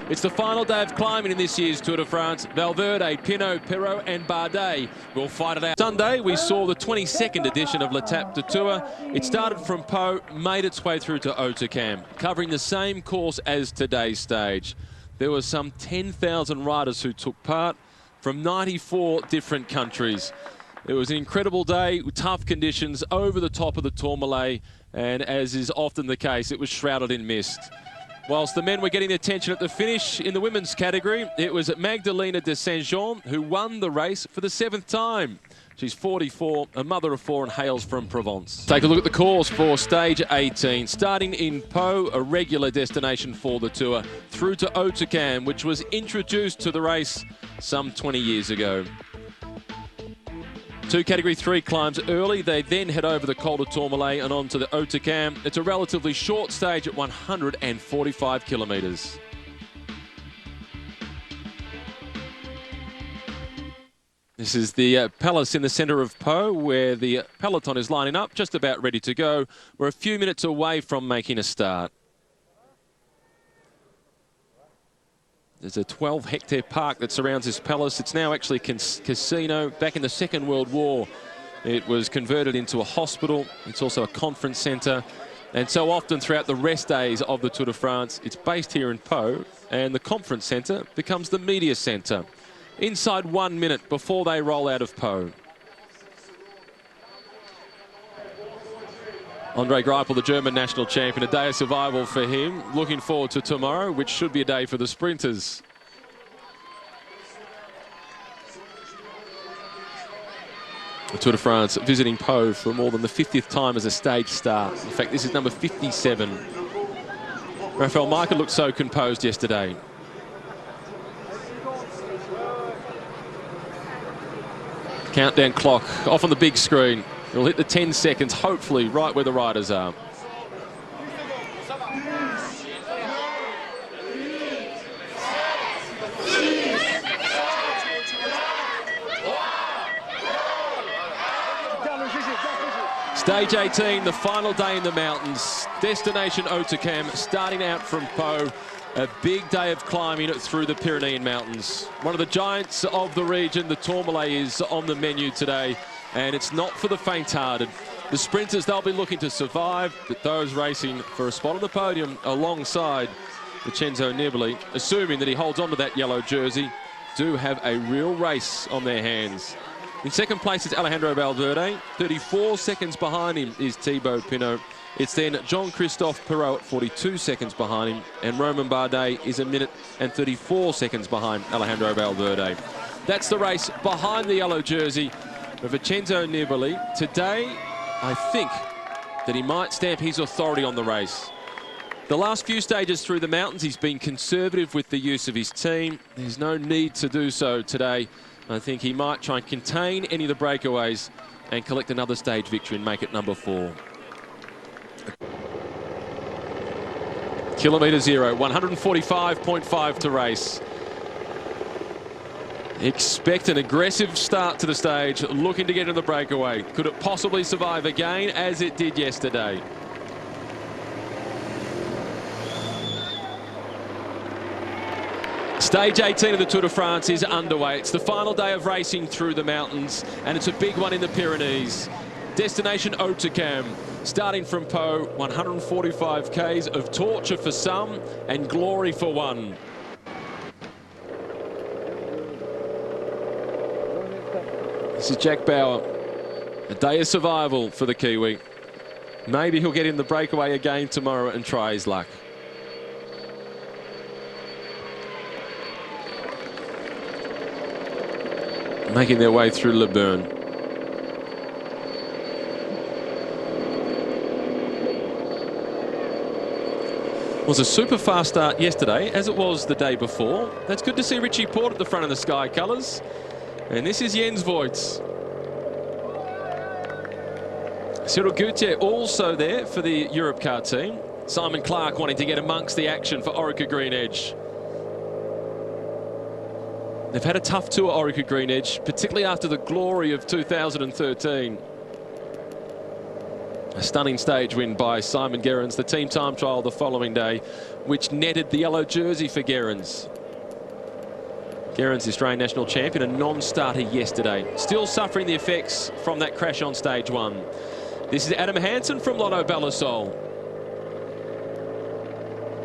It's the final day of climbing in this year's Tour de France. Valverde, Pinot, Perrault and Bardet will fight it out. Sunday, we saw the 22nd edition of L'Etape du Tour. It started from Pau, made its way through to Hautacam, covering the same course as today's stage. There were some 10,000 riders who took part from 94 different countries. It was an incredible day with tough conditions over the top of the Tourmalet, and as is often the case, it was shrouded in mist. Whilst the men were getting attention at the finish, in the women's category, it was Magdalena de Saint-Jean who won the race for the 7th time. She's 44, a mother of 4 and hails from Provence. Take a look at the course for stage 18. Starting in Pau, a regular destination for the Tour, through to Hautacam, which was introduced to the race some 20 years ago. 2 Category 3 climbs early. They then head over the Col de Tourmalet and on to the Hautacam. It's a relatively short stage at 145 kilometres. This is the palace in the centre of Pau, where the peloton is lining up, just about ready to go. We're a few minutes away from making a start. There's a 12-hectare park that surrounds this palace. It's now actually a casino. Back in the Second World War, it was converted into a hospital. It's also a conference centre. And so often throughout the rest days of the Tour de France, it's based here in Pau, and the conference centre becomes the media centre. Inside 1 minute before they roll out of Pau. Andre Greipel, the German national champion, a day of survival for him. Looking forward to tomorrow, which should be a day for the sprinters. The Tour de France visiting Pau for more than the 50th time as a stage start. In fact, this is number 57. Rafael Majka looked so composed yesterday. Countdown clock off on the big screen. It'll hit the 10 seconds, hopefully right where the riders are. Stage 18, the final day in the mountains. Destination Hautacam, starting out from Pau. A big day of climbing through the Pyrenean Mountains. One of the giants of the region, the Tourmalet, is on the menu today, and it's not for the faint-hearted. The sprinters, they'll be looking to survive, but those racing for a spot on the podium alongside Vincenzo Nibali, assuming that he holds on to that yellow jersey, do have a real race on their hands. In second place is Alejandro Valverde. 34 seconds behind him is Thibaut Pinot. It's then Jean-Christophe Perrault at 42 seconds behind him, and Romain Bardet is 1 minute and 34 seconds behind Alejandro Valverde. That's the race behind the yellow jersey of Vincenzo Nibali. Today, I think that he might stamp his authority on the race. The last few stages through the mountains, he's been conservative with the use of his team. There's no need to do so today. I think he might try and contain any of the breakaways and collect another stage victory and make it number 4. Kilometre 0, 145.5 to race. Expect an aggressive start to the stage, looking to get in the breakaway. Could it possibly survive again as it did yesterday? Stage 18 of the Tour de France is underway. It's the final day of racing through the mountains, and it's a big one in the Pyrenees. Destination Hautacam, starting from Pau, 145 Ks of torture for some and glory for one. This is Jack Bauer. A day of survival for the Kiwi. Maybe he'll get in the breakaway again tomorrow and try his luck. Making their way through Le Bern. It was a super fast start yesterday, as it was the day before. That's good to see Richie Porte at the front of the Sky colours. And this is Jens Voigt. Cyril Goutier also there for the Europcar team. Simon Clark wanting to get amongst the action for Orica Green Edge. They've had a tough tour, Orica Green Edge, particularly after the glory of 2013. A stunning stage win by Simon Gerrans, the team time trial the following day, which netted the yellow jersey for Gerrans. Gerrans, the Australian national champion, a non-starter yesterday. Still suffering the effects from that crash on stage one. This is Adam Hansen from Lotto Belisol.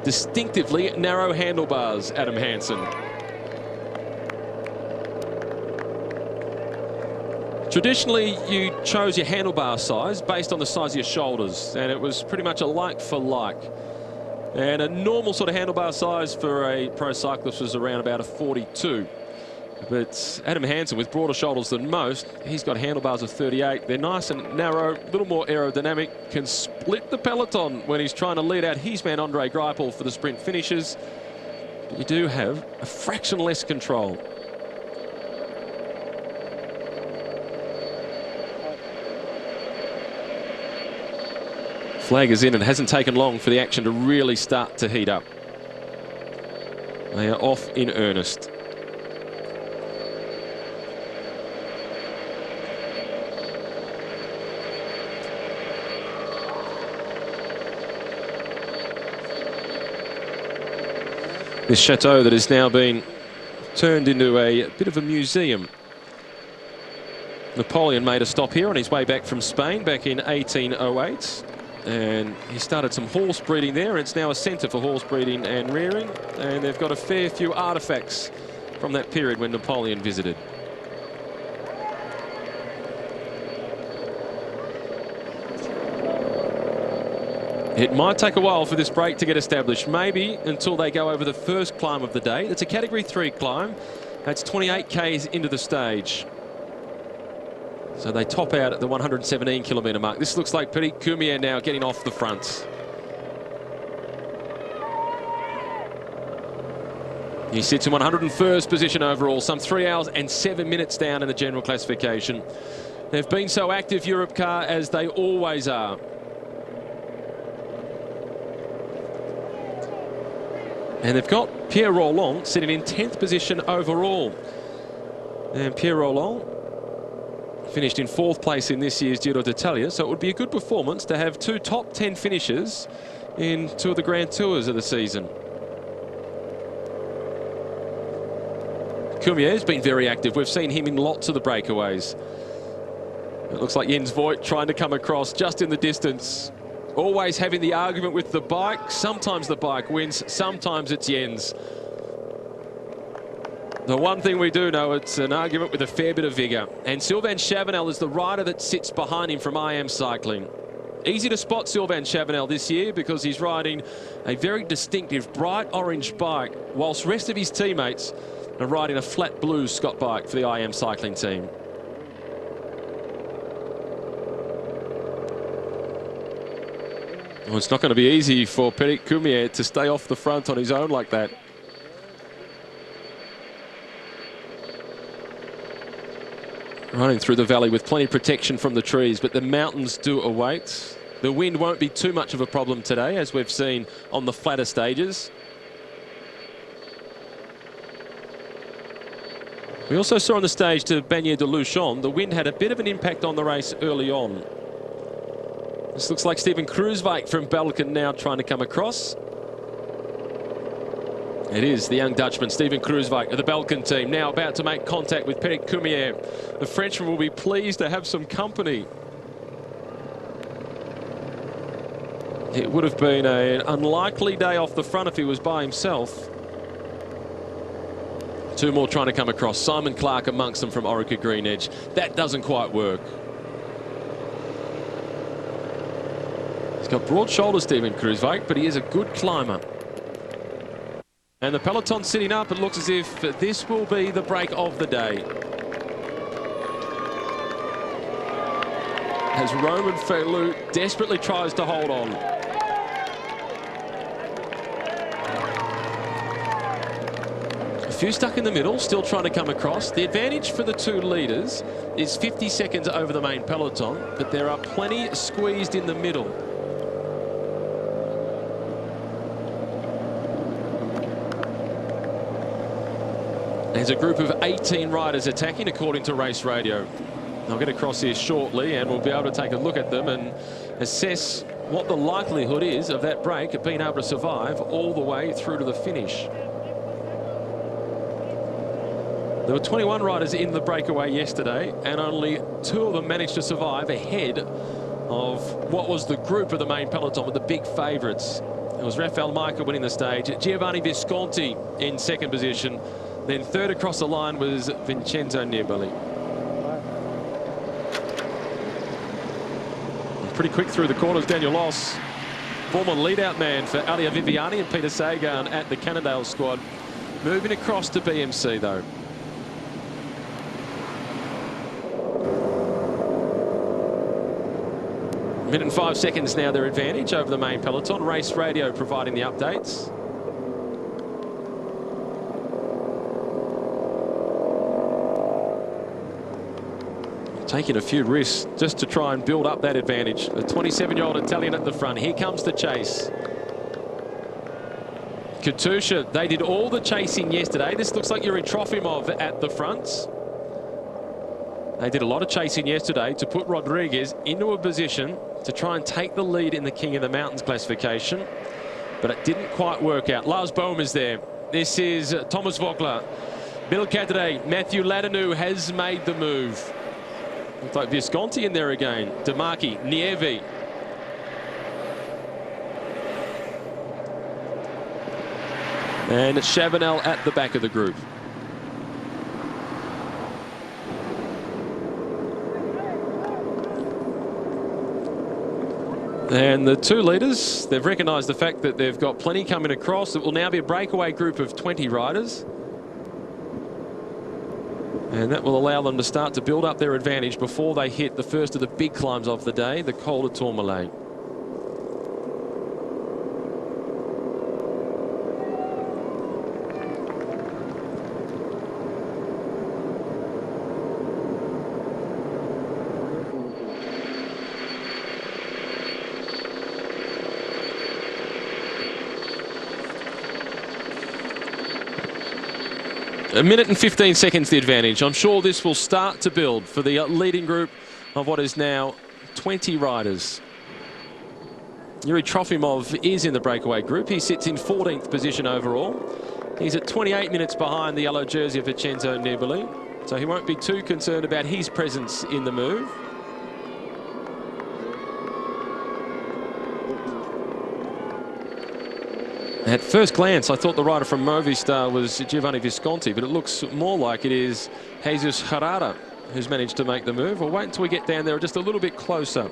Distinctively narrow handlebars, Adam Hansen. Traditionally, you chose your handlebar size based on the size of your shoulders, and it was pretty much a like for like. And a normal sort of handlebar size for a pro cyclist was around about a 42. But Adam Hansen, with broader shoulders than most, he's got handlebars of 38. They're nice and narrow, a little more aerodynamic, can split the peloton when he's trying to lead out his man Andre Greipel for the sprint finishes. But you do have a fraction less control. Flag is in, and it hasn't taken long for the action to really start to heat up. They are off in earnest. This chateau that has now been turned into a bit of a museum. Napoleon made a stop here on his way back from Spain back in 1808. And he started some horse breeding there. It's now a centre for horse breeding and rearing. And they've got a fair few artefacts from that period when Napoleon visited. It might take a while for this break to get established, maybe until they go over the first climb of the day. It's a Category 3 climb. That's 28 k's into the stage. So they top out at the 117 kilometre mark. This looks like Petit Coumier now getting off the front. He sits in 101st position overall, some 3 hours and 7 minutes down in the general classification. They've been so active, Europcar, as they always are. And they've got Pierre Rolland sitting in 10th position overall. And Pierre Rolland finished in 4th place in this year's Giro d'Italia, so it would be a good performance to have 2 top 10 finishes in 2 of the Grand Tours of the season. Coumier has been very active. We've seen him in lots of the breakaways. It looks like Jens Voigt trying to come across just in the distance. Always having the argument with the bike. Sometimes the bike wins, sometimes it's Jens. The one thing we do know, it's an argument with a fair bit of vigour. And Sylvain Chavanel is the rider that sits behind him from IM Cycling. Easy to spot Sylvain Chavanel this year because he's riding a very distinctive bright orange bike, whilst the rest of his teammates are riding a flat blue Scott bike for the IM Cycling team. Well, it's not going to be easy for Petit Coumier to stay off the front on his own like that. Running through the valley with plenty of protection from the trees, but the mountains do await. The wind won't be too much of a problem today, as we've seen on the flatter stages. We also saw on the stage to Bagnères de Luchon, the wind had a bit of an impact on the race early on. This looks like Steven Kruijswijk from Belkin now trying to come across. It is the young Dutchman, Steven Kruijswijk, of the Belkin team, now about to make contact with Petit Coumier. The Frenchman will be pleased to have some company. It would have been an unlikely day off the front if he was by himself. 2 more trying to come across. Simon Clark amongst them from Orica Green Edge. That doesn't quite work. He's got broad shoulders, Steven Kruijswijk, but he is a good climber. And the peloton sitting up, it looks as if this will be the break of the day. As Romain Failu desperately tries to hold on. A few stuck in the middle, still trying to come across. The advantage for the 2 leaders is 50 seconds over the main peloton, but there are plenty squeezed in the middle. There's a group of 18 riders attacking, according to Race Radio. I'll get across here shortly and we'll be able to take a look at them and assess what the likelihood is of that break of being able to survive all the way through to the finish. There were 21 riders in the breakaway yesterday, and only 2 of them managed to survive ahead of what was the group of the main peloton with the big favourites. It was Rafał Majka winning the stage, Giovanni Visconti in 2nd position, then 3rd across the line was Vincenzo Nibali. Pretty quick through the corners, Daniel Loss, former lead-out man for Alia Viviani and Peter Sagan at the Cannondale squad, moving across to BMC though. Minute and 5 seconds now their advantage over the main peloton. Race Radio providing the updates. Taking a few risks just to try and build up that advantage. A 27-year-old Italian at the front. Here comes the chase. Katusha, they did all the chasing yesterday. This looks like Yuri Trofimov at the front. They did a lot of chasing yesterday to put Rodriguez into a position to try and take the lead in the King of the Mountains classification, but it didn't quite work out. Lars Bohm is there. This is Thomas Voeckler, Bill Cadre, Matthew Ladanu has made the move. Looks like Visconti in there again. Demarchi, Nievi. And Chavanel at the back of the group. And the 2 leaders, they've recognised the fact that they've got plenty coming across. It will now be a breakaway group of 20 riders. And that will allow them to start to build up their advantage before they hit the first of the big climbs of the day, the Col de Tourmalet. A minute and 15 seconds the advantage. I'm sure this will start to build for the leading group of what is now 20 riders. Yuri Trofimov is in the breakaway group. He sits in 14th position overall. He's at 28 minutes behind the yellow jersey of Vincenzo Nibali, so he won't be too concerned about his presence in the move. At first glance, I thought the rider from Movistar was Giovanni Visconti, but it looks more like it is Jesus Herrera who's managed to make the move. We'll wait until we get down there just a little bit closer.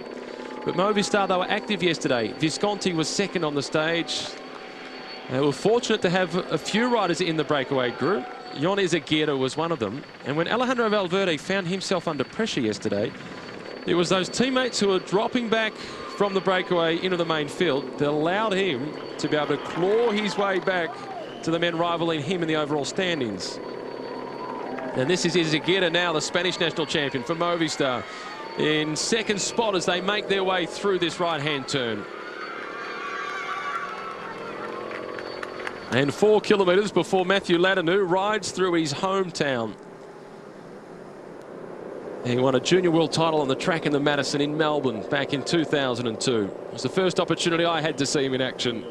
But Movistar, they were active yesterday. Visconti was 2nd on the stage. They were fortunate to have a few riders in the breakaway group. Jon Izagirre was one of them. And when Alejandro Valverde found himself under pressure yesterday, it was those teammates who were dropping back from the breakaway into the main field that allowed him to be able to claw his way back to the men rivaling him in the overall standings. And this is Izagirre now, the Spanish national champion for Movistar, in 2nd spot as they make their way through this right-hand turn. And 4 kilometres before Matthew Ladanu rides through his hometown. He won a junior world title on the track in the Madison in Melbourne back in 2002. It was the first opportunity I had to see him in action.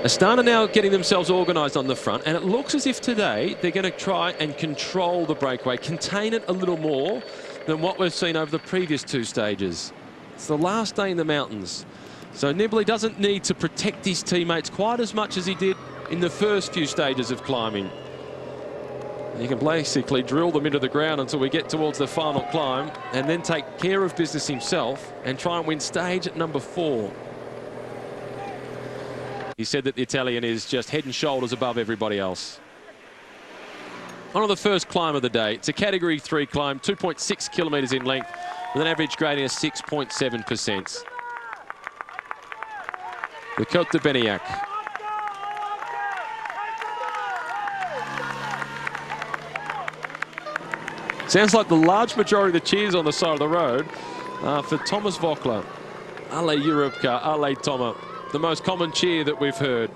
Astana now getting themselves organised on the front, and it looks as if today they're going to try and control the breakaway, contain it a little more than what we've seen over the previous 2 stages. It's the last day in the mountains, so Nibali doesn't need to protect his teammates quite as much as he did in the first few stages of climbing. He can basically drill them into the ground until we get towards the final climb and then take care of business himself and try and win stage at number 4. He said that the Italian is just head and shoulders above everybody else. On the first climb of the day, it's a category 3 climb, 2.6 kilometres in length with an average grading of 6.7%. The Côte de Beniac. Sounds like the large majority of the cheers on the side of the road for Thomas Voeckler. Ale Europka, Ale Toma. The most common cheer that we've heard.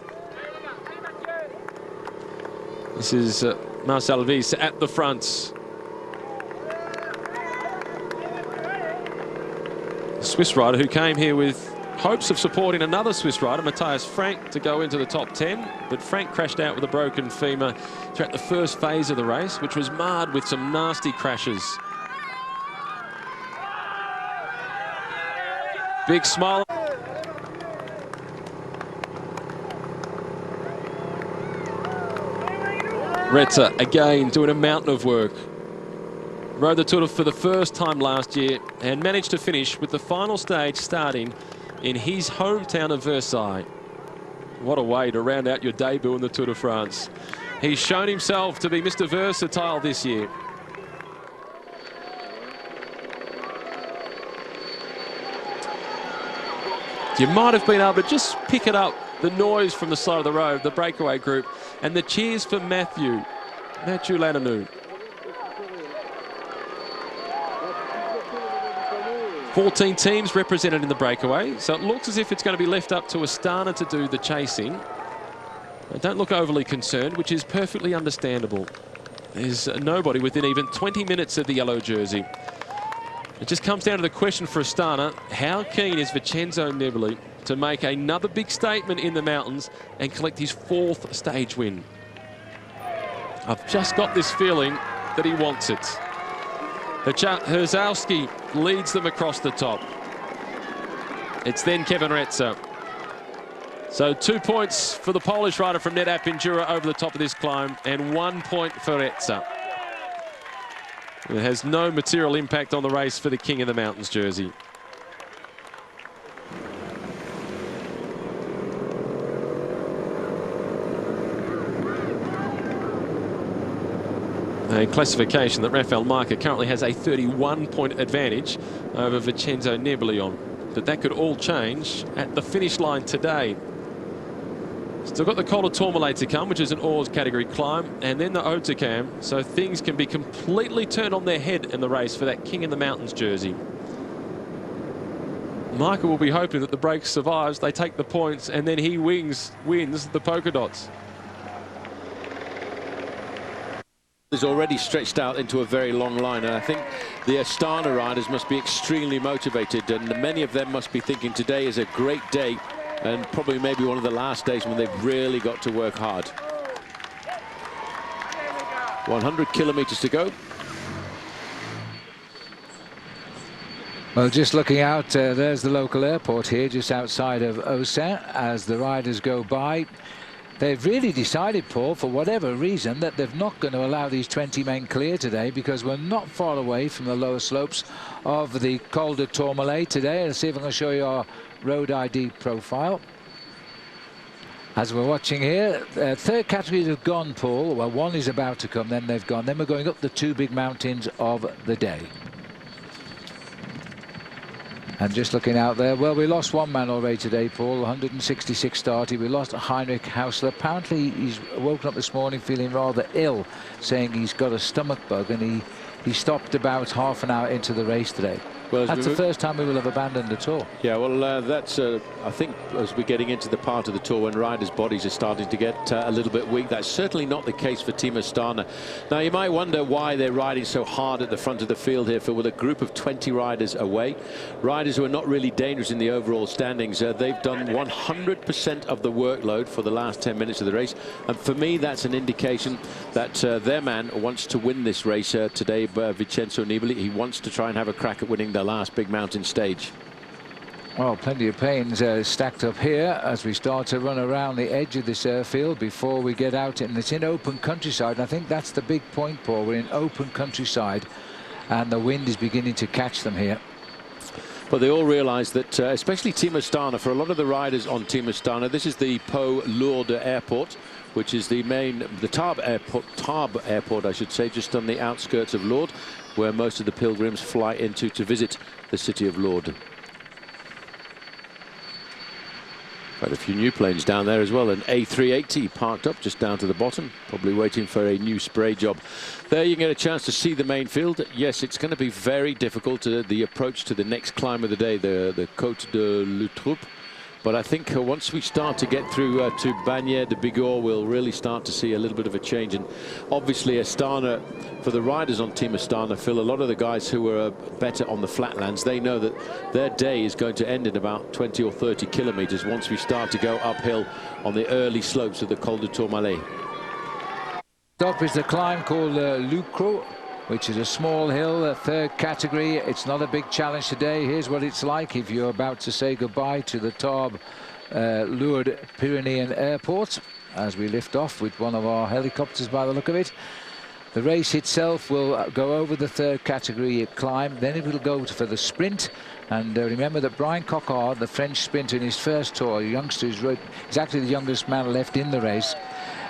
This is Marcel Vies at the front. The Swiss rider who came here with hopes of supporting another Swiss rider, Matthias Frank, to go into the top 10. But Frank crashed out with a broken femur throughout the first phase of the race, which was marred with some nasty crashes. Big smile. Retzer again doing a mountain of work. Rode the Tour for the first time last year and managed to finish with the final stage starting in his hometown of Versailles. What a way to round out your debut in the Tour de France. He's shown himself to be Mr. Versatile this year. You might have been able to just pick it up, the noise from the side of the road, the breakaway group, and the cheers for Mathieu Lanonou. 14 teams represented in the breakaway, so it looks as if it's going to be left up to Astana to do the chasing. They don't look overly concerned, which is perfectly understandable. There's nobody within even 20 minutes of the yellow jersey. It just comes down to the question for Astana: how keen is Vincenzo Nibali to make another big statement in the mountains and collect his 4th stage win? I've just got this feeling that he wants it. Herzowski leads them across the top. It's then Kevin Retzer. So 2 points for the Polish rider from NetApp Enduro over the top of this climb, and 1 point for Retzer. It has no material impact on the race for the King of the Mountains jersey. A classification that Rafael Marca currently has a 31-point advantage over Vincenzo Nibali on. But that could all change at the finish line today. Still got the Col de Tourmalet to come, which is an Oars category climb, and then the Hautacam, so things can be completely turned on their head in the race for that King of the Mountains jersey. Marca will be hoping that the break survives, they take the points, and then he wins the polka dots. Is already stretched out into a very long line, and I think the Astana riders must be extremely motivated, and many of them must be thinking today is a great day and probably maybe one of the last days when they've really got to work hard. 100 kilometers to go. Well, just looking out, there's the local airport here just outside of Autun as the riders go by. They've really decided, Paul, for whatever reason, that they're not going to allow these 20 men clear today, because we're not far away from the lower slopes of the Col de Tourmalet today. Let's see if I can show you our road ID profile. As we're watching here, third categories have gone, Paul. Well, one is about to come, then they've gone. Then we're going up the 2 big mountains of the day. And just looking out there, well, we lost one man already today, Paul, 166 started. We lost Heinrich Hausler. Apparently, he's woken up this morning feeling rather ill, saying he's got a stomach bug, and he stopped about half an hour into the race today. Well, that's the first time we will have abandoned the Tour. Yeah, well, that's, I think, as we're getting into the part of the Tour when riders' bodies are starting to get a little bit weak, that's certainly not the case for Team Astana. Now, you might wonder why they're riding so hard at the front of the field here with a group of 20 riders away. Riders who are not really dangerous in the overall standings. They've done 100% of the workload for the last 10 minutes of the race. And for me, that's an indication that their man wants to win this race today, Vincenzo Nibali. He wants to try and have a crack at winning the last big mountain stage. Well, plenty of pains stacked up here as we start to run around the edge of this airfield before we get out, and it's in open countryside. And I think that's the big point, Paul. We're in open countryside and the wind is beginning to catch them here. But they all realise that, especially Team Astana, for a lot of the riders on Team Astana, this is the Pau Lourdes Airport, which is the Tarbes Airport, I should say, just on the outskirts of Lourdes, where most of the pilgrims fly into to visit the city of Lourdes. Quite a few new planes down there as well. An A380 parked up just down to the bottom, probably waiting for a new spray job. There you can get a chance to see the main field. Yes, it's going to be very difficult, the approach to the next climb of the day, the Côte de l'Utrup. But I think once we start to get through to Bagnères de Bigorre, we'll really start to see a little bit of a change. And obviously Astana, for the riders on Team Astana, Phil, a lot of the guys who are better on the flatlands, they know that their day is going to end in about 20 or 30 kilometers once we start to go uphill on the early slopes of the Col de Tourmalet. Top is the climb called Lucro, which is a small hill, a third category. It's not a big challenge today. Here's what it's like if you're about to say goodbye to the Tarbes Lourdes Pyrenean Airport, as we lift off with one of our helicopters by the look of it. The race itself will go over the third category climb, then it will go for the sprint. And remember that Brian Coquard, the French sprinter in his first tour, youngster, is actually the youngest man left in the race.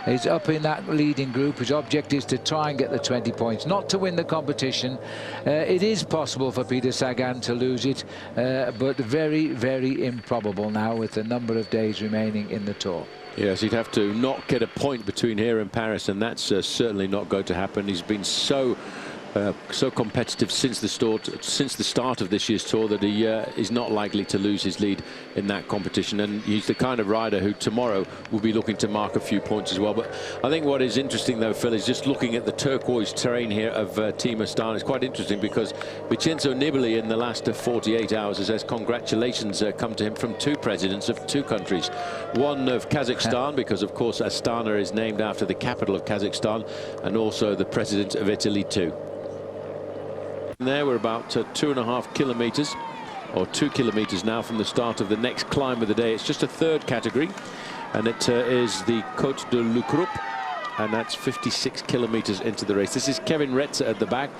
He's up in that leading group. His object is to try and get the 20 points, not to win the competition. It is possible for Peter Sagan to lose it, but very, very improbable now with the number of days remaining in the Tour. Yes, he'd have to not get a point between here and Paris, and that's certainly not going to happen. He's been so competitive since the start of this year's Tour that he is not likely to lose his lead in that competition, and he's the kind of rider who tomorrow will be looking to mark a few points as well. But I think what is interesting though, Phil, is just looking at the turquoise terrain here of Team Astana. It's quite interesting because Vincenzo Nibali in the last 48 hours has congratulations come to him from two presidents of two countries. One of Kazakhstan, because of course Astana is named after the capital of Kazakhstan, and also the president of Italy too. There we're about 2.5 kilometers, or 2 kilometers now from the start of the next climb of the day. It's just a third category, and it is the Côte de Lucrup, and that's 56 kilometers into the race. This is Kevin Retzer at the back.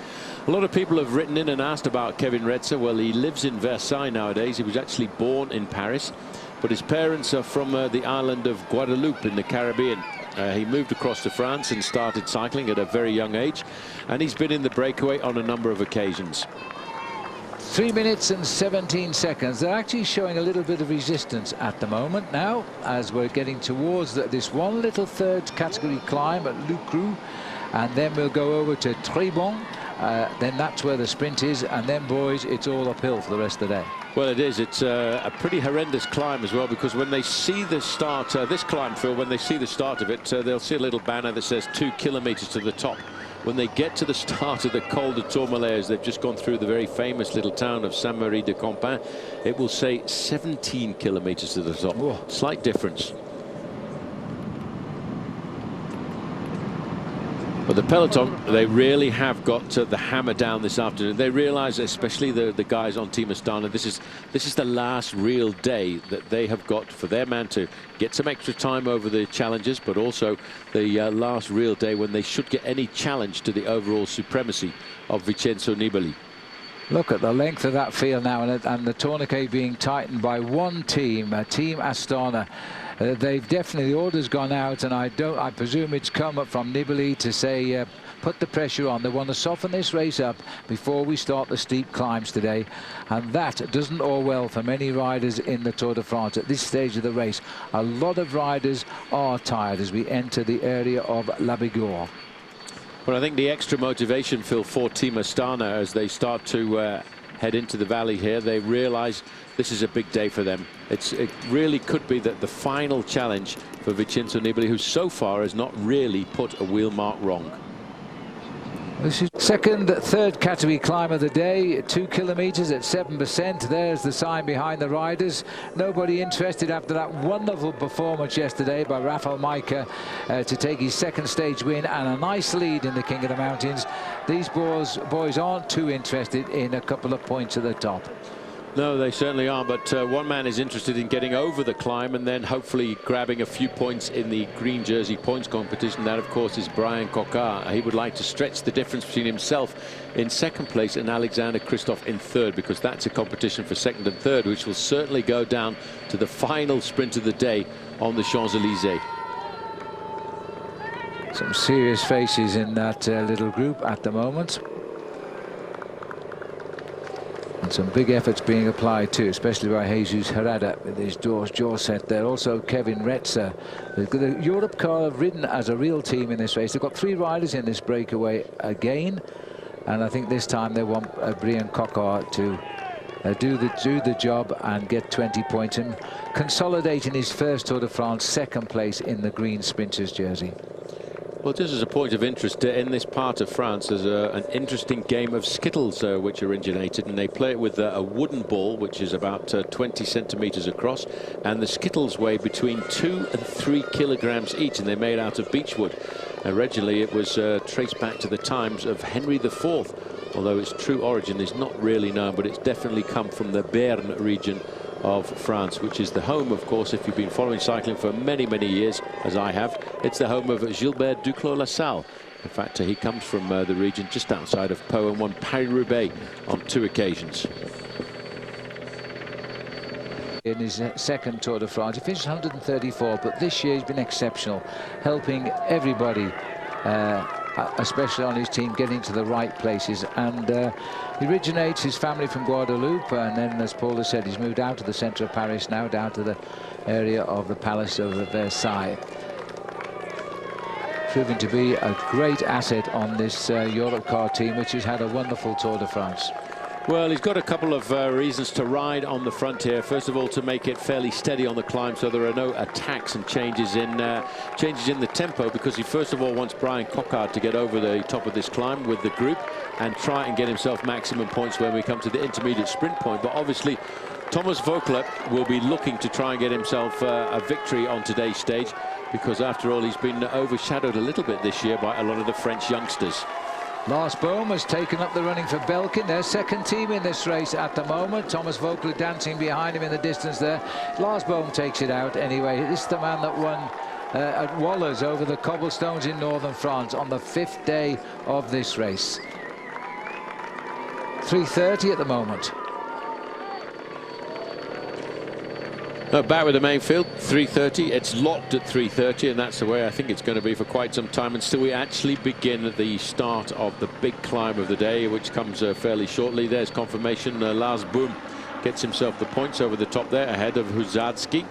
A lot of people have written in and asked about Kevin Retzer. Well, he lives in Versailles nowadays. He was actually born in Paris, but his parents are from the island of Guadeloupe in the Caribbean. He moved across to France and started cycling at a very young age, and he's been in the breakaway on a number of occasions. 3 minutes and 17 seconds. They're actually showing a little bit of resistance at the moment now, as we're getting towards this one little third category climb at Lucru, and then we'll go over to Tribon. Then that's where the sprint is, and then, boys, it's all uphill for the rest of the day. Well, it is. It's a pretty horrendous climb as well, because when they see the start, this climb, Phil, when they see the start of it, they'll see a little banner that says 2 kilometers to the top. When they get to the start of the Col de Tourmalet, as they've just gone through the very famous little town of Saint-Marie-de-Campin, it will say 17 kilometers to the top. Whoa. Slight difference. But the peloton, they really have got the hammer down this afternoon. They realise, especially the guys on Team Astana, this is the last real day that they have got for their man to get some extra time over the challenges, but also the last real day when they should get any challenge to the overall supremacy of Vincenzo Nibali. Look at the length of that field now, and the tourniquet being tightened by one team, Team Astana. They've definitely, the order's gone out, and I presume it's come up from Nibali to say put the pressure on. They want to soften this race up before we start the steep climbs today, and that doesn't all well for many riders in the Tour de France at this stage of the race. A lot of riders are tired as we enter the area of La Bigorre. Well, I think the extra motivation, Phil, for Team Astana as they start to head into the valley here, they realise this is a big day for them. It really could be that the final challenge for Vincenzo Nibali, who so far has not really put a wheel mark wrong. This is third category climb of the day, 2 kilometers at 7%. There's the sign behind the riders. Nobody interested after that wonderful performance yesterday by Rafał Majka to take his second stage win and a nice lead in the King of the Mountains. These boys aren't too interested in a couple of points at the top. No, they certainly are, but one man is interested in getting over the climb and then hopefully grabbing a few points in the green jersey points competition. That, of course, is Brian Coquard. He would like to stretch the difference between himself in second place and Alexander Kristoff in third, because that's a competition for second and third, which will certainly go down to the final sprint of the day on the Champs-Élysées. Some serious faces in that little group at the moment. And some big efforts being applied too, especially by Jesus Herrada with his jaw set there. Also Kevin Retzer. The Europe car have ridden as a real team in this race. They've got 3 riders in this breakaway again, and I think this time they want Brian Coquard to do the job and get 20 points and consolidate in his first Tour de France second place in the green sprinters jersey. Well, just as a point of interest, in this part of France, there's an interesting game of skittles which originated, and they play it with a wooden ball, which is about 20 centimeters across, and the skittles weigh between 2 and 3 kilograms each, and they're made out of beechwood. Originally, it was traced back to the times of Henry IV, although its true origin is not really known, but it's definitely come from the Béarn region of France, which is the home, of course, if you've been following cycling for many, many years, as I have, it's the home of Gilbert Duclos-Lassalle. In fact, he comes from the region just outside of Pau and won Paris-Roubaix on 2 occasions. In his second Tour de France, he finished 134, but this year he's been exceptional, helping everybody, especially on his team, getting to the right places. And he originates his family from Guadeloupe, and then, as Paul has said, he's moved out of the centre of Paris now, down to the area of the Palace of Versailles. Proving to be a great asset on this Europcar team, which has had a wonderful Tour de France. Well, he's got a couple of reasons to ride on the front here. First of all, to make it fairly steady on the climb, so there are no attacks and changes in the tempo, because he first of all wants Brian Coquard to get over the top of this climb with the group and try and get himself maximum points when we come to the intermediate sprint point. But obviously, Thomas Voeckler will be looking to try and get himself a victory on today's stage, because after all, he's been overshadowed a little bit this year by a lot of the French youngsters. Lars Boom has taken up the running for Belkin, their second team in this race at the moment. Thomas Voeckler dancing behind him in the distance there. Lars Boom takes it out anyway. This is the man that won at Wallers over the cobblestones in northern France on the 5th day of this race. 3:30 at the moment. Back with the main field, 3:30. It's locked at 3:30, and that's the way I think it's going to be for quite some time until we actually begin at the start of the big climb of the day, which comes fairly shortly. There's confirmation. Lars Boom gets himself the points over the top there, ahead of Huzadzki,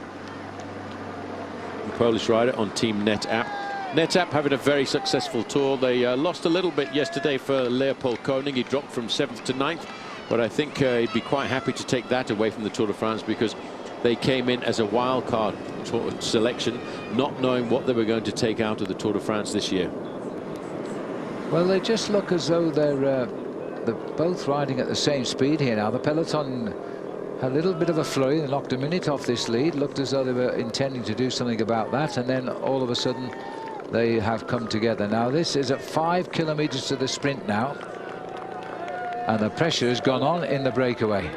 the Polish rider on Team NetApp. NetApp having a very successful tour. They lost a little bit yesterday for Leopold Koenig. He dropped from 7th to 9th, but I think he'd be quite happy to take that away from the Tour de France, because they came in as a wild card selection, not knowing what they were going to take out of the Tour de France this year. Well, they just look as though they're both riding at the same speed here now. The peloton had a little bit of a flurry. They knocked a minute off this lead, looked as though they were intending to do something about that, and then all of a sudden they have come together. Now this is at 5 kilometers to the sprint now, and the pressure has gone on in the breakaway.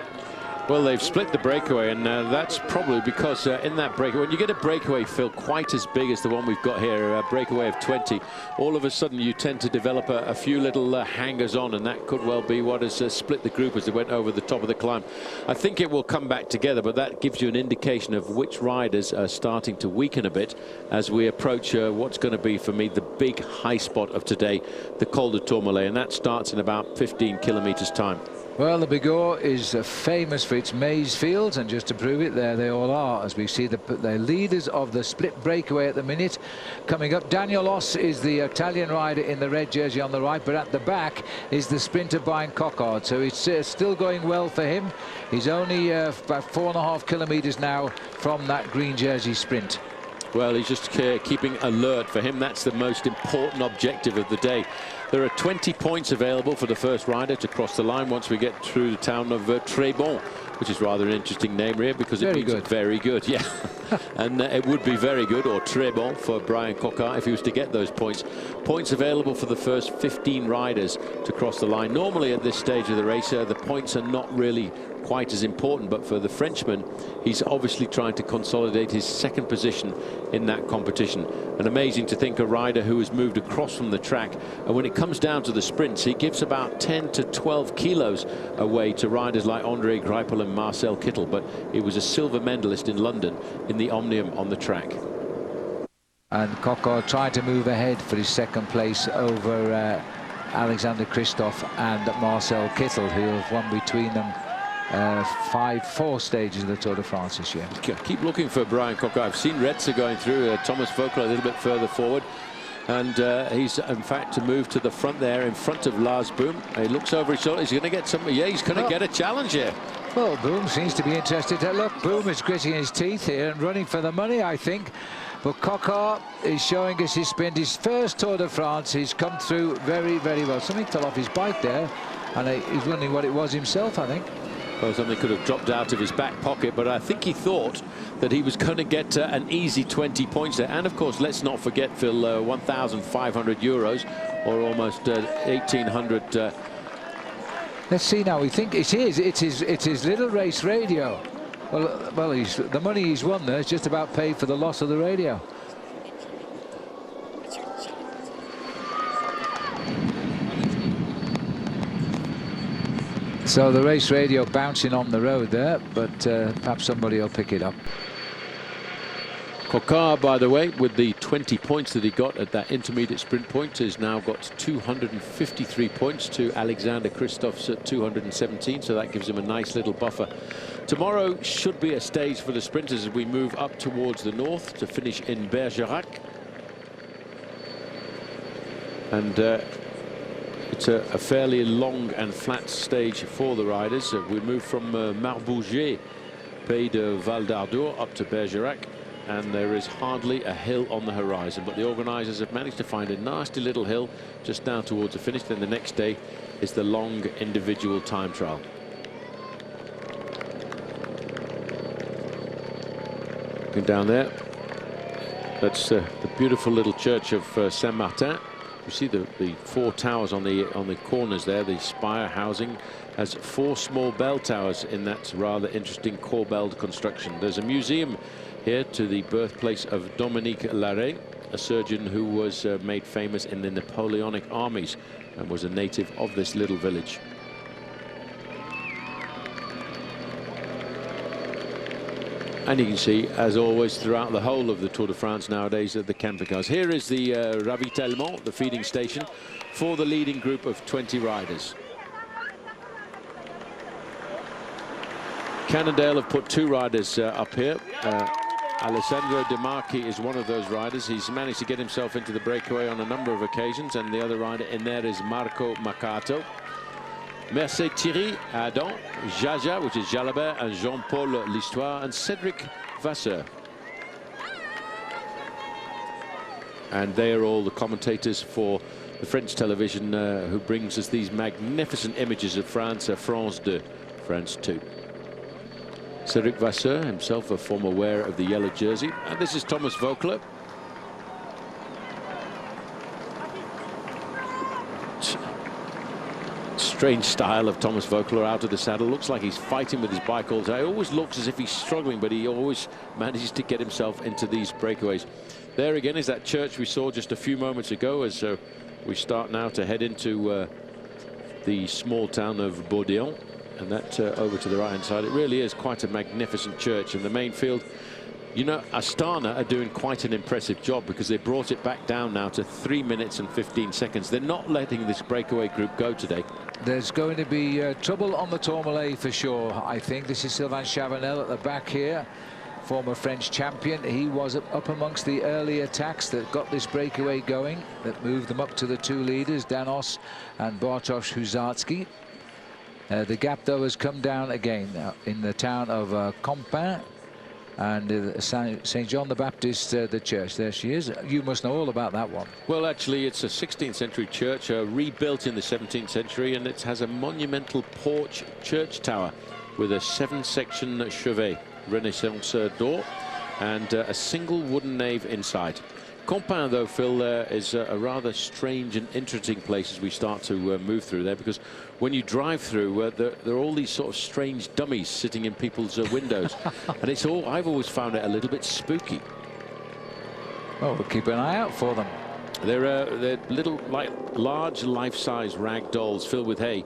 Well, they've split the breakaway, and that's probably because in that breakaway, when you get a breakaway, Phil, quite as big as the one we've got here, a breakaway of 20, all of a sudden you tend to develop a few little hangers on, and that could well be what has split the group as they went over the top of the climb. I think it will come back together, but that gives you an indication of which riders are starting to weaken a bit as we approach what's going to be, for me, the big high spot of today, the Col de Tourmalet, and that starts in about 15 kilometers time. Well, the Bigorre is famous for its maze fields, and just to prove it, there they all are, as we see the leaders of the split breakaway at the minute. Coming up, Daniel Oss is the Italian rider in the red jersey on the right, but at the back is the sprinter Brian Coquard, so it's still going well for him. He's only about 4.5 kilometers now from that green jersey sprint. Well, he's just keeping alert. For him, that's the most important objective of the day. There are 20 points available for the first rider to cross the line once we get through the town of Trébon, which is rather an interesting name here, because it means very good. Yeah, and it would be very good, or très bon, for Brian Coquard if he was to get those points. Points available for the first 15 riders to cross the line. Normally at this stage of the race, the points are not really quite as important, but for the Frenchman, he's obviously trying to consolidate his second position in that competition. And amazing to think, a rider who has moved across from the track, and when it comes down to the sprints, he gives about 10 to 12 kilos away to riders like André Greipel and Marcel Kittel, but he was a silver medalist in London in the Omnium on the track. And Coquard tried to move ahead for his second place over Alexander Kristoff and Marcel Kittel, who have won between them 4 stages of the Tour de France this year. Keep looking for Brian Coquard. I've seen Retzer going through, Thomas Voeckler a little bit further forward, and he's in fact to move to the front there in front of Lars Boom. He looks over his shoulder. He's going to get some. Yeah, he's going to get a challenge here. Well, Boom seems to be interested. Look, Boom is gritting his teeth here and running for the money, I think. But Coquard is showing us his sprint. His first Tour de France, he's come through very, very well. Something fell off his bike there, and he's wondering what it was himself, I think. Well, something could have dropped out of his back pocket, but I think he thought that he was going to get an easy 20 points there. And, of course, let's not forget, Phil, 1,500 euros, or almost 1,800. Let's see now. We think it's his little race radio. Well, the money he's won there is just about paid for the loss of the radio. So the race radio bouncing on the road there, but perhaps somebody will pick it up. Coquard, by the way, with the 20 points that he got at that intermediate sprint point, has now got 253 points to Alexander Kristoff's at 217, so that gives him a nice little buffer. Tomorrow should be a stage for the sprinters as we move up towards the north to finish in Bergerac. And it's a fairly long and flat stage for the riders. We move from Marbouget, Pays de Val d'Ardour, up to Bergerac. And there is hardly a hill on the horizon, but the organisers have managed to find a nasty little hill just down towards the finish. Then the next day is the long individual time trial. Looking down there, that's the beautiful little church of Saint-Martin. You see the 4 towers on the corners there. The spire housing has 4 small bell towers in that rather interesting corbelled construction. There's a museum here to the birthplace of Dominique Larrey, a surgeon who was made famous in the Napoleonic armies and was a native of this little village. And you can see, as always, throughout the whole of the Tour de France nowadays, the camping cars. Here is the ravitaillement, the feeding station, for the leading group of 20 riders. Cannondale have put 2 riders up here. Alessandro De Marchi is one of those riders. He's managed to get himself into the breakaway on a number of occasions, and the other rider in there is Marco Maccato. Mercé Thierry, Adam, Jaja, which is Jalabert, and Jean-Paul L'Histoire, and Cédric Vasseur. And they are all the commentators for the French television who brings us these magnificent images of France, France 2, France 2. Cédric Vasseur, himself a former wearer of the yellow jersey. And this is Thomas Voeckler. Strange style of Thomas Voeckler out of the saddle. Looks like he's fighting with his bike all the time. It always looks as if he's struggling, but he always manages to get himself into these breakaways. There again is that church we saw just a few moments ago as we start now to head into the small town of Bourdillon. And that over to the right-hand side, it really is quite a magnificent church. And the main field, you know, Astana are doing quite an impressive job because they brought it back down now to 3 minutes and 15 seconds. They're not letting this breakaway group go today. There's going to be trouble on the Tourmalet for sure, I think. This is Sylvain Chavanel at the back here, former French champion. He was up amongst the early attacks that got this breakaway going, that moved them up to the 2 leaders, Danos and Bartosz Husarski. The gap, though, has come down again in the town of Compiègne and St. John the Baptist, the church. There she is. You must know all about that one. Well, actually, it's a 16th century church, rebuilt in the 17th century, and it has a monumental porch church tower with a 7-section chevet, Renaissance door, and a single wooden nave inside. Compiègne, though, Phil, is a rather strange and interesting place as we start to move through there, because when you drive through, there are all these sort of strange dummies sitting in people's windows, and it's all. I've always found it a little bit spooky. Well, we'll keep an eye out for them. They're little, like large, life-size rag dolls filled with hay,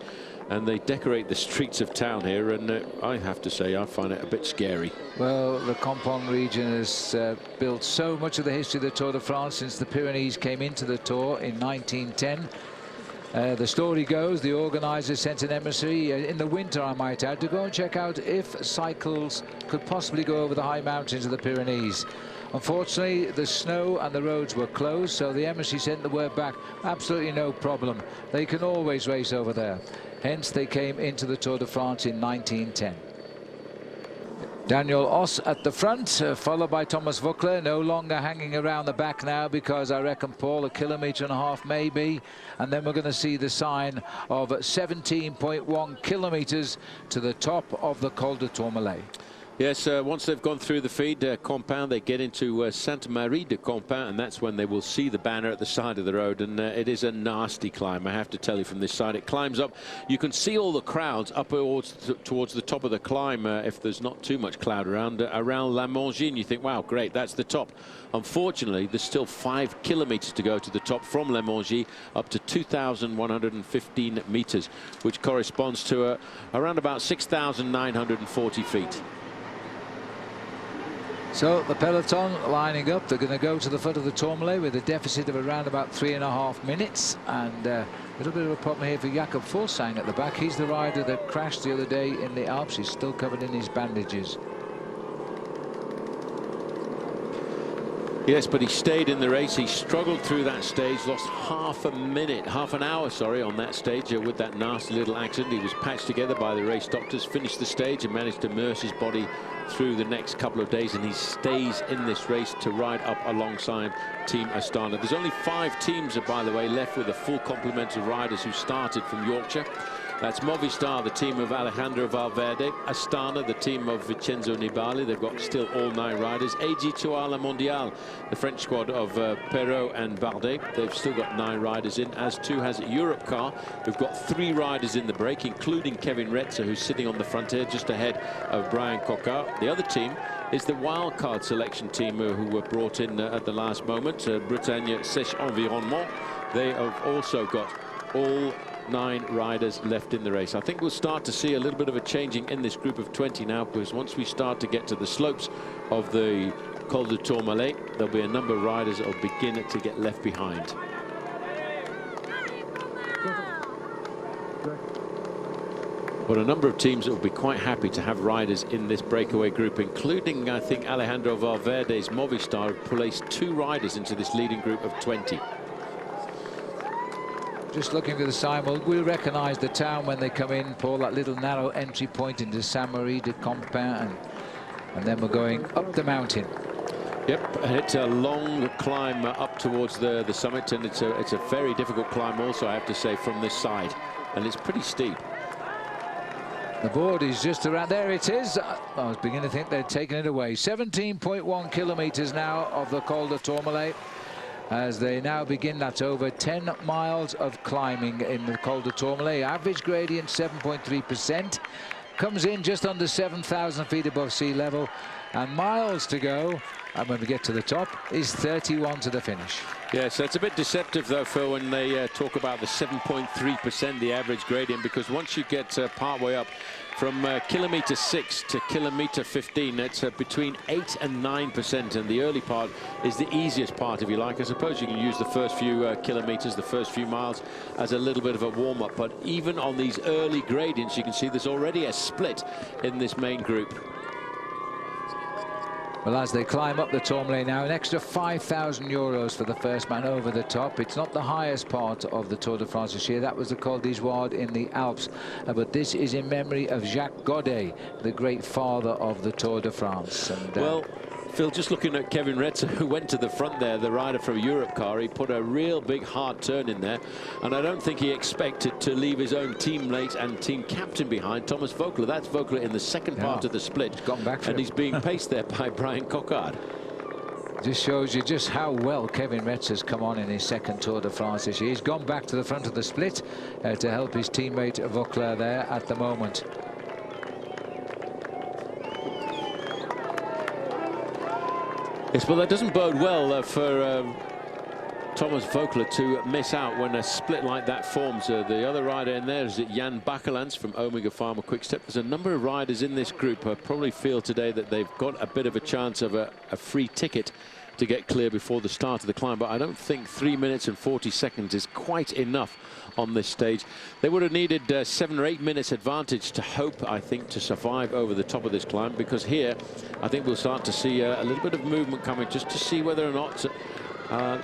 and they decorate the streets of town here, and I have to say I find it a bit scary. Well, the Compiègne region has built so much of the history of the Tour de France since the Pyrenees came into the Tour in 1910. The story goes the organisers sent an emissary in the winter, I might add, to go and check out if cycles could possibly go over the high mountains of the Pyrenees. Unfortunately, the snow and the roads were closed, so the emissary sent the word back, absolutely no problem. They can always race over there. Hence, they came into the Tour de France in 1910. Daniel Oss at the front, followed by Thomas Voeckler, no longer hanging around the back now, because I reckon, Paul, 1.5 kilometres maybe, and then we're going to see the sign of 17.1 kilometres to the top of the Col de Tourmalet. Yes, once they've gone through the feed compound, they get into Sainte Marie de Compiègne, and that's when they will see the banner at the side of the road. And it is a nasty climb, I have to tell you, from this side. It climbs up. You can see all the crowds up towards the top of the climb, if there's not too much cloud around La Mangine. You think, wow, great, that's the top. Unfortunately, there's still 5 kilometres to go to the top from La Mangine up to 2,115 metres, which corresponds to around about 6,940 feet. So the peloton lining up. They're going to go to the foot of the Tourmalet with a deficit of around about 3.5 minutes, and a little bit of a problem here for Jakob Fuglsang at the back. He's the rider that crashed the other day in the Alps. He's still covered in his bandages. Yes, but he stayed in the race. He struggled through that stage, lost half an hour, sorry, on that stage with that nasty little accident. He was patched together by the race doctors, finished the stage and managed to immerse his body through the next couple of days, and he stays in this race to ride up alongside Team Astana. There's only 5 teams, by the way, left with a full complement of riders who started from Yorkshire. That's Movistar, the team of Alejandro Valverde; Astana, the team of Vincenzo Nibali. They've got still all 9 riders. AG2R La Mondiale, the French squad of Perrault and Bardet. They've still got 9 riders in, as too has Europcar. We've got 3 riders in the break, including Kevin Retzer, who's sitting on the front here just ahead of Brian Coquard. The other team is the wildcard selection team who were brought in at the last moment, Bretagne Sèche Environnement. They have also got all 9 riders left in the race. I think we'll start to see a little bit of a changing in this group of 20 now, because once we start to get to the slopes of the Col de Tourmalet, there'll be a number of riders that will begin to get left behind. But a number of teams will be quite happy to have riders in this breakaway group, including, I think, Alejandro Valverde's Movistar, who placed 2 riders into this leading group of 20. Just looking for the sign. We'll recognise the town when they come in, Paul, that little narrow entry point into Sainte Marie de Compiègne, and then we're going up the mountain. Yep, and it's a long climb up towards the summit, and it's a very difficult climb also, I have to say, from this side, and it's pretty steep. The board is just around there. It is. I was beginning to think they'd taken it away. 17.1 kilometres now of the Col de Tourmalet, as they now begin. That's over 10 miles of climbing in the Col de Tourmalet. Average gradient 7.3%. Comes in just under 7,000 feet above sea level, and miles to go. And when we get to the top, is 31 to the finish. Yes, that's a bit deceptive, though, Phil, when they talk about the 7.3%, the average gradient, because once you get part way up from kilometre 6 to kilometre 15, it's between 8 and 9%, and the early part is the easiest part, if you like. I suppose you can use the first few kilometres, the first few miles, as a little bit of a warm-up, but even on these early gradients, you can see there's already a split in this main group. Well, as they climb up the Tourmalet now, an extra 5,000 euros for the first man over the top. It's not the highest part of the Tour de France this year. That was the Col d'Izoard in the Alps. But this is in memory of Jacques Godet, the great father of the Tour de France. And, well, Phil, just looking at Kevin Retzer, who went to the front there, the rider from Europcar, he put a real big hard turn in there, and I don't think he expected to leave his own teammate and team captain behind, Thomas Voeckler. That's Voeckler in the second part of the split, and he's being paced there by Brian Coquard. Just shows you just how well Kevin Retzer's come on in his second Tour de France this year. He's gone back to the front of the split to help his teammate Voeckler there at the moment. Yes, well, that doesn't bode well for Thomas Voeckler to miss out when a split like that forms. The other rider in there is Jan Bakelants from Omega Pharma Quick-Step. There's a number of riders in this group who probably feel today that they've got a bit of a chance of a free ticket to get clear before the start of the climb, but I don't think 3 minutes and 40 seconds is quite enough on this stage. They would have needed 7 or 8 minutes advantage to hope, I think, to survive over the top of this climb, because here I think we'll start to see a little bit of movement coming, just to see whether or not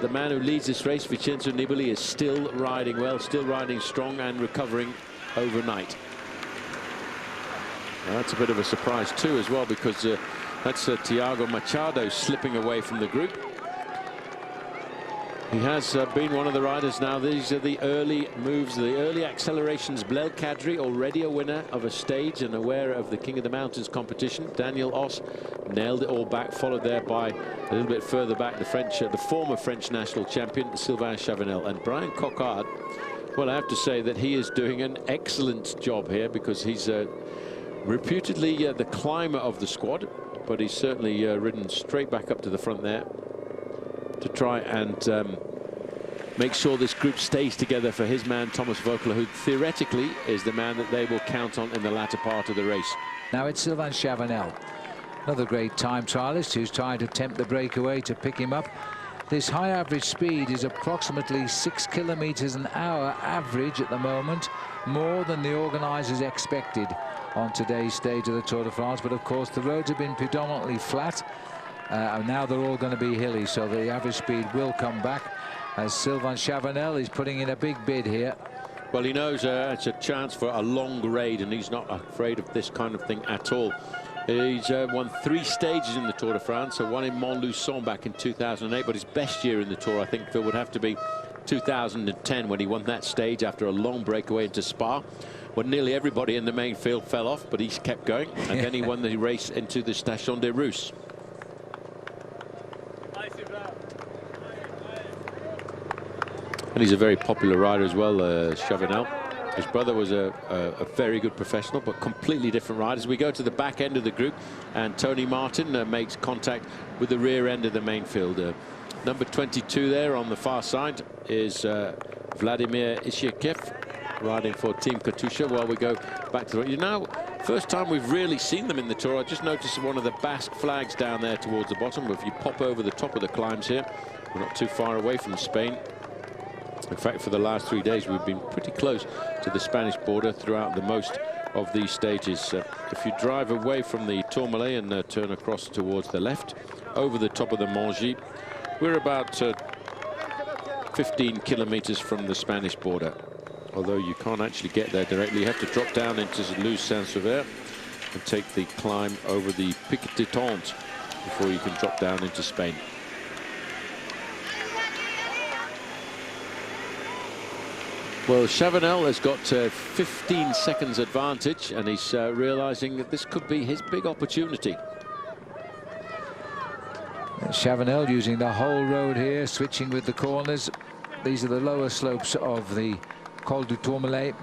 the man who leads this race, Vincenzo Nibali, is still riding well, still riding strong and recovering overnight. Well, that's a bit of a surprise too as well, because that's Thiago Machado slipping away from the group. He has been one of the riders now. These are the early moves, the early accelerations. Blel Kadri, already a winner of a stage and aware of the King of the Mountains competition. Daniel Oss nailed it all back, followed there by a little bit further back the former French national champion Sylvain Chavanel. And Brian Coquard, well, I have to say that he is doing an excellent job here, because he's reputedly the climber of the squad, but he's certainly ridden straight back up to the front there to try and make sure this group stays together for his man Thomas Voeckler, who theoretically is the man that they will count on in the latter part of the race. Now it's Sylvain Chavanel, another great time trialist who's trying to tempt the breakaway to pick him up. This high average speed is approximately 6 kilometers an hour average at the moment, more than the organisers expected on today's stage of the Tour de France. But of course the roads have been predominantly flat. And now they're all going to be hilly, so the average speed will come back, as Sylvain Chavanel is putting in a big bid here. Well, he knows it's a chance for a long raid, and he's not afraid of this kind of thing at all. He's won 3 stages in the Tour de France, so one in Montluçon back in 2008, but his best year in the Tour, I think, Phil, would have to be 2010, when he won that stage after a long breakaway into Spa, when nearly everybody in the main field fell off, but he kept going, and then he won the race into the Station des Russes. And he's a very popular rider as well, Chavanel. His brother was a very good professional, but completely different riders. We go to the back end of the group, and Tony Martin makes contact with the rear end of the main field. Number 22 there on the far side is Vladimir Ishiekev, riding for Team Katusha. While we go back to the first time we've really seen them in the Tour. I just noticed one of the Basque flags down there towards the bottom. But if you pop over the top of the climbs here, we're not too far away from Spain. In fact, for the last 3 days, we've been pretty close to the Spanish border throughout the most of these stages. If you drive away from the Tourmalet and turn across towards the left, over the top of the Mongy, we're about 15 kilometers from the Spanish border. Although you can't actually get there directly, you have to drop down into Luz Saint-Sever and take the climb over the Pic de Tente before you can drop down into Spain. Well, Chavanel has got 15 seconds advantage, and he's realizing that this could be his big opportunity. Chavanel using the whole road here, switching with the corners. These are the lower slopes of the Col du Tourmalet.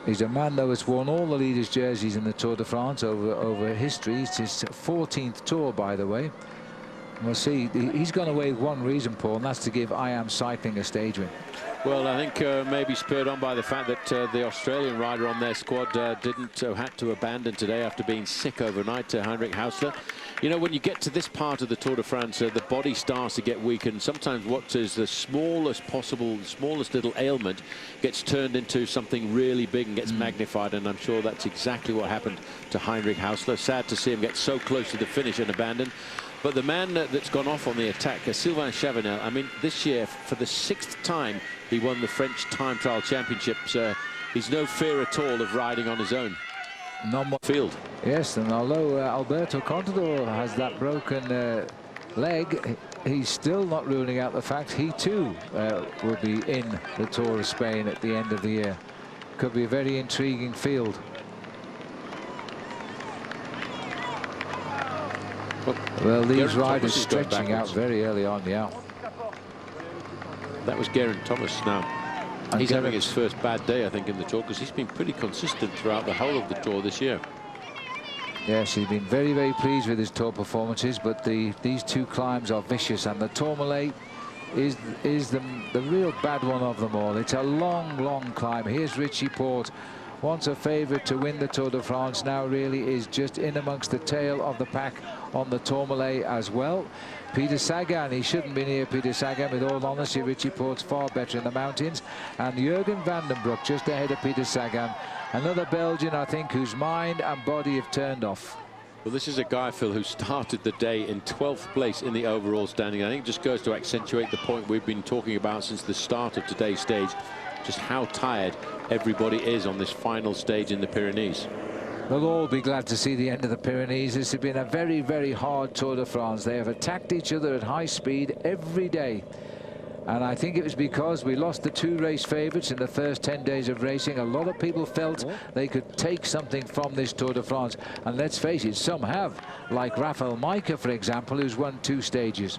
He's a man, though, has worn all the leaders' jerseys in the Tour de France over history. It's his 14th Tour, by the way. And we'll see. He's gone away with one reason, Paul, and that's to give I Am Cycling a stage win. Well, I think maybe spurred on by the fact that the Australian rider on their squad had to abandon today after being sick overnight, Heinrich Hausler. You know, when you get to this part of the Tour de France, the body starts to get weakened. Sometimes what is the smallest little ailment gets turned into something really big and gets magnified, and I'm sure that's exactly what happened to Heinrich Hausler. Sad to see him get so close to the finish and abandon. But the man that's gone off on the attack, Sylvain Chavanel, I mean, this year, for the 6th time, he won the French Time Trial Championships. He's no fear at all of riding on his own. Field. Yes, and although Alberto Contador has that broken leg, he's still not ruling out the fact he too will be in the Tour of Spain at the end of the year. Could be a very intriguing field. Well, these riders stretching out very early on, yeah. That was Geraint Thomas now. And he's having his first bad day, I think, in the Tour, because he's been pretty consistent throughout the whole of the Tour this year. Yes, he's been very, very pleased with his Tour performances, but these 2 climbs are vicious, and the Tourmalet is the real bad one of them all. It's a long, long climb. Here's Richie Porte, once a favourite to win the Tour de France, now really is just in amongst the tail of the pack on the Tourmalet as well. Peter Sagan, he shouldn't be near Peter Sagan, with all honesty. Richie Porte's far better in the mountains. And Jürgen van den Broek just ahead of Peter Sagan. Another Belgian, I think, whose mind and body have turned off. Well, this is a guy, Phil, who started the day in 12th place in the overall standing. I think it just goes to accentuate the point we've been talking about since the start of today's stage, just how tired everybody is on this final stage in the Pyrenees. They'll all be glad to see the end of the Pyrenees. This has been a very, very hard Tour de France. They have attacked each other at high speed every day. And I think it was because we lost the 2 race favourites in the first 10 days of racing. A lot of people felt they could take something from this Tour de France. And let's face it, some have, like Rafael Majka, for example, who's won 2 stages.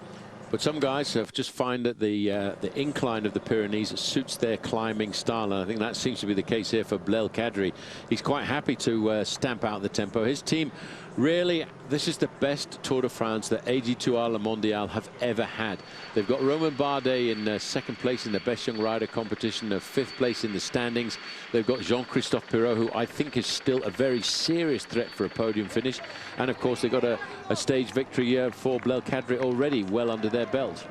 But some guys have just find that the incline of the Pyrenees suits their climbing style, and I think that seems to be the case here for Belkacem. He's quite happy to stamp out the tempo. His team, really, this is the best Tour de France that AG2R Le Mondial have ever had. They've got Romain Bardet in 2nd place in the Best Young Rider competition, 5th place in the standings. They've got Jean-Christophe Pirot, who I think is still a very serious threat for a podium finish. And of course, they've got a stage victory for Belkacem already well under their belt.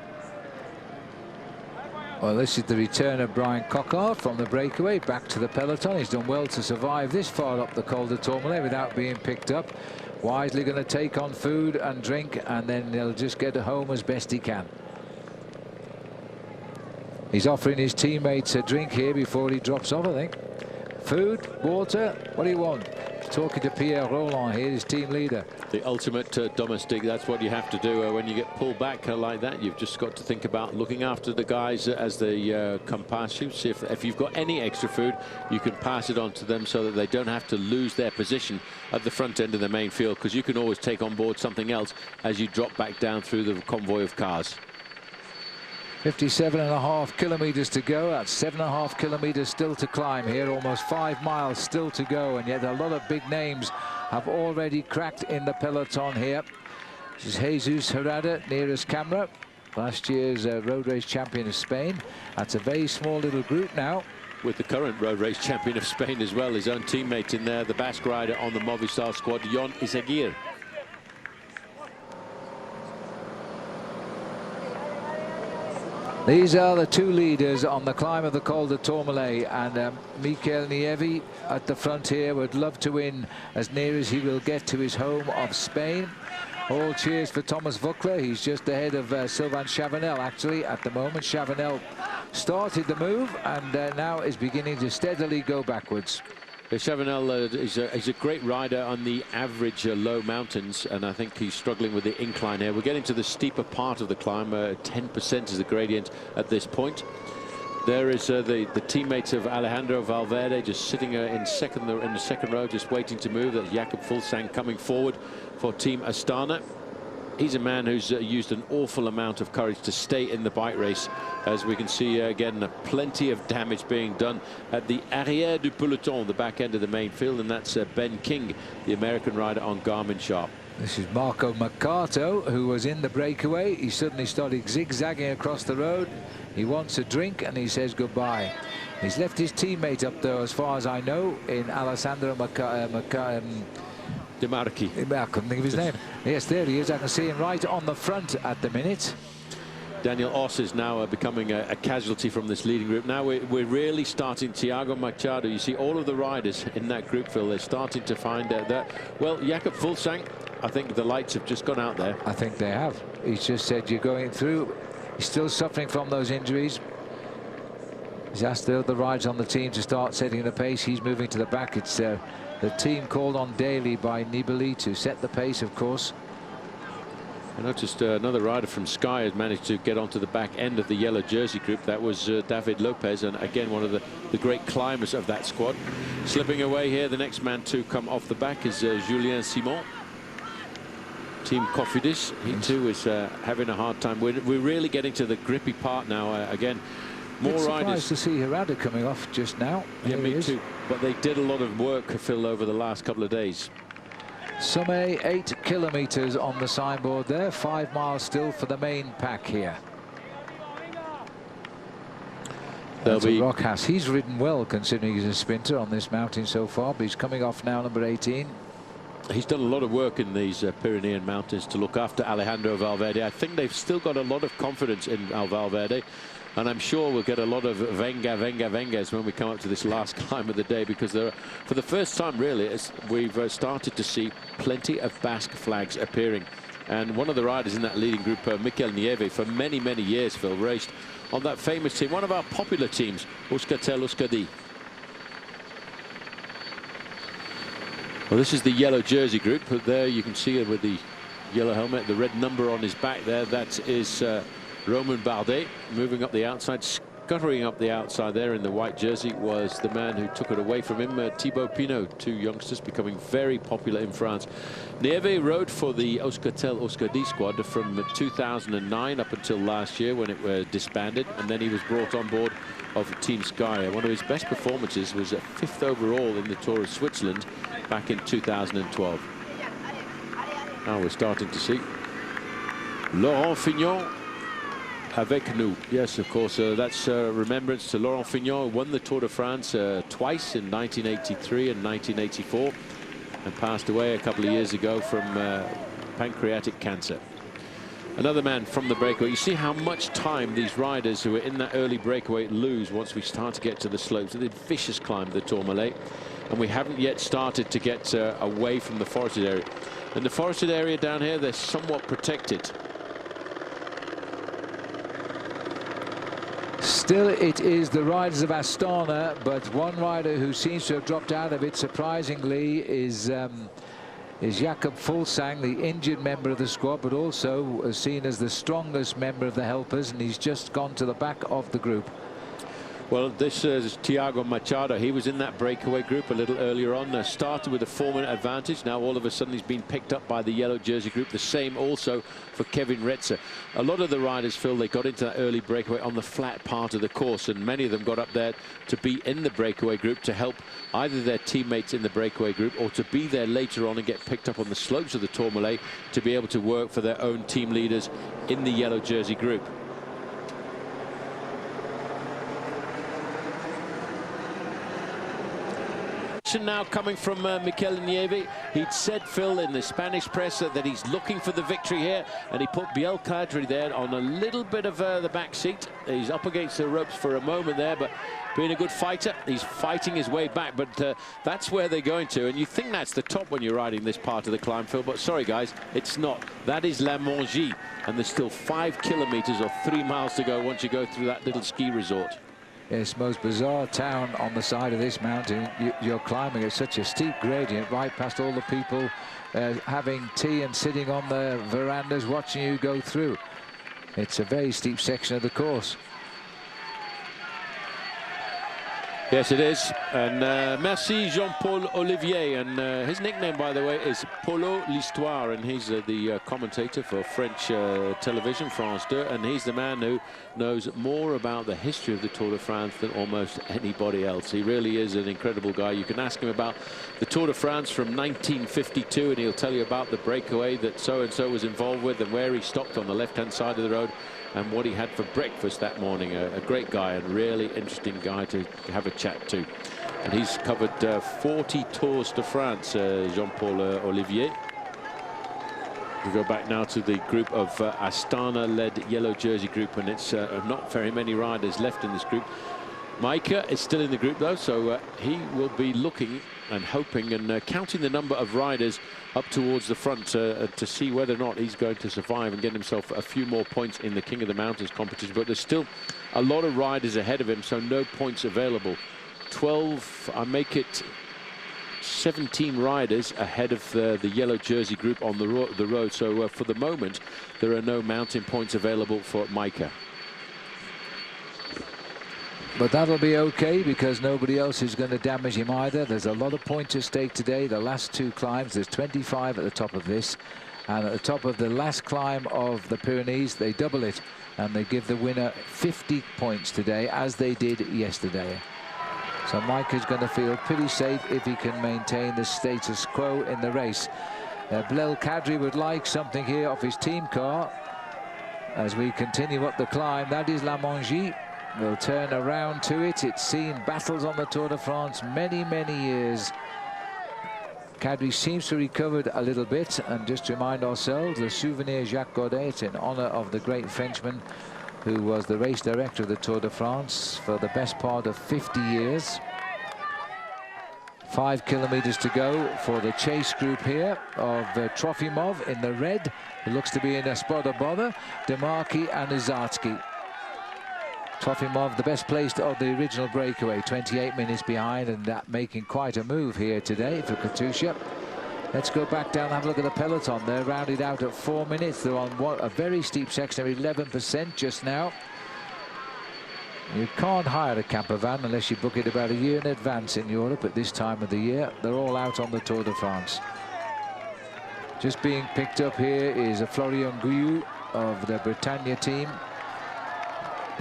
Well, this is the return of Brian Coquard from the breakaway back to the peloton. He's done well to survive this far up the Col de Tourmalet without being picked up. Wisely going to take on food and drink, and then he'll just get home as best he can. He's offering his teammates a drink here before he drops off, I think. Food, water, what do you want? Talking to Pierre Roland here, his team leader. The ultimate domestique, that's what you have to do when you get pulled back like that. You've just got to think about looking after the guys as they come past you. See if you've got any extra food, you can pass it on to them so that they don't have to lose their position at the front end of the main field, because you can always take on board something else as you drop back down through the convoy of cars. 57.5 kilometers to go. That's 7.5 kilometers still to climb here. Almost 5 miles still to go, and yet a lot of big names have already cracked in the peloton here. This is Jesus Herrada nearest camera, last year's road race champion of Spain. That's a very small little group now, with the current road race champion of Spain as well, his own teammate in there, the Basque rider on the Movistar squad, Jon Izagirre. These are the 2 leaders on the climb of the Col de Tourmalet, and Mikel Nieve at the front here would love to win as near as he will get to his home of Spain. All cheers for Thomas Voeckler. He's just ahead of Sylvain Chavanel actually at the moment. Chavanel started the move and now is beginning to steadily go backwards. Chavanel is a great rider on the average low mountains, and I think he's struggling with the incline here. We're getting to the steeper part of the climb. 10% is the gradient at this point. There is the teammates of Alejandro Valverde just sitting in the second row, just waiting to move. That's Jakob Fuglsang coming forward for Team Astana. He's a man who's used an awful amount of courage to stay in the bike race. As we can see again, plenty of damage being done at the arrière du peloton, the back end of the main field, and that's Ben King, the American rider on Garmin Sharp. This is Marco Mercato, who was in the breakaway. He suddenly started zigzagging across the road. He wants a drink and he says goodbye. He's left his teammate up there, as far as I know, in Alessandro De Marchi. I couldn't think of his name. Yes, there he is. I can see him right on the front at the minute. Daniel Oss is now becoming a casualty from this leading group. Now we're really starting. Thiago Machado, you see all of the riders in that group, Phil, they're starting to find out that, well, Jakob Fuglsang, I think the lights have just gone out there. I think they have. He's just said, you're going through. He's still suffering from those injuries. He's asked the other riders on the team to start setting the pace. He's moving to the back. It's the team called on daily by Nibali to set the pace, of course. I noticed another rider from Sky had managed to get onto the back end of the yellow jersey group. That was David Lopez, and again one of the great climbers of that squad. Slipping away here, the next man to come off the back is Julien Simon. Team Cofidis, he too is having a hard time. We're really getting to the grippy part now. Again, more riders. Surprised to see Herrada coming off just now. Yeah, me too. But they did a lot of work, Phil, over the last couple of days. Somme, 8 kilometers on the signboard there. 5 miles still for the main pack here. That's Rockhaus. He's ridden well considering he's a sprinter on this mountain so far, but he's coming off now, number 18. He's done a lot of work in these Pyrenean mountains to look after Alejandro Valverde. I think they've still got a lot of confidence in Valverde, and I'm sure we'll get a lot of vengas when we come up to this last climb of the day, because there are, for the first time really, we've started to see plenty of Basque flags appearing. And one of the riders in that leading group, Mikel Nieve, for many years, Phil, raced on that famous team, one of our popular teams, Euskaltel Euskadi. Well, this is the yellow jersey group. But there you can see it with the yellow helmet, the red number on his back there. That is Romain Bardet moving up the outside. Scuttering up the outside there in the white jersey was the man who took it away from him, Thibaut Pinot. Two youngsters becoming very popular in France. Nieve rode for the Euskaltel-Euskadi squad from 2009 up until last year when it was disbanded, and then he was brought on board of Team Sky. One of his best performances was 5th overall in the Tour of Switzerland back in 2012. Now we're starting to see Laurent Fignon avec nous. Yes, of course, that's remembrance to Laurent Fignon, who won the Tour de France twice in 1983 and 1984 and passed away a couple of years ago from pancreatic cancer. Another man from the breakaway. You see how much time these riders who are in that early breakaway lose once we start to get to the slopes. It's a vicious climb, the Tourmalet, and we haven't yet started to get away from the forested area. And the forested area down here, they're somewhat protected. Still, it is the riders of Astana, but one rider who seems to have dropped out of it, surprisingly, is Jakob Fuglsang, the injured member of the squad, but also seen as the strongest member of the helpers, and he's just gone to the back of the group. Well, this is Thiago Machado. He was in that breakaway group a little earlier on. Started with a 4-minute advantage. Now all of a sudden he's been picked up by the yellow jersey group. The same also for Kevin Retzer. A lot of the riders, Phil, they got into that early breakaway on the flat part of the course, and many of them got up there to be in the breakaway group to help either their teammates in the breakaway group or to be there later on and get picked up on the slopes of the Tourmalet to be able to work for their own team leaders in the yellow jersey group. Now coming from Mikel Nieve. He'd said, Phil, in the Spanish press that he's looking for the victory here, and he put Biel Kadri there on a little bit of the back seat. He's up against the ropes for a moment there, but being a good fighter, he's fighting his way back. But that's where they're going to, and you think that's the top when you're riding this part of the climb, Phil, but sorry guys, it's not. That is La Mongie, and there's still 5 kilometers or 3 miles to go once you go through that little ski resort. It's the most bizarre town on the side of this mountain. You're climbing at such a steep gradient right past all the people having tea and sitting on the verandas watching you go through. It's a very steep section of the course. Yes, it is. And merci Jean-Paul Olivier. And his nickname, by the way, is Polo l'Histoire. And he's the commentator for French television, France 2. And he's the man who knows more about the history of the Tour de France than almost anybody else. He really is an incredible guy. You can ask him about the Tour de France from 1952, and he'll tell you about the breakaway that so-and-so was involved with and where he stopped on the left-hand side of the road and what he had for breakfast that morning. A great guy and really interesting guy to have a chat to. And he's covered 40 Tours de France, Jean-Paul Olivier. We go back now to the group of Astana-led yellow jersey group, and it's not very many riders left in this group. Maika is still in the group though, so he will be looking and hoping and counting the number of riders up towards the front to see whether or not he's going to survive and get himself a few more points in the King of the Mountains competition. But there's still a lot of riders ahead of him, so no points available. 12, I make it 17 riders ahead of the yellow jersey group on the road. So for the moment, there are no mountain points available for Maika. But that'll be okay because nobody else is going to damage him either. There's a lot of points at stake today. The last 2 climbs, there's 25 at the top of this. And at the top of the last climb of the Pyrenees, they double it. And they give the winner 50 points today, as they did yesterday. So Mike is going to feel pretty safe if he can maintain the status quo in the race. Biel Kadri would like something here off his team car as we continue up the climb. That is La Mongie. We'll turn around to it. It's seen battles on the Tour de France many, many years. Kadri seems to have recovered a little bit. And just to remind ourselves, the Souvenir Jacques Godet in honour of the great Frenchman who was the race director of the Tour de France for the best part of 50 years. 5 kilometers to go for the chase group here of Trofimov in the red, who looks to be in a spot of bother, Demarchi and Uzarsky. Trofimov, the best placed of the original breakaway, 28 minutes behind, and that making quite a move here today for Katusha. Let's go back down and have a look at the peloton. They're rounded out at 4 minutes. They're on a very steep section of 11% just now. You can't hire a camper van unless you book it about a year in advance in Europe at this time of the year. They're all out on the Tour de France. Just being picked up here is a Florian Guyot of the Britannia team.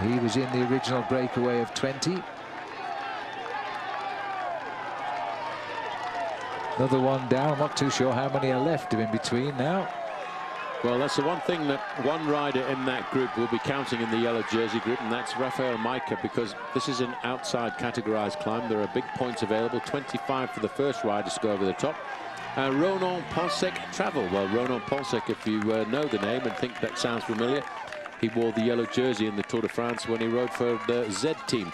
He was in the original breakaway of 20. Another one down. I'm not too sure how many are left in between now. Well, that's the one thing that one rider in that group will be counting in the yellow jersey group, and that's Rafael Majka, because this is an outside categorized climb. There are big points available, 25 for the first riders to go over the top. Ronan Ponsec Travel. Well, Ronan Ponsec, if you know the name and think that sounds familiar, he wore the yellow jersey in the Tour de France when he rode for the Z team.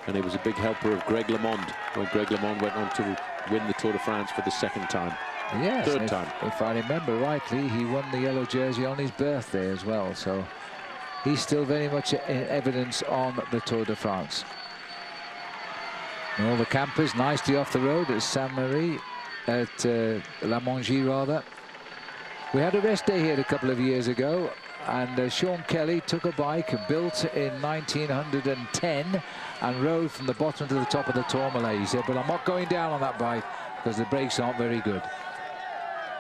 And he was a big helper of Greg LeMond when Greg LeMond went on to win the Tour de France for the second time. Yes, third time. If I remember rightly, he won the yellow jersey on his birthday as well. So he's still very much in evidence on the Tour de France. And all the campers nicely off the road at Saint-Marie, at La Mongie rather. We had a rest day here a couple of years ago, and Sean Kelly took a bike built in 1910 and rode from the bottom to the top of the Tourmalet. He said, but I'm not going down on that bike because the brakes aren't very good.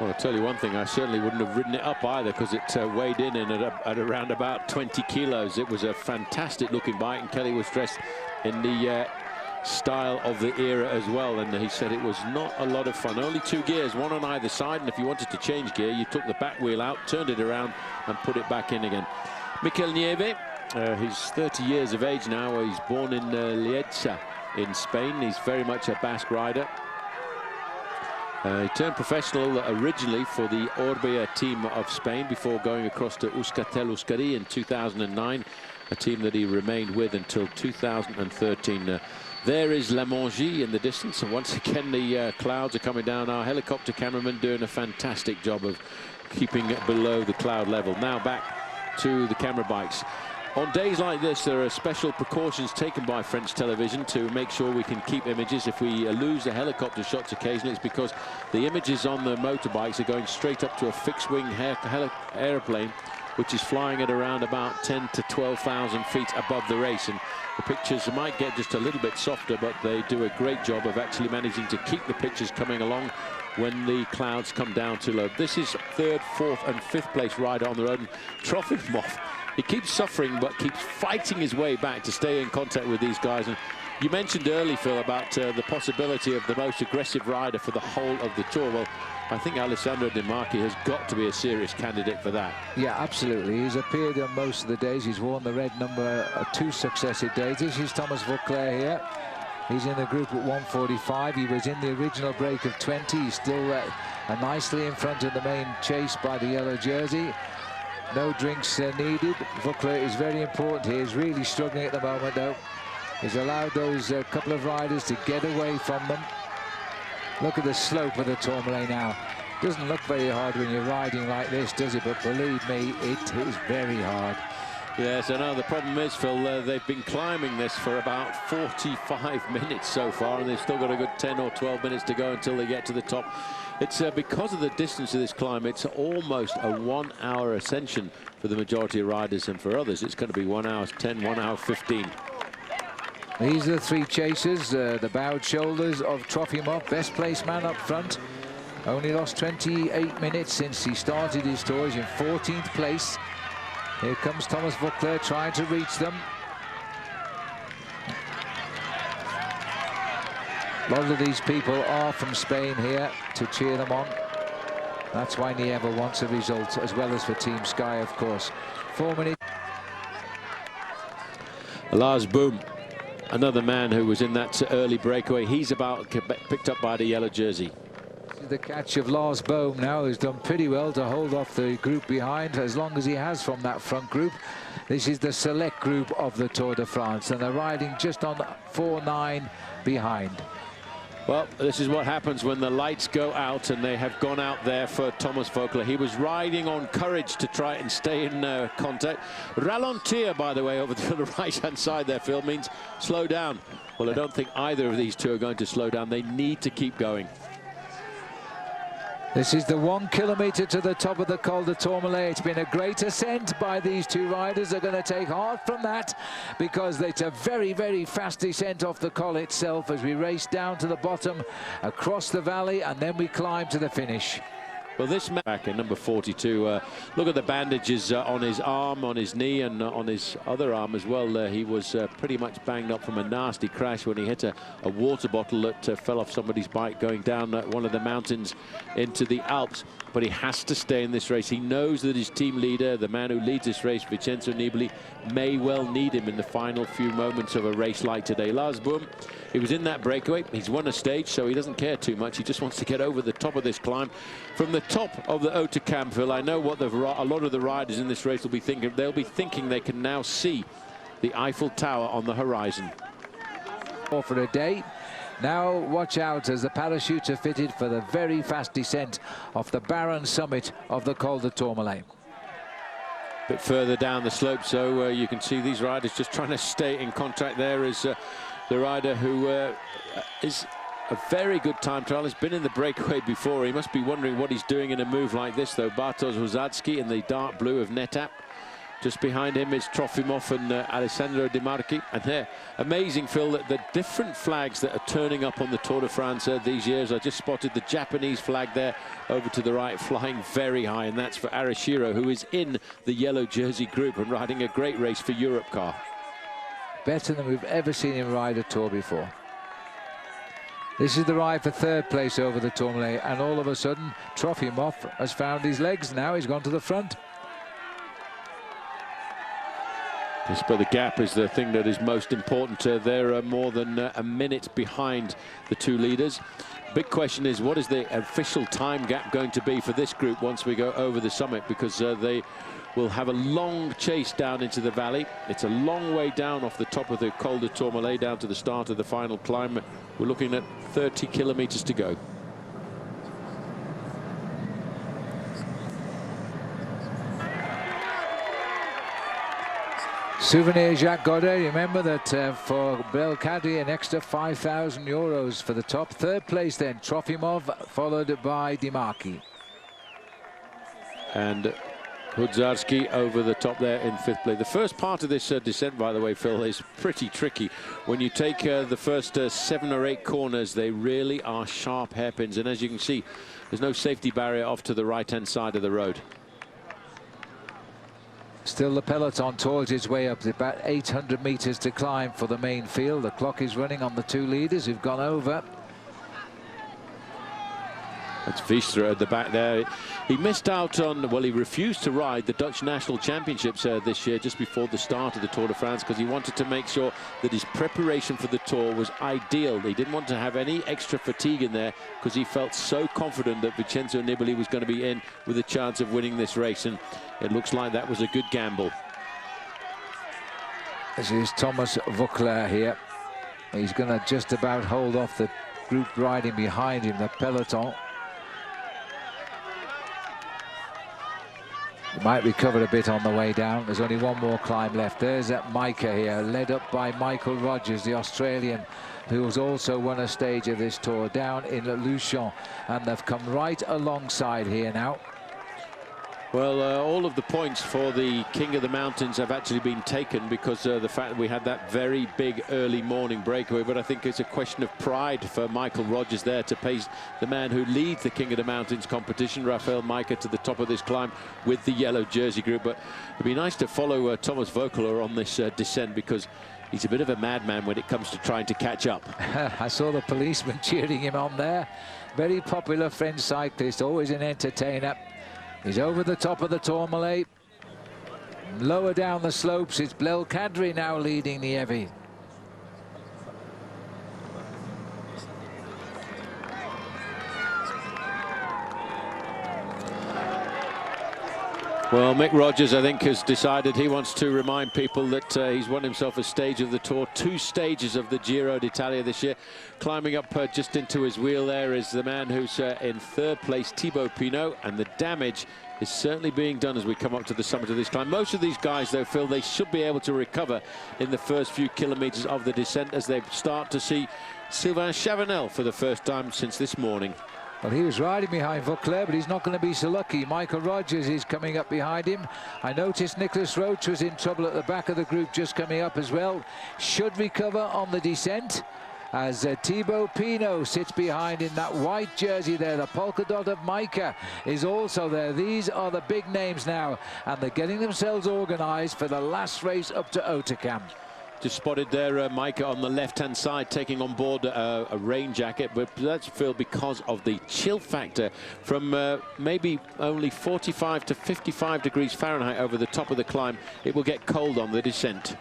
Well, I'll tell you one thing, I certainly wouldn't have ridden it up either, because it weighed in at around about 20 kilos. It was a fantastic looking bike, and Kelly was dressed in the style of the era as well, and he said it was not a lot of fun. Only 2 gears, one on either side, and if you wanted to change gear, you took the back wheel out, turned it around and put it back in again. Mikel Nieve, he's 30 years of age now. He's born in Lleida in Spain. He's very much a Basque rider. He turned professional originally for the Orbea team of Spain before going across to Euskaltel Euskadi in 2009, a team that he remained with until 2013. There is La Mongie in the distance, and once again the clouds are coming down. Our helicopter cameraman doing a fantastic job of keeping it below the cloud level. Now back to the camera bikes. On days like this, there are special precautions taken by French television to make sure we can keep images. If we lose the helicopter shots occasionally, it's because the images on the motorbikes are going straight up to a fixed-wing aeroplane, which is flying at around about 10 to 12,000 feet above the race. And the pictures might get just a little bit softer, but they do a great job of actually managing to keep the pictures coming along when the clouds come down too low. This is 3rd, 4th and 5th place rider on the road, and Trofimov, he keeps suffering but keeps fighting his way back to stay in contact with these guys. And you mentioned early, Phil, about the possibility of the most aggressive rider for the whole of the Tour. Well, I think Alessandro De Marchi has got to be a serious candidate for that. Yeah, absolutely. He's appeared on most of the days. He's worn the red number 2 successive days. This is Thomas Vauclair here. He's in the group at 1:45. He was in the original break of 20. He's still nicely in front of the main chase by the yellow jersey. No drinks needed. Vauclair is very important here. He's really struggling at the moment, though. He's allowed those couple of riders to get away from them. Look at the slope of the Tourmalet now. Doesn't look very hard when you're riding like this, does it? But believe me, it is very hard. Yes, I know. The problem is, Phil, they've been climbing this for about 45 minutes so far, and they've still got a good 10 or 12 minutes to go until they get to the top. It's because of the distance of this climb, it's almost a 1 hour ascension for the majority of riders, and for others it's going to be 1 hour 10, 1 hour 15. These are the 3 chasers, the bowed shoulders of Trofimov, best placed man up front. Only lost 28 minutes since he started his tour. He's in 14th place. Here comes Thomas Vauclair trying to reach them. A lot of these people are from Spain here to cheer them on. That's why Nieva wants a result, as well as for Team Sky, of course. 4 minutes. Lars Boom, another man who was in that early breakaway. He's about picked up by the yellow jersey. The catch of Lars Boom now has done pretty well to hold off the group behind, as long as he has from that front group. This is the select group of the Tour de France, and they're riding just on 4-9 behind. Well, this is what happens when the lights go out, and they have gone out there for Thomas Vauclair. He was riding on courage to try and stay in contact. Ralentir, by the way, over to the right-hand side there, Phil, means slow down. Well, I don't think either of these two are going to slow down. They need to keep going. This is the 1 kilometre to the top of the Col de Tourmalet. It's been a great ascent by these two riders. They're going to take heart from that because it's a very, very fast descent off the col itself as we race down to the bottom, across the valley, and then we climb to the finish. Well, this man back in number 42, look at the bandages on his arm, on his knee, and on his other arm as well. He was pretty much banged up from a nasty crash when he hit a water bottle that fell off somebody's bike going down one of the mountains into the Alps. But he has to stay in this race. He knows that his team leader, the man who leads this race, Vincenzo Nibali, may well need him in the final few moments of a race like today. Lars Boom, he was in that breakaway. He's won a stage, so he doesn't care too much. He just wants to get over the top of this climb. From the top of the Haut de Camp, I know what a lot of the riders in this race will be thinking. They'll be thinking they can now see the Eiffel Tower on the horizon. For a day. Now watch out as the parachutes are fitted for the very fast descent off the barren summit of the Col de Tourmalet. A bit further down the slope, so you can see these riders just trying to stay in contact. There is the rider who is a very good time trial. Has been in the breakaway before. He must be wondering what he's doing in a move like this, though. Bartosz Husarski in the dark blue of NetApp. Just behind him is Trofimov and Alessandro Di Marchi. And there, amazing, Phil, that the different flags that are turning up on the Tour de France these years. I just spotted the Japanese flag there over to the right, flying very high, and that's for Arashiro, who is in the yellow jersey group and riding a great race for Europcar. Better than we've ever seen him ride a Tour before. This is the ride for third place over the Tourmalet, and all of a sudden Trofimov has found his legs. Now he's gone to the front. Yes, but the gap is the thing that is most important. They're more than a minute behind the two leaders. Big question is, what is the official time gap going to be for this group once we go over the summit? Because they will have a long chase down into the valley. It's a long way down off the top of the Col de Tourmalet down to the start of the final climb. We're looking at 30 kilometers to go. Souvenir Jacques Godet. Remember that for Belkadi, an extra 5,000 euros for the top. Third place then Trofimov, followed by Di Marchi. And Husarski over the top there in fifth place. The first part of this descent, by the way, Phil, is pretty tricky. When you take the first 7 or 8 corners, they really are sharp hairpins. And as you can see, there's no safety barrier off to the right-hand side of the road. Still the peloton towards its way up. About 800 meters to climb for the main field. The clock is running on the two leaders who've gone over. That's Wiestra at the back there. He missed out on, well, he refused to ride the Dutch National Championships this year just before the start of the Tour de France because he wanted to make sure that his preparation for the Tour was ideal. He didn't want to have any extra fatigue in there because he felt so confident that Vincenzo Nibali was going to be in with a chance of winning this race, and it looks like that was a good gamble. This is Thomas Voeckler here. He's going to just about hold off the group riding behind him, the peloton. He might recover a bit on the way down. There's only one more climb left. There's Majka here, led up by Michael Rogers, the Australian, who's also won a stage of this Tour down in Luchon. And they've come right alongside here now. Well, all of the points for the King of the Mountains have actually been taken because the fact that we had that very big early morning breakaway. But I think it's a question of pride for Michael Rogers there to pace the man who leads the King of the Mountains competition, Rafael Majka, to the top of this climb with the yellow jersey group. But it'd be nice to follow Thomas Voeckler on this descent because he's a bit of a madman when it comes to trying to catch up. I saw the policeman cheering him on there. Very popular French cyclist, always an entertainer. He's over the top of the Tourmalet. Lower down the slopes, it's Belkadi now leading the Evi. Well, Mick Rogers, I think, has decided he wants to remind people that he's won himself a stage of the Tour, 2 stages of the Giro d'Italia this year. Climbing up just into his wheel there is the man who's in third place, Thibaut Pinot, and the damage is certainly being done as we come up to the summit of this climb. Most of these guys, though, Phil, they should be able to recover in the first few kilometers of the descent as they start to see Sylvain Chavanel for the first time since this morning. Well, he was riding behind Vauclair, but he's not going to be so lucky. Michael Rogers is coming up behind him. I noticed Nicholas Roach was in trouble at the back of the group, just coming up as well. Should recover on the descent, as Thibaut Pinot sits behind in that white jersey there. The polka dot of Majka is also there. These are the big names now, and they're getting themselves organised for the last race up to Otakam. Just spotted there, Majka on the left-hand side, taking on board a rain jacket, but that's, Phil, because of the chill factor from maybe only 45 to 55 degrees Fahrenheit over the top of the climb. It will get cold on the descent.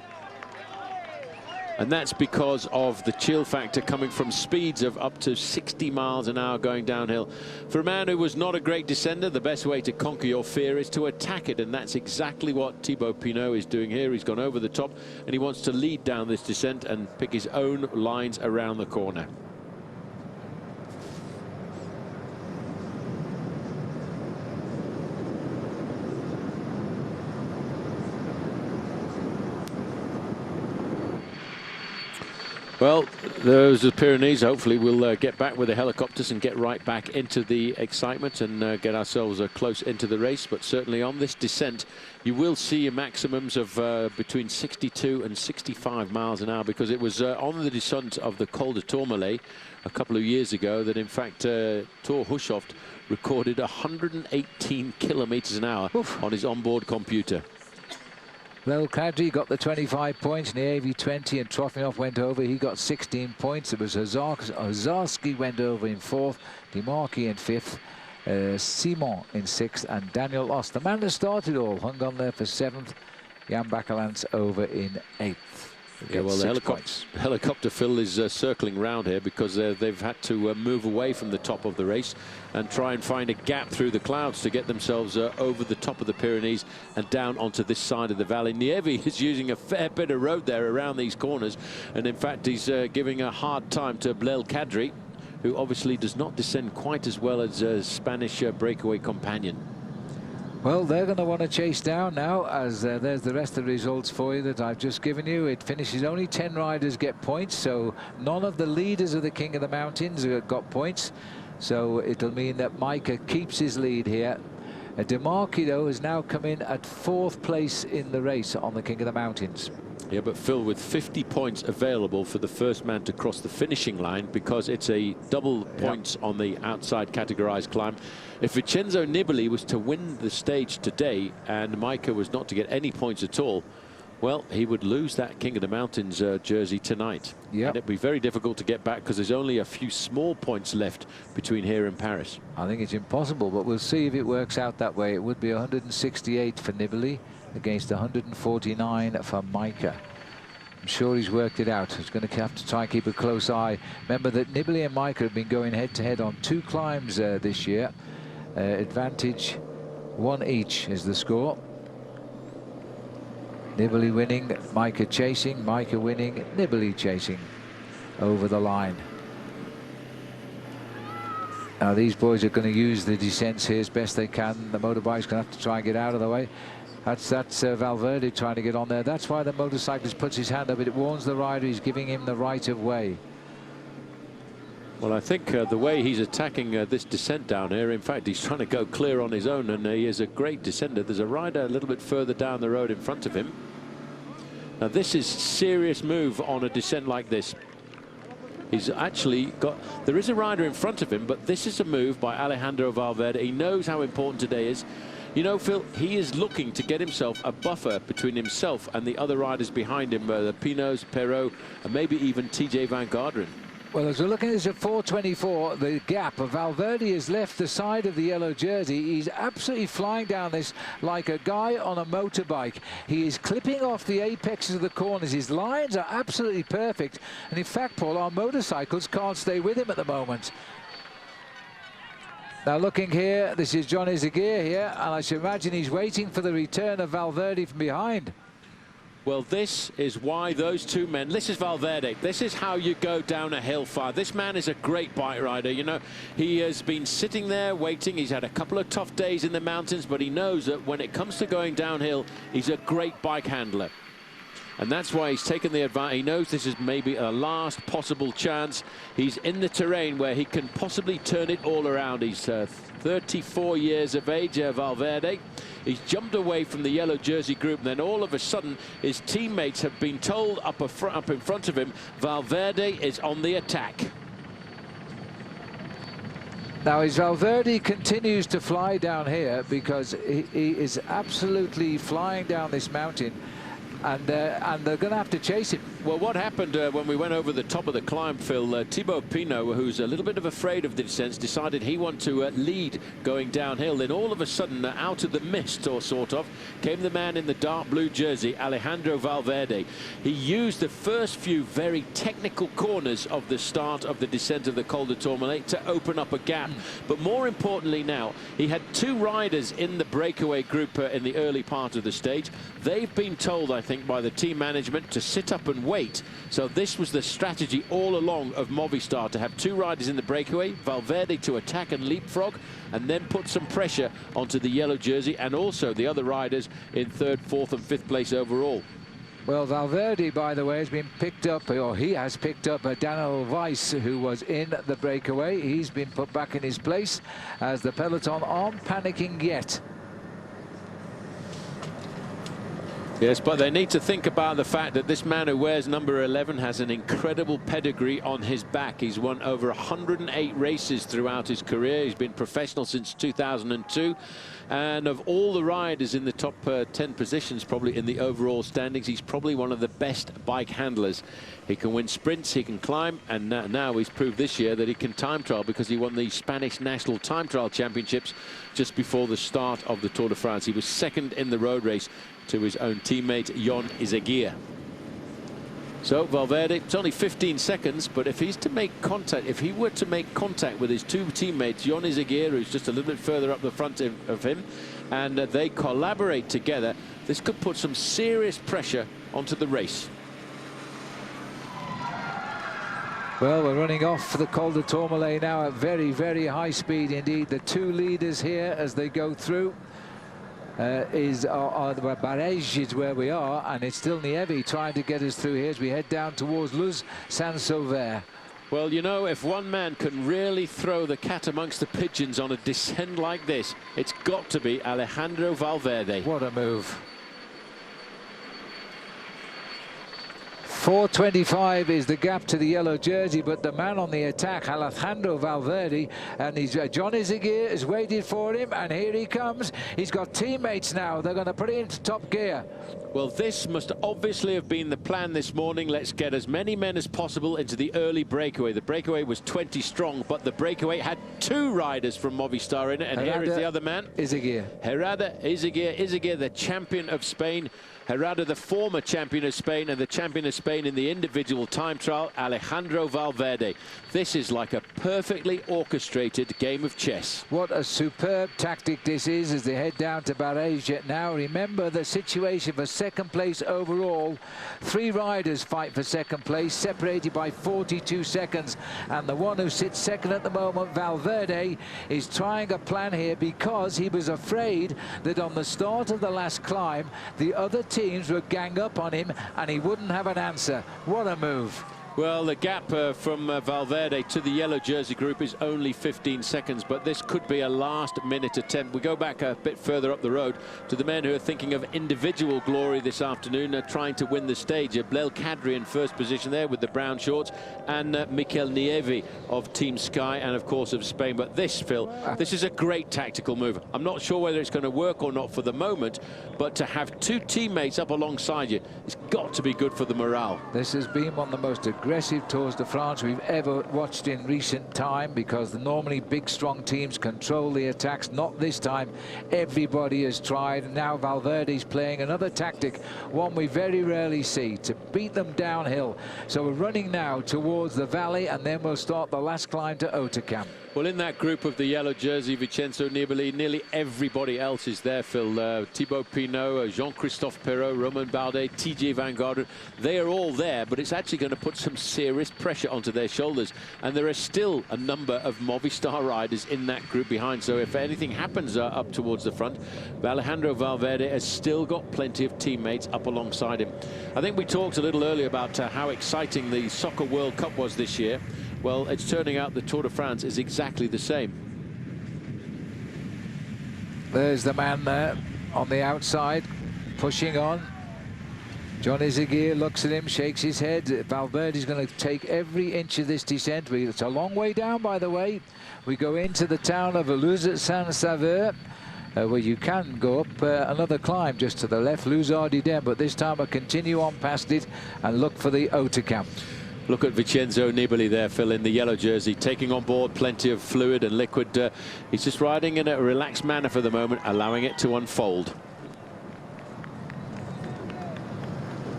And that's because of the chill factor coming from speeds of up to 60 miles an hour going downhill. For a man who was not a great descender, the best way to conquer your fear is to attack it. And that's exactly what Thibaut Pinot is doing here. He's gone over the top and he wants to lead down this descent and pick his own lines around the corner. Well, those are the Pyrenees. Hopefully we'll get back with the helicopters and get right back into the excitement and get ourselves close into the race. But certainly on this descent, you will see maximums of between 62 and 65 miles an hour, because it was on the descent of the Col de Tourmalet a couple of years ago that, in fact, Thor Hushovd recorded 118 kilometers an hour on his onboard computer. Well, Kadri got the 25 points in the AV20, and Trofimov went over. He got 16 points. It was Ozarski went over in 4th, Demarchi in 5th, Simon in 6th, and Daniel Oss, the man that started all, hung on there for 7th. Jan Bakelants over in 8th. Yeah, well, the helicopter Phil is circling round here because they've had to move away from the top of the race and try and find a gap through the clouds to get themselves over the top of the Pyrenees and down onto this side of the valley. Nievi is using a fair bit of road there around these corners, and in fact he's giving a hard time to Blel Kadri, who obviously does not descend quite as well as Spanish breakaway companion. Well, they're going to want to chase down now, as there's the rest of the results for you that I've just given you. It finishes only 10 riders get points, so none of the leaders of the King of the Mountains got points. So it'll mean that Majka keeps his lead here. Demarchi, though, has now come in at 4th place in the race on the King of the Mountains. Yeah, but Phil, with 50 points available for the first man to cross the finishing line, because it's a double points on the outside categorized climb. If Vincenzo Nibali was to win the stage today and Majka was not to get any points at all, well, he would lose that King of the Mountains jersey tonight. And it'd be very difficult to get back because there's only a few small points left between here and Paris. I think it's impossible, but we'll see if it works out that way. It would be 168 for Nibali against 149 for Majka. I'm sure he's worked it out. He's going to have to try and keep a close eye. Remember that Nibali and Majka have been going head-to-head on 2 climbs this year. Advantage 1 each is the score. Nibali winning, Majka chasing, Majka winning, Nibali chasing over the line. Now these boys are going to use the descents here as best they can. The motorbike's going to have to try and get out of the way. That's Valverde trying to get on there. That's why the motorcyclist puts his hand up. It warns the rider he's giving him the right of way. Well, I think the way he's attacking this descent down here, in fact, he's trying to go clear on his own, and he is a great descender. There's a rider a little bit further down the road in front of him. Now, this is serious move on a descent like this. He's actually got, there is a rider in front of him, but this is a move by Alejandro Valverde. He knows how important today is. You know, Phil, he is looking to get himself a buffer between himself and the other riders behind him, the Pinots, Perrault, and maybe even TJ Van Garderen. Well, as we're looking at this at 4:24, the gap of Valverde has left the side of the yellow jersey. He's absolutely flying down this like a guy on a motorbike. He is clipping off the apexes of the corners. His lines are absolutely perfect. And in fact, Paul, our motorcycles can't stay with him at the moment. Now looking here, this is Johnny Zaguirre here, and I should imagine he's waiting for the return of Valverde from behind. Well, this is why those two men, this is Valverde, this is how you go down a hill far. This man is a great bike rider. You know, he has been sitting there waiting. He's had a couple of tough days in the mountains, but he knows that when it comes to going downhill, he's a great bike handler. and that's why he's taken the advantage. He knows this is maybe a last possible chance. He's in the terrain where he can possibly turn it all around. He's 34 years of age, Valverde. He's jumped away from the yellow jersey group, and then all of a sudden his teammates have been told up in front of him, Valverde is on the attack. Now, as Valverde continues to fly down here, because he is absolutely flying down this mountain, and they're going to have to chase him. Well, what happened when we went over the top of the climb, Phil, Thibaut Pinot, who's a little bit of afraid of the descents, decided he wanted to lead going downhill. Then all of a sudden, out of the mist, or sort of, came the man in the dark blue jersey, Alejandro Valverde. He used the first few very technical corners of the start of the descent of the Col de Tourmalet to open up a gap. But more importantly now, he had two riders in the breakaway group in the early part of the stage. They've been told, I think, by the team management to sit up and wait. So this was the strategy all along of Movistar, to have two riders in the breakaway, Valverde to attack and leapfrog, and then put some pressure onto the yellow jersey and also the other riders in third, fourth and fifth place overall. Well, Valverde, by the way, has been picked up, or he has picked up Daniel Weiss, who was in the breakaway. He's been put back in his place, as the peloton aren't panicking yet. Yes, but they need to think about the fact that this man who wears number 11 has an incredible pedigree on his back. He's won over 108 races throughout his career. He's been professional since 2002. And of all the riders in the top 10 positions, probably in the overall standings, he's probably one of the best bike handlers. He can win sprints, he can climb, and now he's proved this year that he can time trial, because he won the Spanish National Time Trial Championships just before the start of the Tour de France. He was second in the road race to his own teammate, Jon Izagirre. So Valverde, it's only 15 seconds, but if he's to make contact, if he were to make contact with his two teammates, Jon Izagirre, who's just a little bit further up the front of him, and they collaborate together, this could put some serious pressure onto the race. Well, we're running off the Col de Tourmalet now at very, very high speed indeed. The two leaders here as they go through are Barège is where we are, and it's still Nieve trying to get us through here as we head down towards Luz Saint-Sauveur. Well, you know, if one man can really throw the cat amongst the pigeons on a descent like this, it's got to be Alejandro Valverde. What a move. 4:25 is the gap to the yellow jersey, but the man on the attack, Alejandro Valverde, and Jon Izagirre has waited for him, and here he comes. He's got teammates now. They're going to put it into top gear. Well, this must obviously have been the plan this morning. Let's get as many men as possible into the early breakaway. The breakaway was 20 strong, but the breakaway had two riders from Movistar in it, and here is the other man. Izagirre. Herrada Izagirre, the champion of Spain. Herrada, the former champion of Spain, and the champion of Spain in the individual time trial, Alejandro Valverde. This is like a perfectly orchestrated game of chess. What a superb tactic this is as they head down to Barège now. Remember the situation for second place overall. Three riders fight for second place, separated by 42 seconds. And the one who sits second at the moment, Valverde, is trying a plan here because he was afraid that on the start of the last climb, the other teams would gang up on him and he wouldn't have an answer. What a move. Well, the gap from Valverde to the yellow jersey group is only 15 seconds, but this could be a last-minute attempt. We go back a bit further up the road to the men who are thinking of individual glory this afternoon, trying to win the stage. Blel Kadri in first position there with the brown shorts, and Mikel Nieve of Team Sky and, of course, of Spain. But this, Phil, this is a great tactical move. I'm not sure whether it's going to work or not for the moment, but to have two teammates up alongside you, it's got to be good for the morale. This has been one of the most aggressive Tours de France we've ever watched in recent time, because normally big strong teams control the attacks. Not this time. Everybody has tried, and now Valverde's playing another tactic, one we very rarely see, to beat them downhill. So we're running now towards the valley, and then we'll start the last climb to Hautacam. Well, in that group of the yellow jersey, Vincenzo Nibali, nearly everybody else is there, Phil. Thibaut Pinot, Jean-Christophe Perrault, Romain Bardet, TJ Van Garderen. They are all there, but it's actually going to put some serious pressure onto their shoulders. And there are still a number of Movistar riders in that group behind. So if anything happens up towards the front, Alejandro Valverde has still got plenty of teammates up alongside him. I think we talked a little earlier about how exciting the Soccer World Cup was this year. Well, it's turning out the Tour de France is exactly the same. There's the man there on the outside, pushing on. John Izagirre looks at him, shakes his head. Valverde's going to take every inch of this descent. It's a long way down, by the way. We go into the town of Luz-Saint-Sauveur, where you can go up another climb just to the left, Luzard-Idem, but this time I continue on past it and look for the Hautecam. Look at Vincenzo Nibali there, Phil, in the yellow jersey, taking on board plenty of fluid and liquid. He's just riding in a relaxed manner for the moment, allowing it to unfold.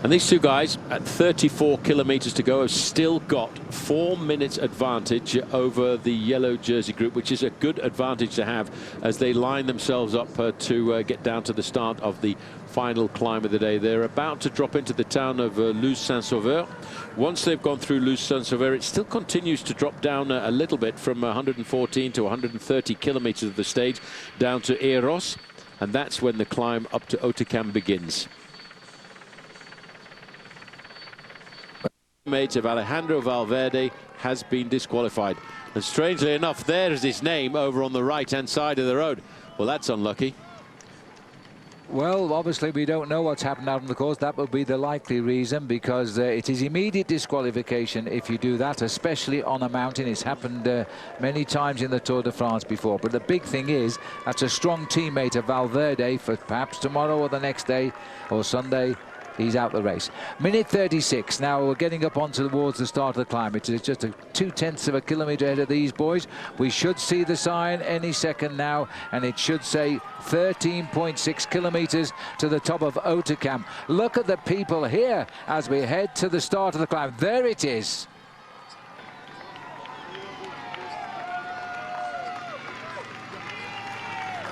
And these two guys, at 34 kilometers to go, have still got 4 minutes advantage over the yellow jersey group, which is a good advantage to have as they line themselves up to get down to the start of the final climb of the day. They're about to drop into the town of Luz-Saint-Sauveur. Once they've gone through Luz-Saint-Sauveur, it still continues to drop down a little bit from 114 to 130 kilometers of the stage down to Eros, and that's when the climb up to Hautecam begins. Teammate of Alejandro Valverde has been disqualified, and strangely enough, there's his name over on the right-hand side of the road. Well, that's unlucky. Well, obviously we don't know what's happened out on the course. That would be the likely reason, because it is immediate disqualification if you do that, especially on a mountain. It's happened many times in the Tour de France before. But the big thing is that's a strong teammate of Valverde for perhaps tomorrow or the next day or Sunday. He's out the race. Minute 36. Now we're getting up onto towards the start of the climb. It's just a 0.2 of a kilometer ahead of these boys. We should see the sign any second now, and it should say 13.6 kilometers to the top of Hautecam. Look at the people here as we head to the start of the climb. There it is.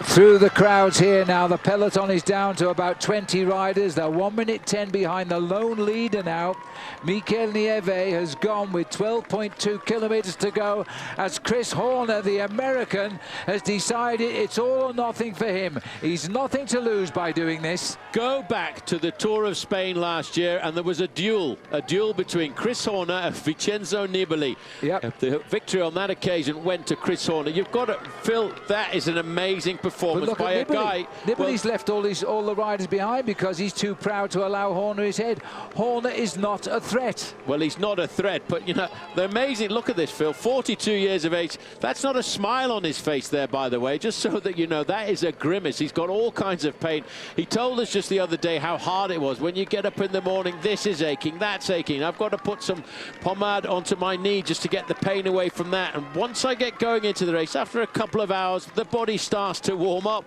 Through the crowds here now, the peloton is down to about 20 riders. They're 1 minute 10 behind the lone leader now. Mikel Nieve has gone with 12.2 kilometers to go as Chris Horner, the American, has decided it's all or nothing for him. He's nothing to lose by doing this. Go back to the Tour of Spain last year, and there was a duel between Chris Horner and Vincenzo Nibali. Yep. The victory on that occasion went to Chris Horner. You've got to, Phil, that is an amazing performance by a guy. Nibbali's left all the riders behind because he's too proud to allow Horner his head. Horner is not a threat. Well, he's not a threat, but you know, the amazing, look at this, Phil, 42 years of age. That's not a smile on his face there, by the way, just so that you know, that is a grimace. He's got all kinds of pain. He told us just the other day how hard it was. When you get up in the morning, this is aching, that's aching. I've got to put some pomade onto my knee just to get the pain away from that. And once I get going into the race, after a couple of hours, the body starts to warm up.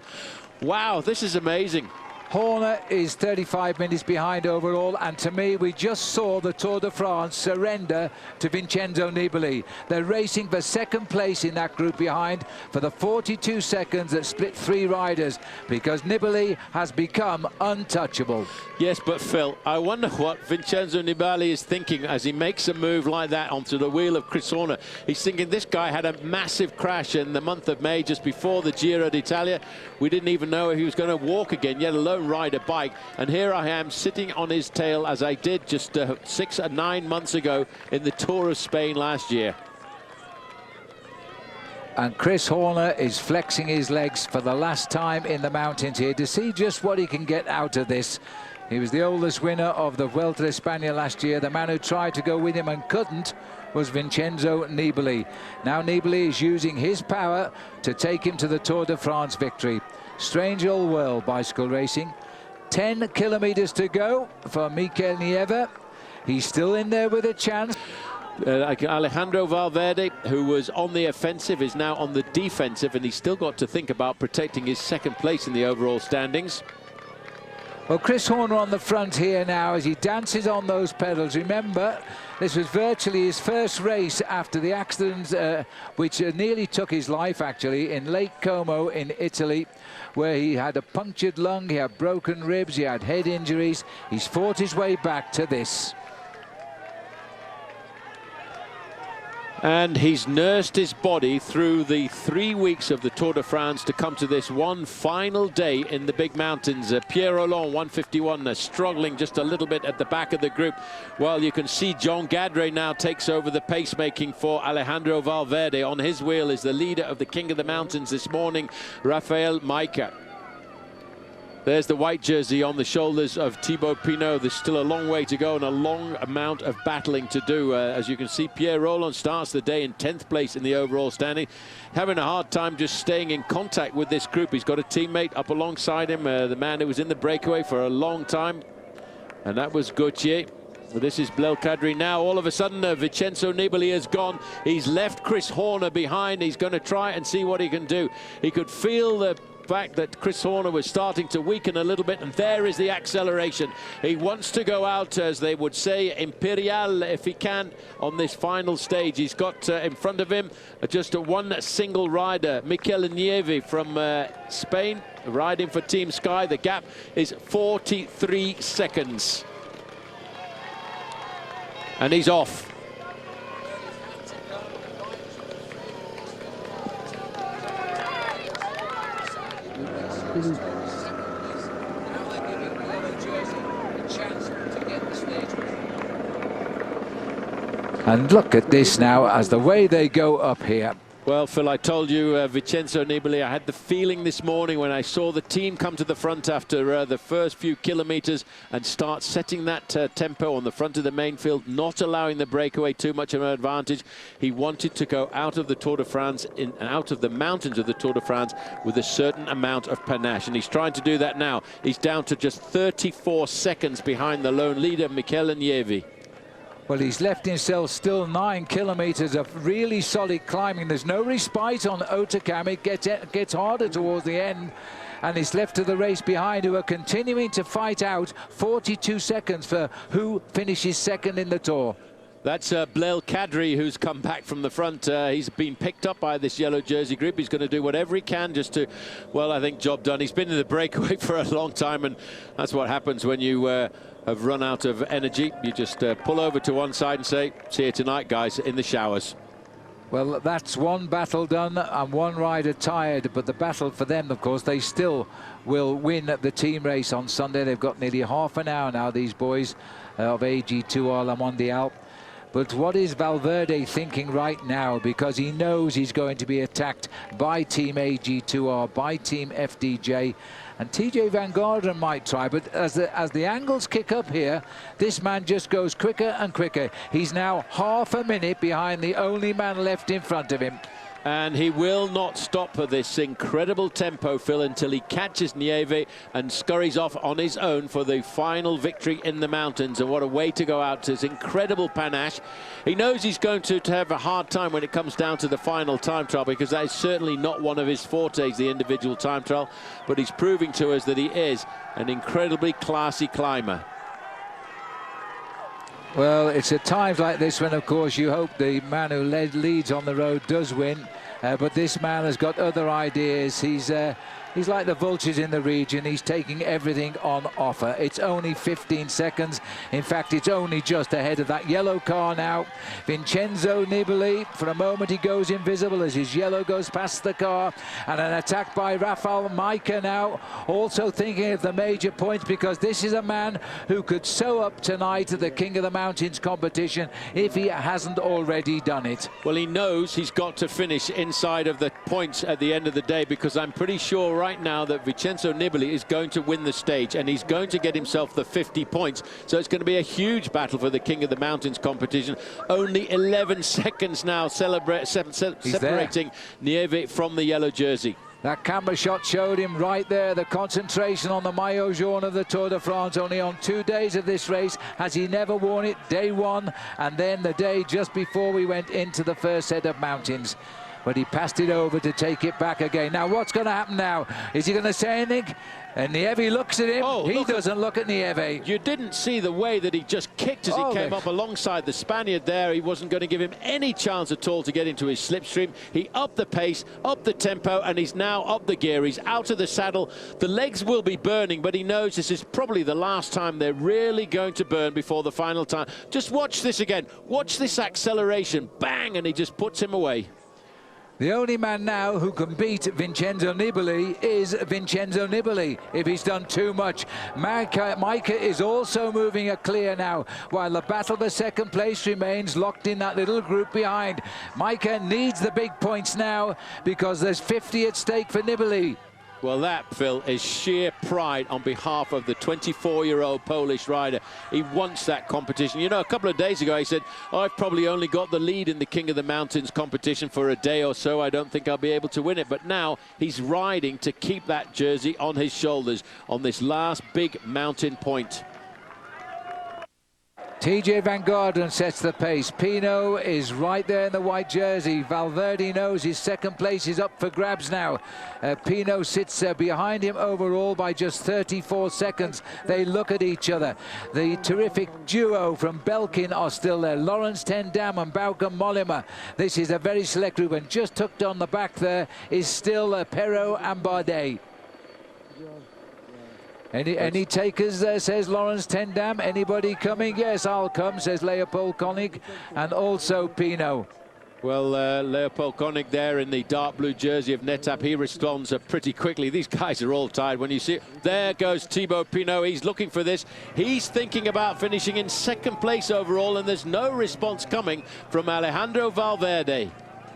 Wow, this is amazing. Horner is 35 minutes behind overall, and to me, we just saw the Tour de France surrender to Vincenzo Nibali. They're racing for second place in that group behind for the 42 seconds that split 3 riders, because Nibali has become untouchable. Yes, but Phil, I wonder what Vincenzo Nibali is thinking as he makes a move like that onto the wheel of Chris Horner. He's thinking this guy had a massive crash in the month of May just before the Giro d'Italia. We didn't even know if he was going to walk again, yet alone ride a bike, and here I am sitting on his tail as I did just 6 or 9 months ago in the Tour of Spain last year. And Chris Horner is flexing his legs for the last time in the mountains here to see just what he can get out of this. He was the oldest winner of the Vuelta a España last year. The man who tried to go with him and couldn't was Vincenzo Nibali. Now Nibali is using his power to take him to the Tour de France victory. Strange old world, bicycle racing. 10 kilometers to go for Mikel Nieve. He's still in there with a chance. Alejandro Valverde, who was on the offensive, is now on the defensive, and he's still got to think about protecting his second place in the overall standings. Well, Chris Horner on the front here now as he dances on those pedals. Remember, this was virtually his first race after the accident, which nearly took his life, actually, in Lake Como in Italy, where he had a punctured lung, he had broken ribs, he had head injuries. He's fought his way back to this. And he's nursed his body through the 3 weeks of the Tour de France to come to this one final day in the big mountains. Pierre Rolland, 151, struggling just a little bit at the back of the group. Well, you can see John Gadret now takes over the pacemaking for Alejandro Valverde. On his wheel is the leader of the King of the Mountains this morning, Rafael Majka. There's the white jersey on the shoulders of Thibaut Pinot. There's still a long way to go and a long amount of battling to do. As you can see, Pierre Rolland starts the day in 10th place in the overall standing, having a hard time just staying in contact with this group. He's got a teammate up alongside him, the man who was in the breakaway for a long time, and that was Gauthier. This is Blel Kadri now. All of a sudden, Vincenzo Nibali has gone. He's left Chris Horner behind. He's going to try and see what he can do. He could feel the fact that Chris Horner was starting to weaken a little bit, and there is the acceleration. He wants to go out, as they would say, Imperial, if he can, on this final stage. He's got in front of him just one single rider, Mikel Nieve from Spain, riding for Team Sky. The gap is 43 seconds. And he's off. And look at this now as the way they go up here. Well, Phil, I told you, Vincenzo Nibali, I had the feeling this morning when I saw the team come to the front after the first few kilometers and start setting that tempo on the front of the main field, not allowing the breakaway too much of an advantage. He wanted to go out of the Tour de France, out of the mountains of the Tour de France, with a certain amount of panache. And he's trying to do that now. He's down to just 34 seconds behind the lone leader, Mikel Nieve. Well, he's left himself still 9 kilometers of really solid climbing. There's no respite on Hautacam. It gets harder towards the end. And he's left to the race behind, who are continuing to fight out 42 seconds for who finishes second in the Tour. That's Blel Kadri, who's come back from the front. He's been picked up by this yellow jersey group. He's going to do whatever he can just to, well, I think job done. He's been in the breakaway for a long time, and that's what happens when you have run out of energy. You just pull over to one side and say, see you tonight, guys, in the showers. Well, that's one battle done and one rider tired, but the battle for them, of course, they still will win the team race on Sunday. They've got nearly half an hour now, these boys of AG2R La Mondiale. But what is Valverde thinking right now? Because he knows he's going to be attacked by Team AG2R, by Team FDJ. And TJ Van Garderen might try, but as the angles kick up here, this man just goes quicker and quicker. He's now half a minute behind the only man left in front of him. And he will not stop at this incredible tempo, Phil, until he catches Nieve and scurries off on his own for the final victory in the mountains. And what a way to go out. His incredible panache. He knows he's going to have a hard time when it comes down to the final time trial, because that is certainly not one of his fortes, the individual time trial. But he's proving to us that he is an incredibly classy climber. Well, it's at times like this when, of course, you hope the man who leads on the road does win. But this man has got other ideas. He's like the vultures in the region. He's taking everything on offer. It's only 15 seconds. In fact, it's only just ahead of that yellow car now. Vincenzo Nibali, for a moment he goes invisible as his yellow goes past the car. And an attack by Rafael Majka now, also thinking of the major points, because this is a man who could sew up tonight at the King of the Mountains competition if he hasn't already done it. Well, he knows he's got to finish inside of the points at the end of the day, because I'm pretty sure right now that Vincenzo Nibali is going to win the stage, and he's going to get himself the 50 points. So it's going to be a huge battle for the King of the Mountains competition. Only 11 seconds now separating Nieve from the yellow jersey. That camera shot showed him right there the concentration on the maillot jaune of the Tour de France. Only on 2 days of this race has he never worn it. Day one and then the day just before we went into the first set of mountains. but he passed it over to take it back again. Now, what's going to happen now? Is he going to say anything? And Nieve looks at him. He doesn't look at Nieve. You didn't see the way that he just kicked as he came up alongside the Spaniard there. He wasn't going to give him any chance at all to get into his slipstream. He upped the pace, upped the tempo, and he's now up the gear. He's out of the saddle. The legs will be burning, but he knows this is probably the last time they're really going to burn before the final time. Just watch this again. Watch this acceleration. Bang! And he just puts him away. The only man now who can beat Vincenzo Nibali is Vincenzo Nibali if he's done too much. Majka is also moving a clear now, while the battle for second place remains locked in that little group behind. Majka needs the big points now because there's 50 at stake for Nibali. Well, that, Phil, is sheer pride on behalf of the 24-year-old Polish rider. He wants that competition. You know, a couple of days ago, he said, I've probably only got the lead in the King of the Mountains competition for a day or so. I don't think I'll be able to win it. But now he's riding to keep that jersey on his shoulders on this last big mountain point. TJ Van Garderen sets the pace. Pinot is right there in the white jersey. Valverde knows his second place is up for grabs now. Pinot sits behind him overall by just 34 seconds. They look at each other. The terrific duo from Belkin are still there. Laurens ten Dam and Bauke Mollema. This is a very select group, and just tucked on the back there is still Perrault and Bardet. Any takers there, says Laurens ten Dam. Anybody coming? Yes, I'll come, says Leopold Koenig, and also Pinot. Well, Leopold Koenig there in the dark blue jersey of NetApp, he responds pretty quickly. These guys are all tired. When you see it, there goes Thibaut Pinot. He's looking for this. He's thinking about finishing in second place overall, and there's no response coming from Alejandro Valverde.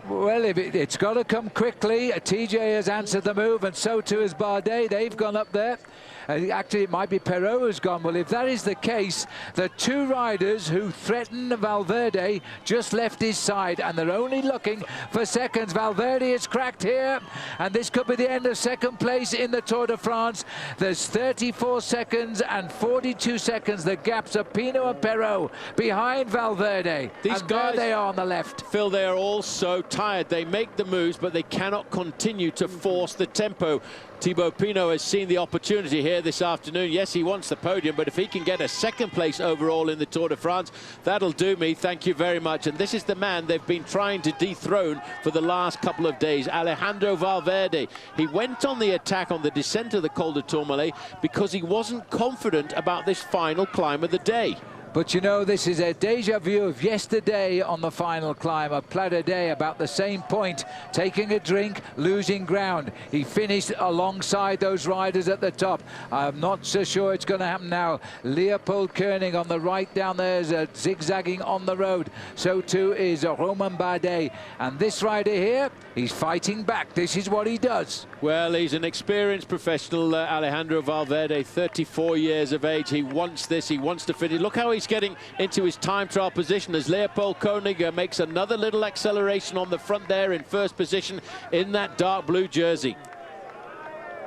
Well, it's got to come quickly. TJ has answered the move, and so too has Bardet. They've gone up there. Actually, it might be Perrault who's gone. Well, if that is the case, the two riders who threatened Valverde just left his side, and they're only looking for seconds. Valverde is cracked here, and this could be the end of second place in the Tour de France. There's 34 seconds and 42 seconds. The gaps of Pinot and Perrault behind Valverde. These guys, there they are on the left. Phil, they are all so tired. They make the moves, but they cannot continue to force the tempo. Thibaut Pinot has seen the opportunity here this afternoon. Yes, he wants the podium, but if he can get a second place overall in the Tour de France, that'll do me. Thank you very much. And this is the man they've been trying to dethrone for the last couple of days, Alejandro Valverde. He went on the attack on the descent of the Col de Tourmalet because he wasn't confident about this final climb of the day. But you know, this is a deja vu of yesterday on the final climb of Pla d'Adet, about the same point, taking a drink, losing ground. He finished alongside those riders at the top. I'm not so sure it's going to happen now. Leopold Koenig on the right down there is zigzagging on the road. So too is Romain Bardet. And this rider here, he's fighting back. This is what he does. Well, he's an experienced professional, Alejandro Valverde, 34 years of age. He wants this. He wants to finish. Look how he's getting into his time trial position as Leopold Koenig makes another little acceleration on the front there in first position in that dark blue jersey.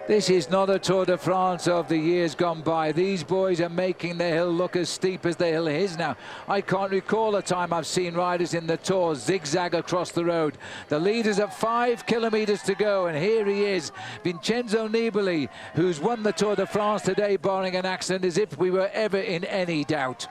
This is not a Tour de France of the years gone by. These boys are making the hill look as steep as the hill is now. I can't recall a time I've seen riders in the Tour zigzag across the road. The leaders have 5 kilometers to go, and here he is, Vincenzo Nibali, who's won the Tour de France today, barring an accident, as if we were ever in any doubt.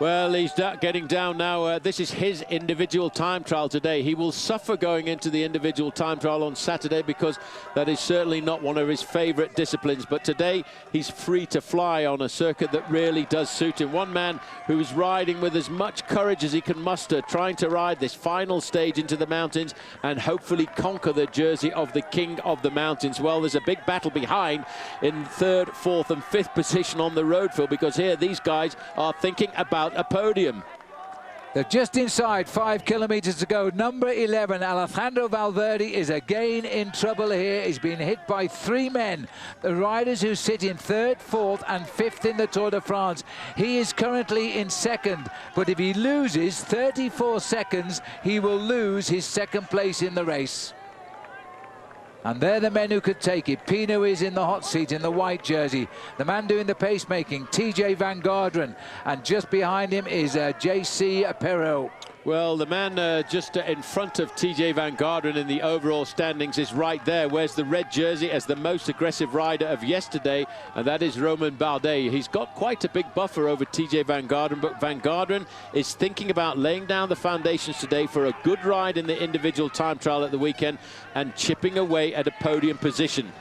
Well, he's getting down now. This is his individual time trial today. He will suffer going into the individual time trial on Saturday because that is certainly not one of his favorite disciplines. But today, he's free to fly on a circuit that really does suit him. One man who is riding with as much courage as he can muster, trying to ride this final stage into the mountains and hopefully conquer the jersey of the King of the Mountains. Well, there's a big battle behind in 3rd, 4th and 5th position on the road, Phil, because here these guys are thinking about a podium. They're just inside, 5 kilometers to go. Number 11, Alejandro Valverde, is again in trouble here. He's been hit by 3 men, the riders who sit in 3rd, 4th and 5th in the Tour de France. He is currently in 2nd, but if he loses 34 seconds, he will lose his 2nd place in the race. And they're the men who could take it. Pinot is in the hot seat in the white jersey. The man doing the pacemaking, TJ Van Garderen. And just behind him is JC Perrault. Well, the man just in front of TJ Van Garderen in the overall standings is right there. Wears the red jersey as the most aggressive rider of yesterday, and that is Romain Bardet. He's got quite a big buffer over TJ Van Garderen, but Van Garderen is thinking about laying down the foundations today for a good ride in the individual time trial at the weekend and chipping away at a podium position.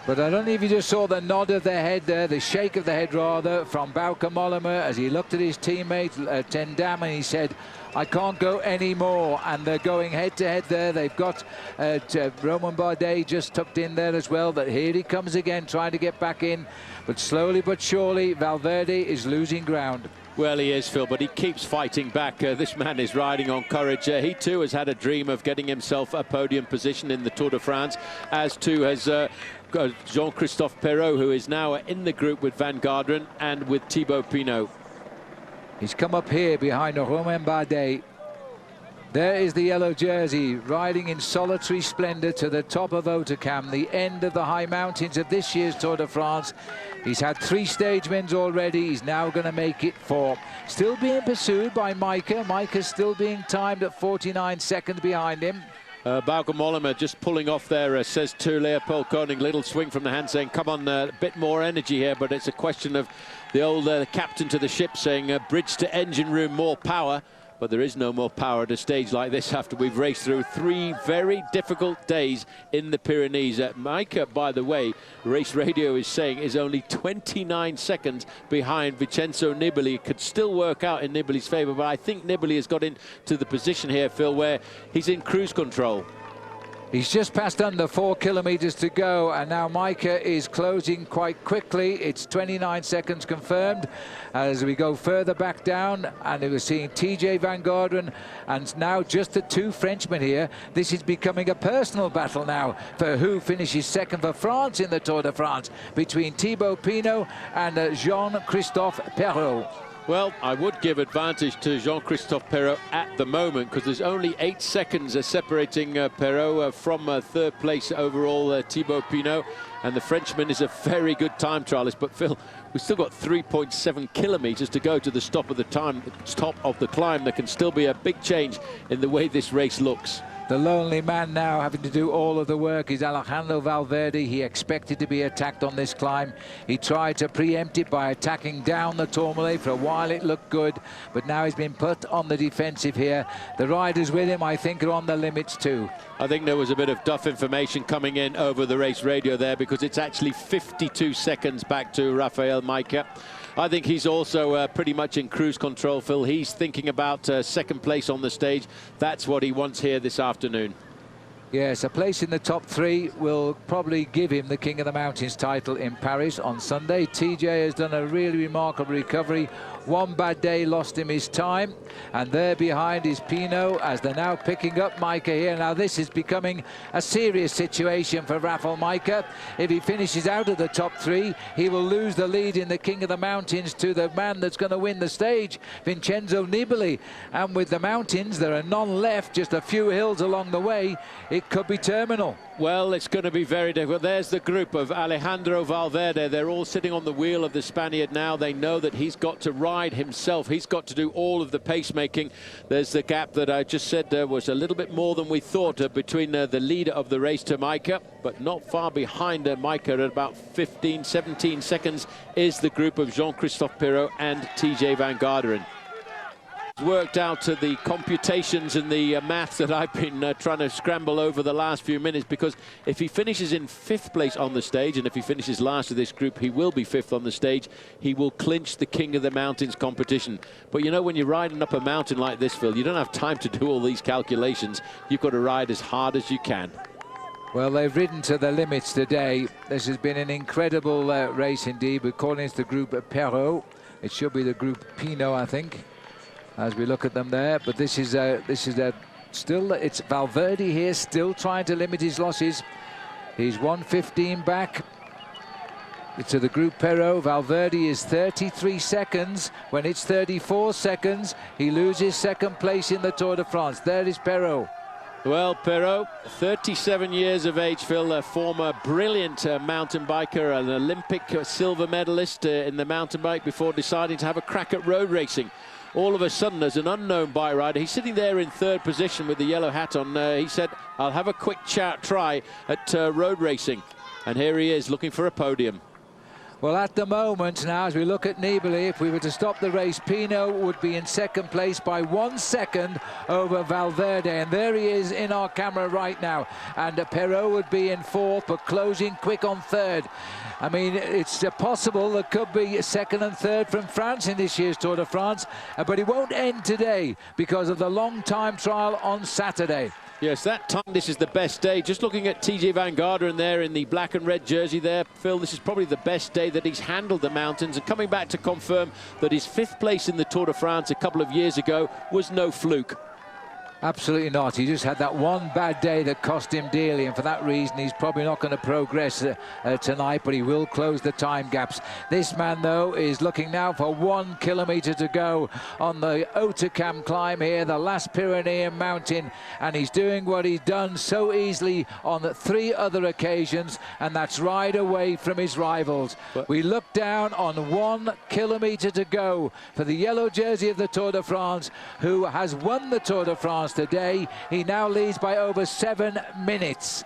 But I don't know if you just saw the nod of the head there, the shake of the head rather, from Bauke Mollema as he looked at his teammate Ten Dam and he said, I can't go any more. And they're going head to head there. They've got Romain Bardet just tucked in there as well. But here he comes again, trying to get back in. But slowly but surely, Valverde is losing ground. Well, he is, Phil, but he keeps fighting back. This man is riding on courage. He too has had a dream of getting himself a podium position in the Tour de France, as too has Jean-Christophe Perrault, who is now in the group with Van Garderen and with Thibaut Pinot. He's come up here behind Romain Bardet. There is the yellow jersey, riding in solitary splendour to the top of Hautacam, the end of the high mountains of this year's Tour de France. He's had 3 stage wins already. He's now going to make it 4. Still being pursued by Majka. Majka's still being timed at 49 seconds behind him. Bauke Mollema just pulling off there, says to Leopold Koning. Little swing from the hand saying, come on, a bit more energy here, but it's a question of the old captain to the ship saying, bridge to engine room, more power. But there is no more power at a stage like this after we've raced through 3 very difficult days in the Pyrenees. Majka, by the way, Race Radio is saying, is only 29 seconds behind Vincenzo Nibali. Could still work out in Nibali's favour, but I think Nibali has got into the position here, Phil, where he's in cruise control. He's just passed under 4 kilometres to go, and now Majka is closing quite quickly. It's 29 seconds confirmed as we go further back down, and we're seeing TJ Van Garderen and now just the 2 Frenchmen here. This is becoming a personal battle now for who finishes second for France in the Tour de France, between Thibaut Pinot and Jean-Christophe Perrault. Well, I would give advantage to Jean-Christophe Perrault at the moment, because there's only 8 seconds separating Perrault from 3rd place overall, Thibaut Pinot. And the Frenchman is a very good time trialist. But, Phil, we've still got 3.7 kilometres to go to the top of the climb. There can still be a big change in the way this race looks. The lonely man now having to do all of the work is Alejandro Valverde. He expected to be attacked on this climb. He tried to preempt it by attacking down the Tourmalet. For a while it looked good, but now he's been put on the defensive here. The riders with him, I think, are on the limits too. I think there was a bit of duff information coming in over the race radio there, because it's actually 52 seconds back to Rafael Majka. I think he's also pretty much in cruise control, Phil. He's thinking about 2nd place on the stage. That's what he wants here this afternoon. Yes, a place in the top 3 will probably give him the King of the Mountains title in Paris on Sunday. TJ has done a really remarkable recovery. One bad day lost him his time, and there behind is Pinot as they're now picking up Majka here. Now this is becoming a serious situation for Rafael Majka. If he finishes out of the top 3, he will lose the lead in the King of the Mountains to the man that's going to win the stage, Vincenzo Nibali. And with the mountains, there are none left, just a few hills along the way. It could be terminal. Well, it's going to be very difficult. There's the group of Alejandro Valverde. They're all sitting on the wheel of the Spaniard now. They know that he's got to ride himself. He's got to do all of the pacemaking. There's the gap that I just said was a little bit more than we thought between the leader of the race to Majka, but not far behind Majka at about 15, 17 seconds is the group of Jean-Christophe Perrault and TJ Van Garderen. Worked out to the computations and the maths that I've been trying to scramble over the last few minutes, because if he finishes in 5th place on the stage, and if he finishes last of this group, he will be 5th on the stage. He will clinch the King of the Mountains competition. But you know, when you're riding up a mountain like this, Phil, you don't have time to do all these calculations. You've got to ride as hard as you can. Well, they've ridden to the limits today. This has been an incredible race indeed. We're calling it the group Perrault. It should be the group Pinot, I think, as we look at them there. But this is still, it's Valverde here, still trying to limit his losses. He's 1:15 back to the group Perrault. Valverde is 33 seconds. When it's 34 seconds, he loses 2nd place in the Tour de France. There is Perrault. Well, Perrault, 37 years of age, Phil, a former brilliant mountain biker, an Olympic silver medalist in the mountain bike before deciding to have a crack at road racing. all of a sudden, as an unknown bike rider, he's sitting there in third position with the yellow hat on. He said, I'll have a quick try at road racing. And here he is looking for a podium. Well, at the moment now, as we look at Nibali, if we were to stop the race, Pinot would be in second place by 1 second over Valverde. And there he is in our camera right now. And Perrault would be in fourth, but closing quick on third. I mean, it's possible there could be second and third from France in this year's Tour de France. But it won't end today because of the long time trial on Saturday. Yes, that time, this is the best day. Just looking at TJ Van Garderen there in the black and red jersey there, Phil, this is probably the best day that he's handled the mountains. And coming back to confirm that his 5th place in the Tour de France a couple of years ago was no fluke. Absolutely not. He just had that one bad day that cost him dearly, and for that reason he's probably not going to progress tonight, but he will close the time gaps. This man, though, is looking now for 1 kilometre to go on the Hautacam climb here, the last Pyrenean mountain, and he's doing what he's done so easily on 3 other occasions, and that's ride away from his rivals. We look down on 1 kilometre to go for the yellow jersey of the Tour de France, who has won the Tour de France today. He now leads by over 7 minutes.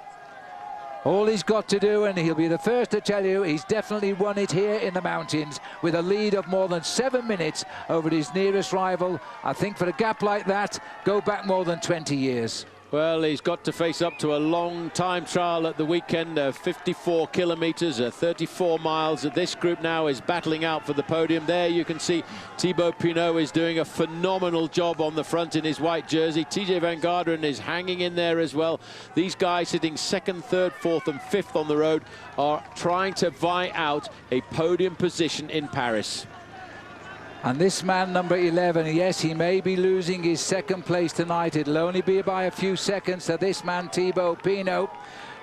All he's got to do, and he'll be the first to tell you, he's definitely won it here in the mountains with a lead of more than 7 minutes over his nearest rival. I think for a gap like that, go back more than 20 years. Well, he's got to face up to a long time trial at the weekend, 54 kilometres, 34 miles. This group now is battling out for the podium. There you can see Thibaut Pinot is doing a phenomenal job on the front in his white jersey. TJ Van Garderen is hanging in there as well. These guys sitting 2nd, 3rd, 4th and 5th on the road are trying to vie out a podium position in Paris. And this man, number 11, yes, he may be losing his 2nd place tonight. It'll only be by a few seconds to this man, Thibaut Pinot,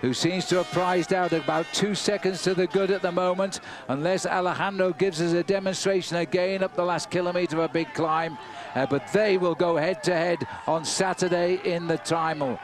who seems to have prized out about 2 seconds to the good at the moment, unless Alejandro gives us a demonstration again up the last kilometre of a big climb. But they will go head-to-head on Saturday in the Timel.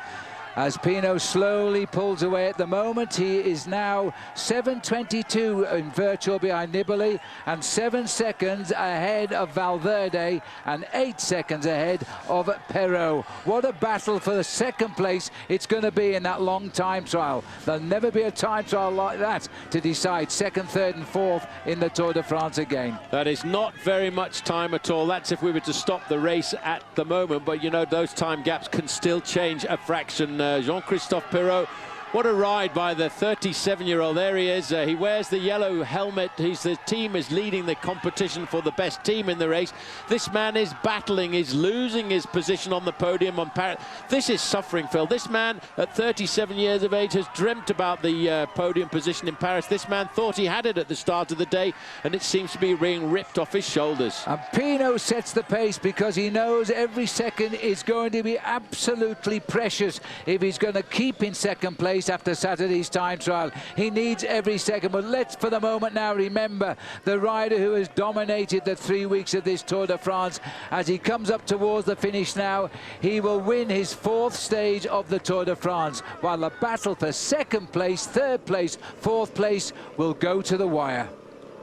As Pinot slowly pulls away at the moment, he is now 7:22 in virtual behind Nibali and 7 seconds ahead of Valverde and 8 seconds ahead of Perrault. What a battle for the 2nd place it's going to be in that long time trial. There'll never be a time trial like that to decide 2nd, 3rd and 4th in the Tour de France again. That is not very much time at all. That's if we were to stop the race at the moment, but you know, those time gaps can still change a fraction. Jean-Christophe Perrault, what a ride by the 37-year-old. There he is. He wears the yellow helmet. The team is leading the competition for the best team in the race. This man is battling, is losing his position on the podium on Paris. This is suffering, Phil. This man at 37 years of age has dreamt about the podium position in Paris. This man thought he had it at the start of the day, and it seems to be being ripped off his shoulders. And Pinot sets the pace because he knows every second is going to be absolutely precious if he's going to keep in 2nd place after Saturday's time trial. He needs every second, but let's for the moment now remember the rider who has dominated the 3 weeks of this Tour de France. As he comes up towards the finish now, he will win his 4th stage of the Tour de France, while the battle for 2nd place, 3rd place, 4th place will go to the wire.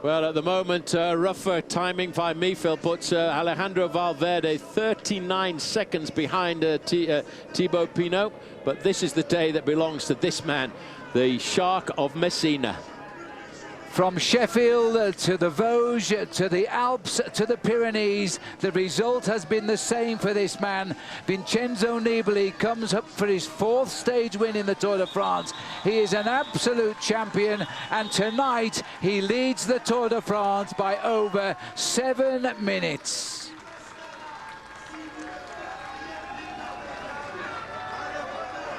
Well, at the moment, rougher timing by me, Phil, puts Alejandro Valverde 39 seconds behind Thibaut Pinot. But this is the day that belongs to this man, the Shark of Messina. From Sheffield to the Vosges, to the Alps, to the Pyrenees, the result has been the same for this man. Vincenzo Nibali comes up for his 4th stage win in the Tour de France. He is an absolute champion, and tonight he leads the Tour de France by over 7 minutes.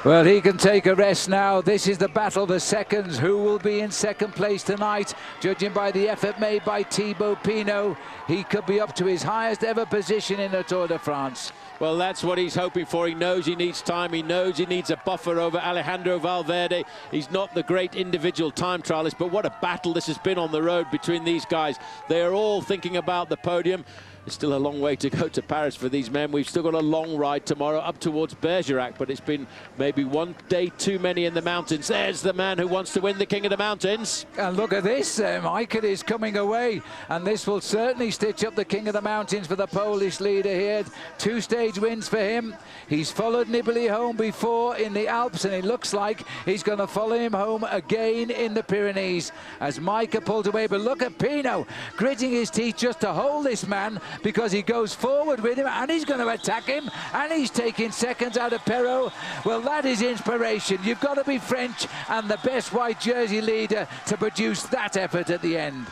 Well, he can take a rest now. This is the battle of the seconds. Who will be in 2nd place tonight? Judging by the effort made by Thibaut Pinot, he could be up to his highest ever position in the Tour de France. Well, that's what he's hoping for. He knows he needs time. He knows he needs a buffer over Alejandro Valverde. He's not the great individual time trialist, but what a battle this has been on the road between these guys. They are all thinking about the podium. It's still a long way to go to Paris for these men. We've still got a long ride tomorrow up towards Bergerac, but it's been maybe one day too many in the mountains. There's the man who wants to win the King of the Mountains. And look at this, Michael is coming away, and this will certainly stitch up the King of the Mountains for the Polish leader here. 2 stage wins for him. He's followed Nibali home before in the Alps, and it looks like he's going to follow him home again in the Pyrenees as Micah pulls away. But look at Pinot gritting his teeth just to hold this man, because he goes forward with him and he's going to attack him, and he's taking seconds out of Perrault. Well, that is inspiration. You've got to be French and the best white jersey leader to produce that effort at the end.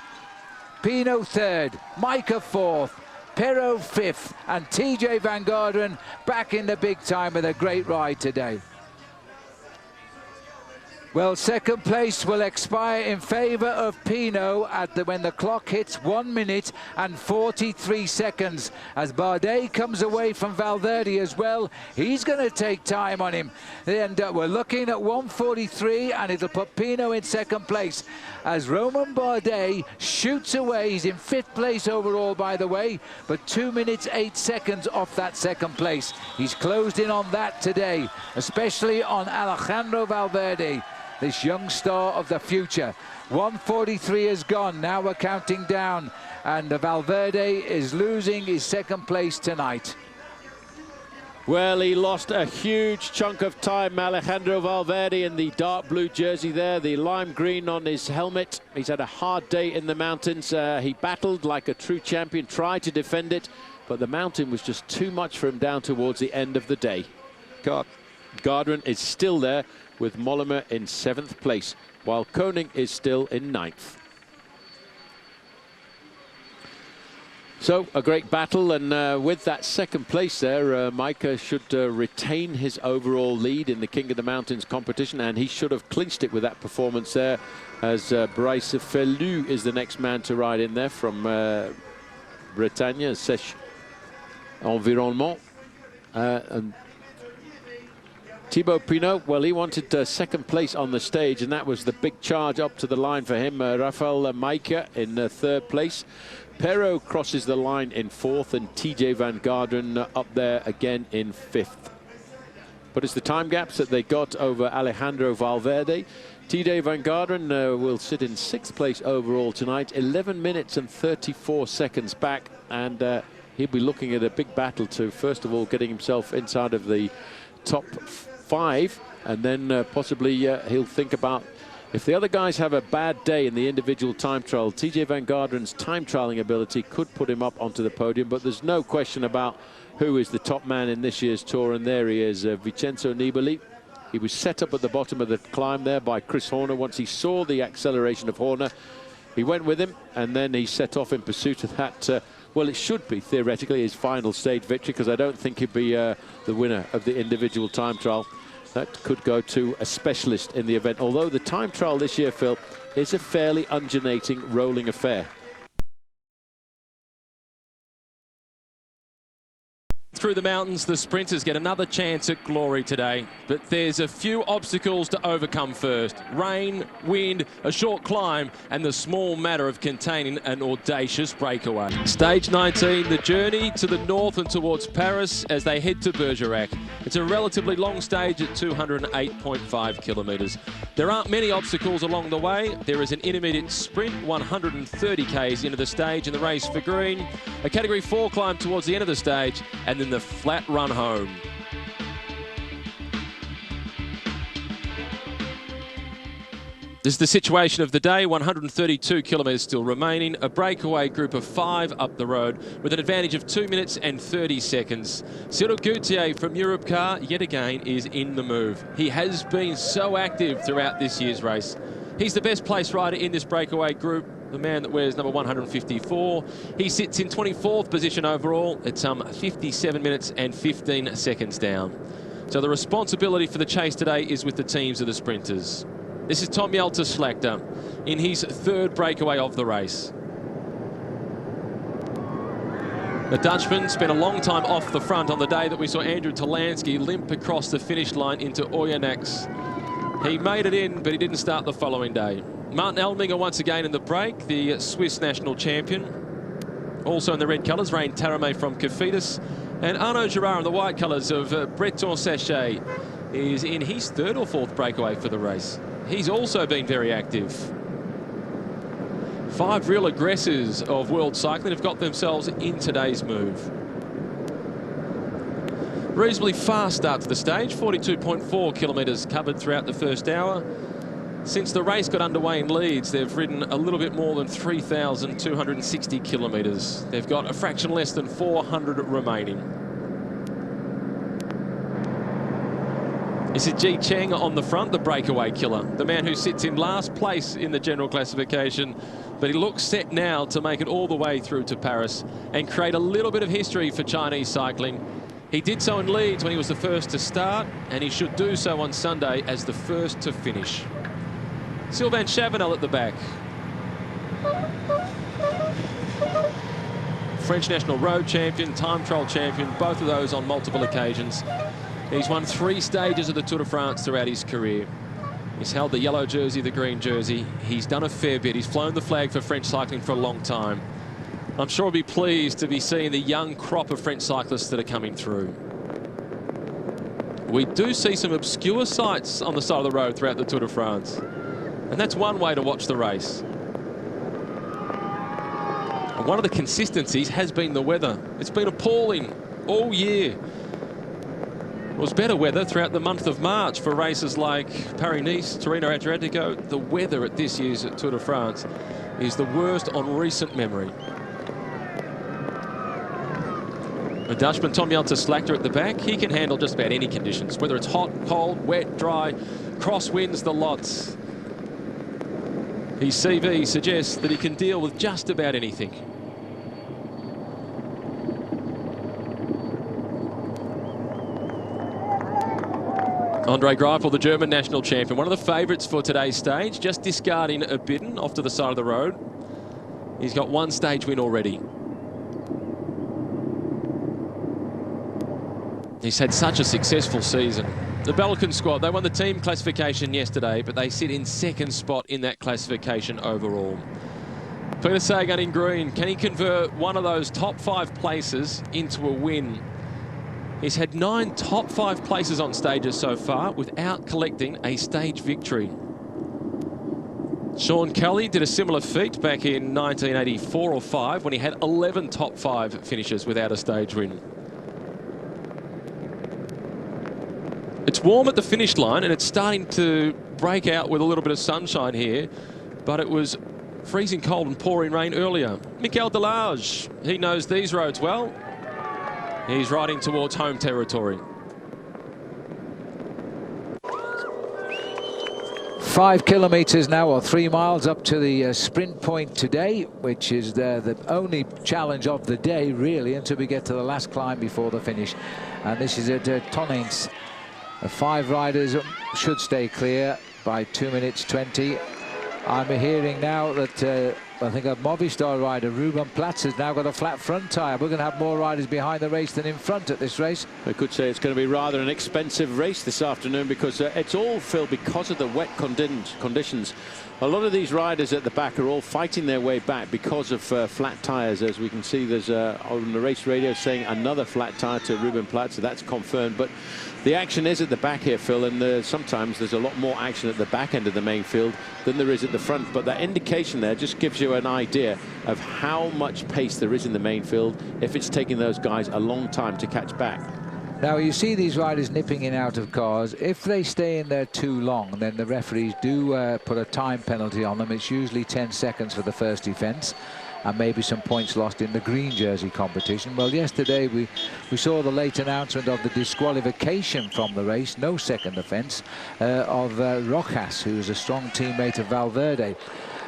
Pinot 3rd, Micah 4th, Perrault 5th, and TJ Van Garderen back in the big time with a great ride today. Well, 2nd place will expire in favour of Pinot when the clock hits 1 minute and 43 seconds. As Bardet comes away from Valverde as well, he's going to take time on him. And we're looking at 1:43, and it'll put Pinot in 2nd place. As Romain Bardet shoots away, he's in 5th place overall, by the way, but 2 minutes 8 seconds off that 2nd place. He's closed in on that today, especially on Alejandro Valverde, this young star of the future. 1:43 is gone. Now we're counting down, and Valverde is losing his 2nd place tonight. Well, he lost a huge chunk of time, Alejandro Valverde, in the dark blue jersey there, the lime green on his helmet. He's had a hard day in the mountains. He battled like a true champion, tried to defend it, but the mountain was just too much for him down towards the end of the day. Garderen is still there, with Mollema in 7th place, while Koning is still in 9th. So a great battle, and with that 2nd place there, Micah should retain his overall lead in the King of the Mountains competition, and he should have clinched it with that performance there, as Bryce Felu is the next man to ride in there from Bretagne, Sèche Environnement. And Thibaut Pinot, well, he wanted 2nd place on the stage, and that was the big charge up to the line for him. Rafael Micah in 3rd place. Perrault crosses the line in 4th, and TJ Van Garderen up there again in 5th. But it's the time gaps that they got over Alejandro Valverde. TJ Van Garderen will sit in 6th place overall tonight, 11 minutes and 34 seconds back, and he'll be looking at a big battle to, first of all, getting himself inside of the top 5, and then possibly he'll think about, if the other guys have a bad day in the individual time trial, TJ Van Garderen's time trialing ability could put him up onto the podium. But there's no question about who is the top man in this year's Tour, and there he is, Vincenzo Nibali. He was set up at the bottom of the climb there by Chris Horner. Once he saw the acceleration of Horner, he went with him, and then he set off in pursuit of that. Well, it should be theoretically his final stage victory, because I don't think he'd be the winner of the individual time trial. That could go to a specialist in the event, although the time trial this year, Phil, is a fairly undulating, rolling affair. Through the mountains, the sprinters get another chance at glory today, but there's a few obstacles to overcome first. Rain, wind, a short climb, and the small matter of containing an audacious breakaway. Stage 19, the journey to the north and towards Paris as they head to Bergerac. It's a relatively long stage at 208.5 kilometres. There aren't many obstacles along the way. There is an intermediate sprint, 130 k's into the stage in the race for green, a Category 4 climb towards the end of the stage, and then the flat run home. This is the situation of the day. 132 kilometres still remaining. A breakaway group of 5 up the road with an advantage of 2 minutes and 30 seconds. Cyril Gauthier from Europcar yet again is in the move. He has been so active throughout this year's race. He's the best placed rider in this breakaway group, the man that wears number 154. He sits in 24th position overall at some 57 minutes and 15 seconds down. So the responsibility for the chase today is with the teams of the sprinters. This is Tom Jelte Slagter in his 3rd breakaway of the race. The Dutchman spent a long time off the front on the day that we saw Andrew Talansky limp across the finish line into Oyonnax. He made it in, but he didn't start the following day. Martin Elminger once again in the break, the Swiss national champion. Also in the red colours, Rain Tarame from Cofidis. And Arnaud Girard in the white colours of Breton Sachet is in his third or fourth breakaway for the race. He's also been very active. 5 real aggressors of world cycling have got themselves in today's move. Reasonably fast start to the stage, 42.4 kilometres covered throughout the first hour. Since the race got underway in Leeds, they've ridden a little bit more than 3,260 kilometres. They've got a fraction less than 400 remaining. This is Ji Cheng on the front, the breakaway killer, the man who sits in last place in the general classification, but he looks set now to make it all the way through to Paris and create a little bit of history for Chinese cycling. He did so in Leeds when he was the first to start, and he should do so on Sunday as the first to finish. Sylvain Chavanel at the back. French national road champion, time trial champion, both of those on multiple occasions. He's won 3 stages of the Tour de France throughout his career. He's held the yellow jersey, the green jersey. He's done a fair bit. He's flown the flag for French cycling for a long time. I'm sure he'll be pleased to be seeing the young crop of French cyclists that are coming through. We do see some obscure sights on the side of the road throughout the Tour de France. And that's one way to watch the race. And one of the consistencies has been the weather. It's been appalling all year. It was better weather throughout the month of March for races like Paris-Nice, Torino-Adriatico. The weather at this year's Tour de France is the worst on recent memory. The Dutchman Tom Jelte-Slagter at the back. He can handle just about any conditions, whether it's hot, cold, wet, dry, crosswinds, the lots. His CV suggests that he can deal with just about anything. Andre Greipel, the German national champion, one of the favourites for today's stage, just discarding a Bidden off to the side of the road. He's got 1 stage win already. He's had such a successful season. The Belkin squad, they won the team classification yesterday, but they sit in 2nd spot in that classification overall. Peter Sagan in green, can he convert one of those top 5 places into a win? He's had 9 top 5 places on stages so far without collecting a stage victory. Sean Kelly did a similar feat back in 1984 or 5 when he had 11 top 5 finishes without a stage win. It's warm at the finish line and it's starting to break out with a little bit of sunshine here, but it was freezing cold and pouring rain earlier. Mikel Delage, he knows these roads well. He's riding towards home territory. 5 kilometres now, or 3 miles up to the sprint point today, which is the only challenge of the day, really, until we get to the last climb before the finish. And this is at Tonnes. 5 riders should stay clear by 2 minutes 20. I'm hearing now that I think a Movistar rider, Ruben Platz, has now got a flat front tyre. We're going to have more riders behind the race than in front at this race. I could say it's going to be rather an expensive race this afternoon because it's all, Phil, because of the wet conditions. A lot of these riders at the back are all fighting their way back because of flat tyres. As we can see, there's on the race radio saying another flat tyre to Ruben Platz, so that's confirmed. But the action is at the back here, Phil, and sometimes there's a lot more action at the back end of the main field than there is at the front. But that indication there just gives you an idea of how much pace there is in the main field if it's taking those guys a long time to catch back. Now, you see these riders nipping in out of cars. If they stay in there too long, then the referees do put a time penalty on them. It's usually 10 seconds for the first offence, and maybe some points lost in the green jersey competition. Well, yesterday we saw the late announcement of the disqualification from the race, no second offence, of Rojas, who was a strong teammate of Valverde.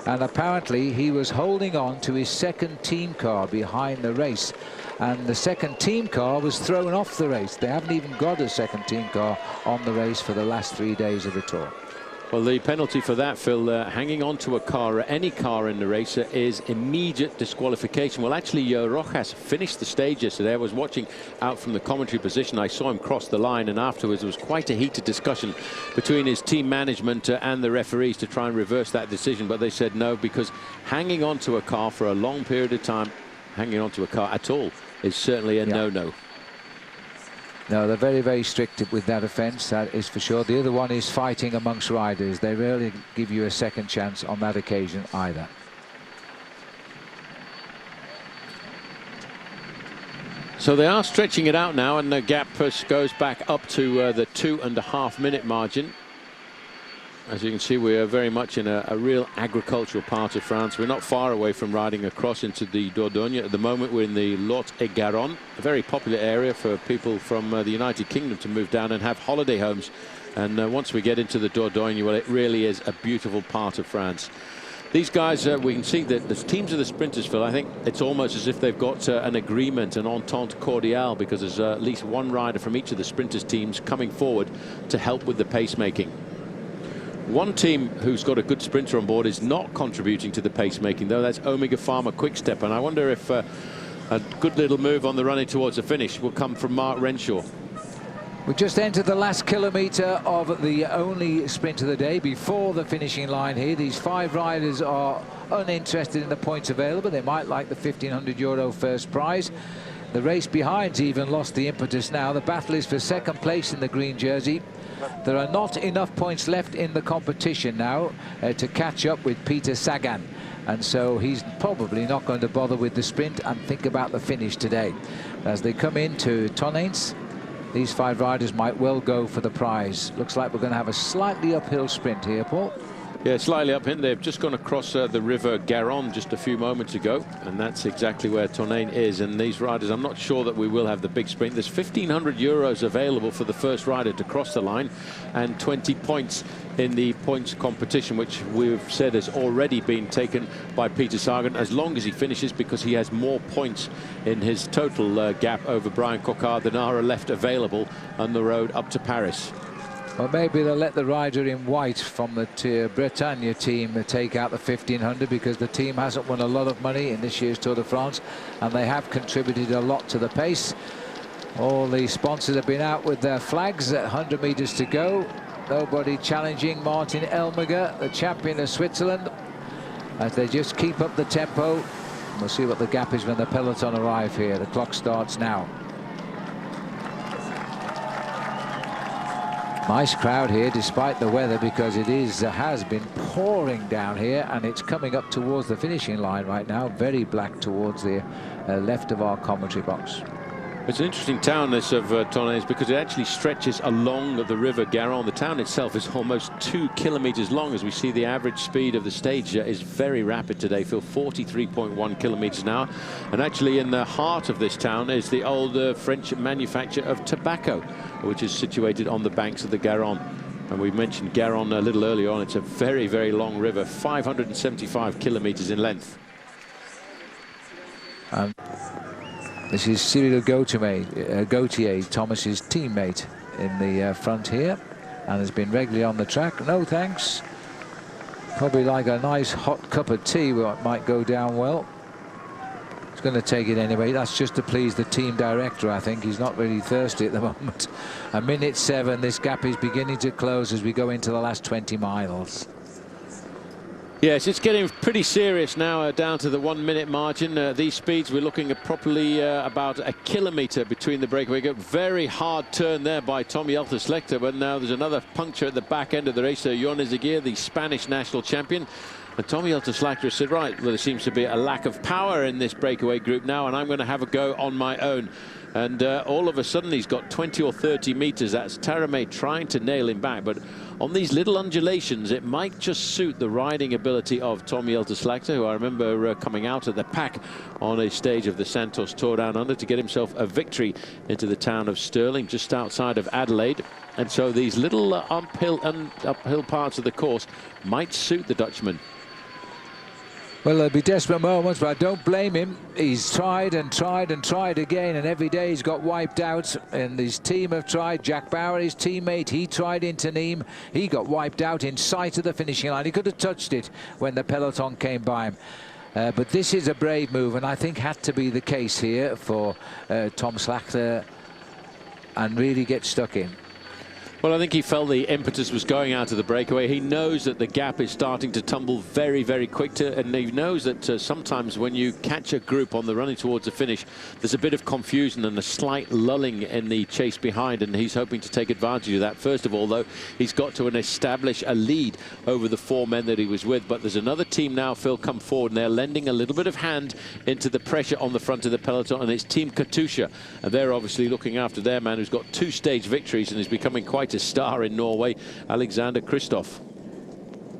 And apparently he was holding on to his second team car behind the race. And the second team car was thrown off the race. They haven't even got a second team car on the race for the last 3 days of the Tour. Well, the penalty for that, Phil, hanging on to a car, or any car in the race, is immediate disqualification. Well, actually, Rojas finished the stage yesterday. I was watching out from the commentary position. I saw him cross the line, and afterwards there was quite a heated discussion between his team management and the referees to try and reverse that decision. But they said no, because hanging on to a car for a long period of time hanging onto a car at all is certainly a no-no. No, they're very, very strict with that offence, that is for sure. The other one is fighting amongst riders. They rarely give you a second chance on that occasion either. So they are stretching it out now, and the gap goes back up to the 2.5 minute margin. As you can see, we are very much in a real agricultural part of France. We're not far away from riding across into the Dordogne. At the moment, we're in the Lot-et-Garonne, a very popular area for people from the United Kingdom to move down and have holiday homes. And once we get into the Dordogne, well, it really is a beautiful part of France. These guys, we can see that the teams of the sprinters, Phil, I think it's almost as if they've got an agreement, an entente cordiale, because there's at least one rider from each of the sprinters teams coming forward to help with the pacemaking. One team who's got a good sprinter on board is not contributing to the pacemaking, though. That's Omega Pharma Quick-Step, and I wonder if a good little move on the running towards the finish will come from Mark Renshaw. We just entered the last kilometre of the only sprint of the day before the finishing line here. These 5 riders are uninterested in the points available. They might like the €1,500 first prize. The race behind's even lost the impetus now. The battle is for second place in the green jersey. There are not enough points left in the competition now to catch up with Peter Sagan, and so he's probably not going to bother with the sprint and think about the finish today. As they come into Tonneins, these 5 riders might well go for the prize. Looks like we're going to have a slightly uphill sprint here, Paul. Yeah, slightly up in. They've just gone across the river Garonne just a few moments ago, and that's exactly where Tonneins is. And these riders, I'm not sure that we will have the big sprint. There's €1,500 available for the first rider to cross the line, and 20 points in the points competition, which we've said has already been taken by Peter Sagan, as long as he finishes, because he has more points in his total gap over Brian Coquard than are left available on the road up to Paris. Well, maybe they'll let the rider in white from the Bretagne team take out the 1,500, because the team hasn't won a lot of money in this year's Tour de France, and they have contributed a lot to the pace. All the sponsors have been out with their flags at 100 metres to go. Nobody challenging Martin Elmiger, the champion of Switzerland, as they just keep up the tempo. We'll see what the gap is when the peloton arrive here. The clock starts now. Nice crowd here despite the weather, because it has been pouring down here, and it's coming up towards the finishing line right now. Very black towards the left of our commentary box. It's an interesting town, this of Tonneins, because it actually stretches along the river Garonne. The town itself is almost 2 kilometers long. As we see, the average speed of the stage is very rapid today, Phil, 43.1 kilometers an hour. And actually in the heart of this town is the old French manufacture of tobacco, which is situated on the banks of the Garonne. And we mentioned Garonne a little earlier on. It's a very, very long river, 575 kilometers in length. This is Cyril Gautier, Thomas's teammate, in the front here, and has been regularly on the track. No thanks. Probably like a nice hot cup of tea, what might go down well. He's going to take it anyway. That's just to please the team director, I think. He's not really thirsty at the moment. A minute 7. This gap is beginning to close as we go into the last 20 miles. Yes, it's getting pretty serious now, down to the 1 minute margin. These speeds, we're looking at probably about a kilometre between the breakaway gap. Very hard turn there by Tom Jelter-Slechta, but now there's another puncture at the back end of the race. So Joan Izagirre, the Spanish national champion. And Tom Jelter-Slechta said, right, well, there seems to be a lack of power in this breakaway group now, and I'm going to have a go on my own. And all of a sudden, he's got 20 or 30 metres. That's Taramay trying to nail him back. But on these little undulations, it might just suit the riding ability of Tom Jelter-Slechta, who I remember coming out of the pack on a stage of the Santos Tour Down Under to get himself a victory into the town of Stirling, just outside of Adelaide. And so these little uphill parts of the course might suit the Dutchman. Well, there'll be desperate moments, but I don't blame him. He's tried and tried and tried again, and every day he's got wiped out. And his team have tried. Jack Bauer, his teammate, he tried into Nîmes. He got wiped out in sight of the finishing line. He could have touched it when the peloton came by him. But this is a brave move, and I think had to be the case here for Tom Slechta, and really get stuck in. Well, I think he felt the impetus was going out of the breakaway. He knows that the gap is starting to tumble very, very quick, and he knows that sometimes when you catch a group on the running towards the finish, there's a bit of confusion and a slight lulling in the chase behind, and he's hoping to take advantage of that. First of all, though, he's got to establish a lead over the 4 men that he was with. But there's another team now, Phil, come forward, and they're lending a little bit of hand into the pressure on the front of the peloton, and it's Team Katusha. And they're obviously looking after their man who's got 2 stage victories and is becoming quite a star in Norway, Alexander Kristoff.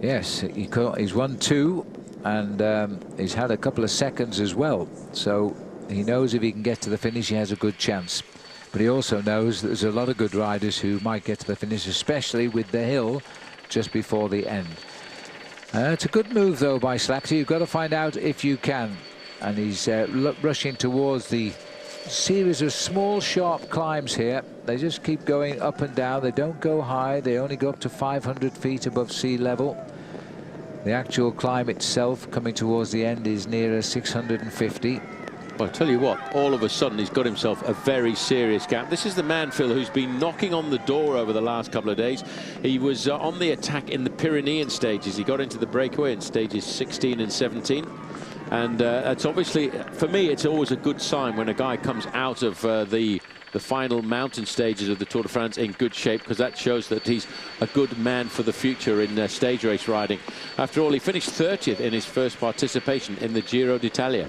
Yes, he's won 2, and he's had a couple of seconds as well. So he knows if he can get to the finish, he has a good chance. But he also knows that there's a lot of good riders who might get to the finish, especially with the hill just before the end. It's a good move, though, by Slagter. You've got to find out if you can. And he's rushing towards the series of small, sharp climbs here. They just keep going up and down. They don't go high. They only go up to 500 feet above sea level. The actual climb itself, coming towards the end, is nearer 650. Well, I tell you what, all of a sudden he's got himself a very serious gap. This is the man, Phil, who's been knocking on the door over the last couple of days. He was on the attack in the Pyrenean stages. He got into the breakaway in stages 16 and 17. And it's obviously, for me, it's always a good sign when a guy comes out of the final mountain stages of the Tour de France in good shape, because that shows that he's a good man for the future in stage race riding. After all, he finished 30th in his first participation in the Giro d'Italia.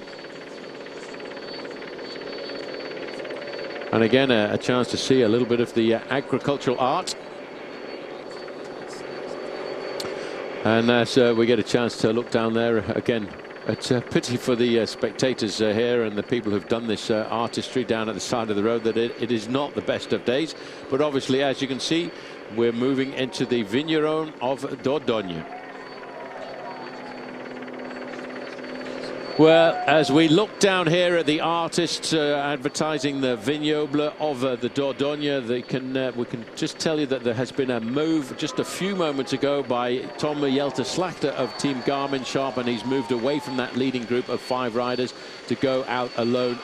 And again, a chance to see a little bit of the agricultural art. And as we get a chance to look down there again, it's a pity for the spectators here and the people who've done this artistry down at the side of the road that it is not the best of days. But obviously, as you can see, we're moving into the Vigneron of Dordogne. Well, as we look down here at the artists advertising the vignoble of the Dordogne, we can just tell you that there has been a move just a few moments ago by Tom Jelte Slagter of Team Garmin Sharp, and he's moved away from that leading group of 5 riders to go out alone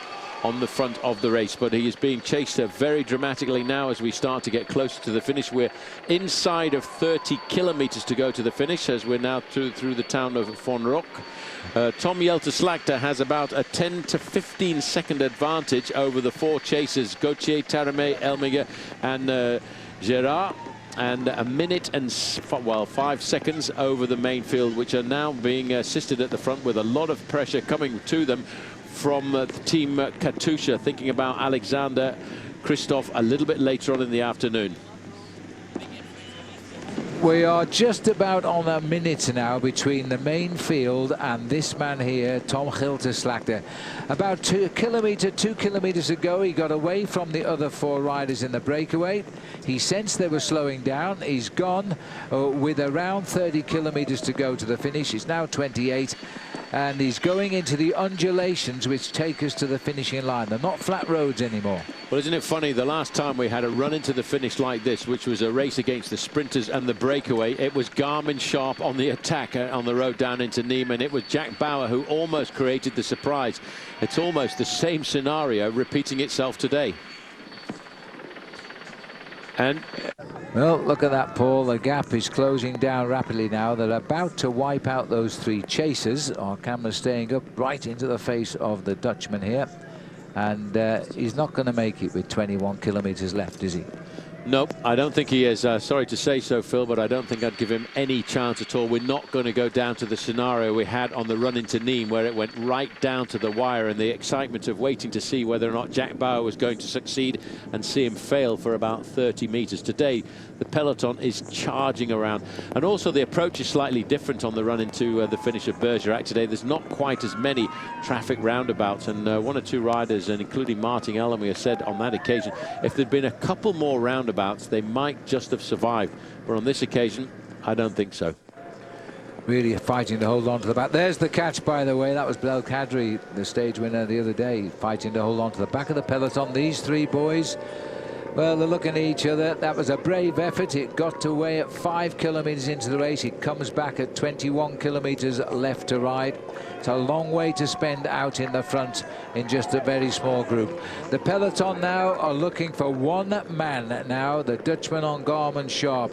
on the front of the race. But he is being chased very dramatically now as we start to get closer to the finish. We're inside of 30 kilometers to go to the finish as we're now through the town of Fonrock. Tom Jelte Slagter has about a 10 to 15 second advantage over the 4 chasers, Gauthier, Taramé, Elmiger and Gerard, and a minute and 5 seconds over the main field, which are now being assisted at the front with a lot of pressure coming to them from Team Katusha, thinking about Alexander Kristoff a little bit later on in the afternoon. We are just about on a minute now between the main field and this man here, Tom Jelte Slagter. About 2 kilometers ago, he got away from the other 4 riders in the breakaway. He sensed they were slowing down. He's gone with around 30 kilometers to go to the finish. It's now 28. And he's going into the undulations which take us to the finishing line. They're not flat roads anymore. Well, isn't it funny, the last time we had a run into the finish like this, which was a race against the sprinters and the breakaway, it was Garmin Sharp on the attack on the road down into Nîmes, and it was Jack Bauer who almost created the surprise. It's almost the same scenario repeating itself today. And well, look at that, Paul. The gap is closing down rapidly now. They're about to wipe out those 3 chasers. Our camera's staying up right into the face of the Dutchman here. And he's not going to make it with 21 kilometers left, is he? Nope, I don't think he is. Sorry to say so, Phil, but I don't think I'd give him any chance at all. We're not going to go down to the scenario we had on the run into Nîmes, where it went right down to the wire, and the excitement of waiting to see whether or not Jack Bauer was going to succeed and see him fail for about 30 meters. Today, the peloton is charging around, and also the approach is slightly different on the run into the finish of Bergerac today. There's not quite as many traffic roundabouts, and 1 or 2 riders, and including Martin Elmiger, said on that occasion if there'd been a couple more roundabouts, they might just have survived. But on this occasion, I don't think so. Really fighting to hold on to the back. There's the catch, by the way. That was Belkadri, the stage winner the other day, fighting to hold on to the back of the peloton. These 3 boys Well, they're looking at each other. That was a brave effort. It got away at 5 kilometres into the race. It comes back at 21 kilometres left to ride. It's a long way to spend out in the front in just a very small group. The peloton now are looking for one man now, the Dutchman on Garmin Sharp,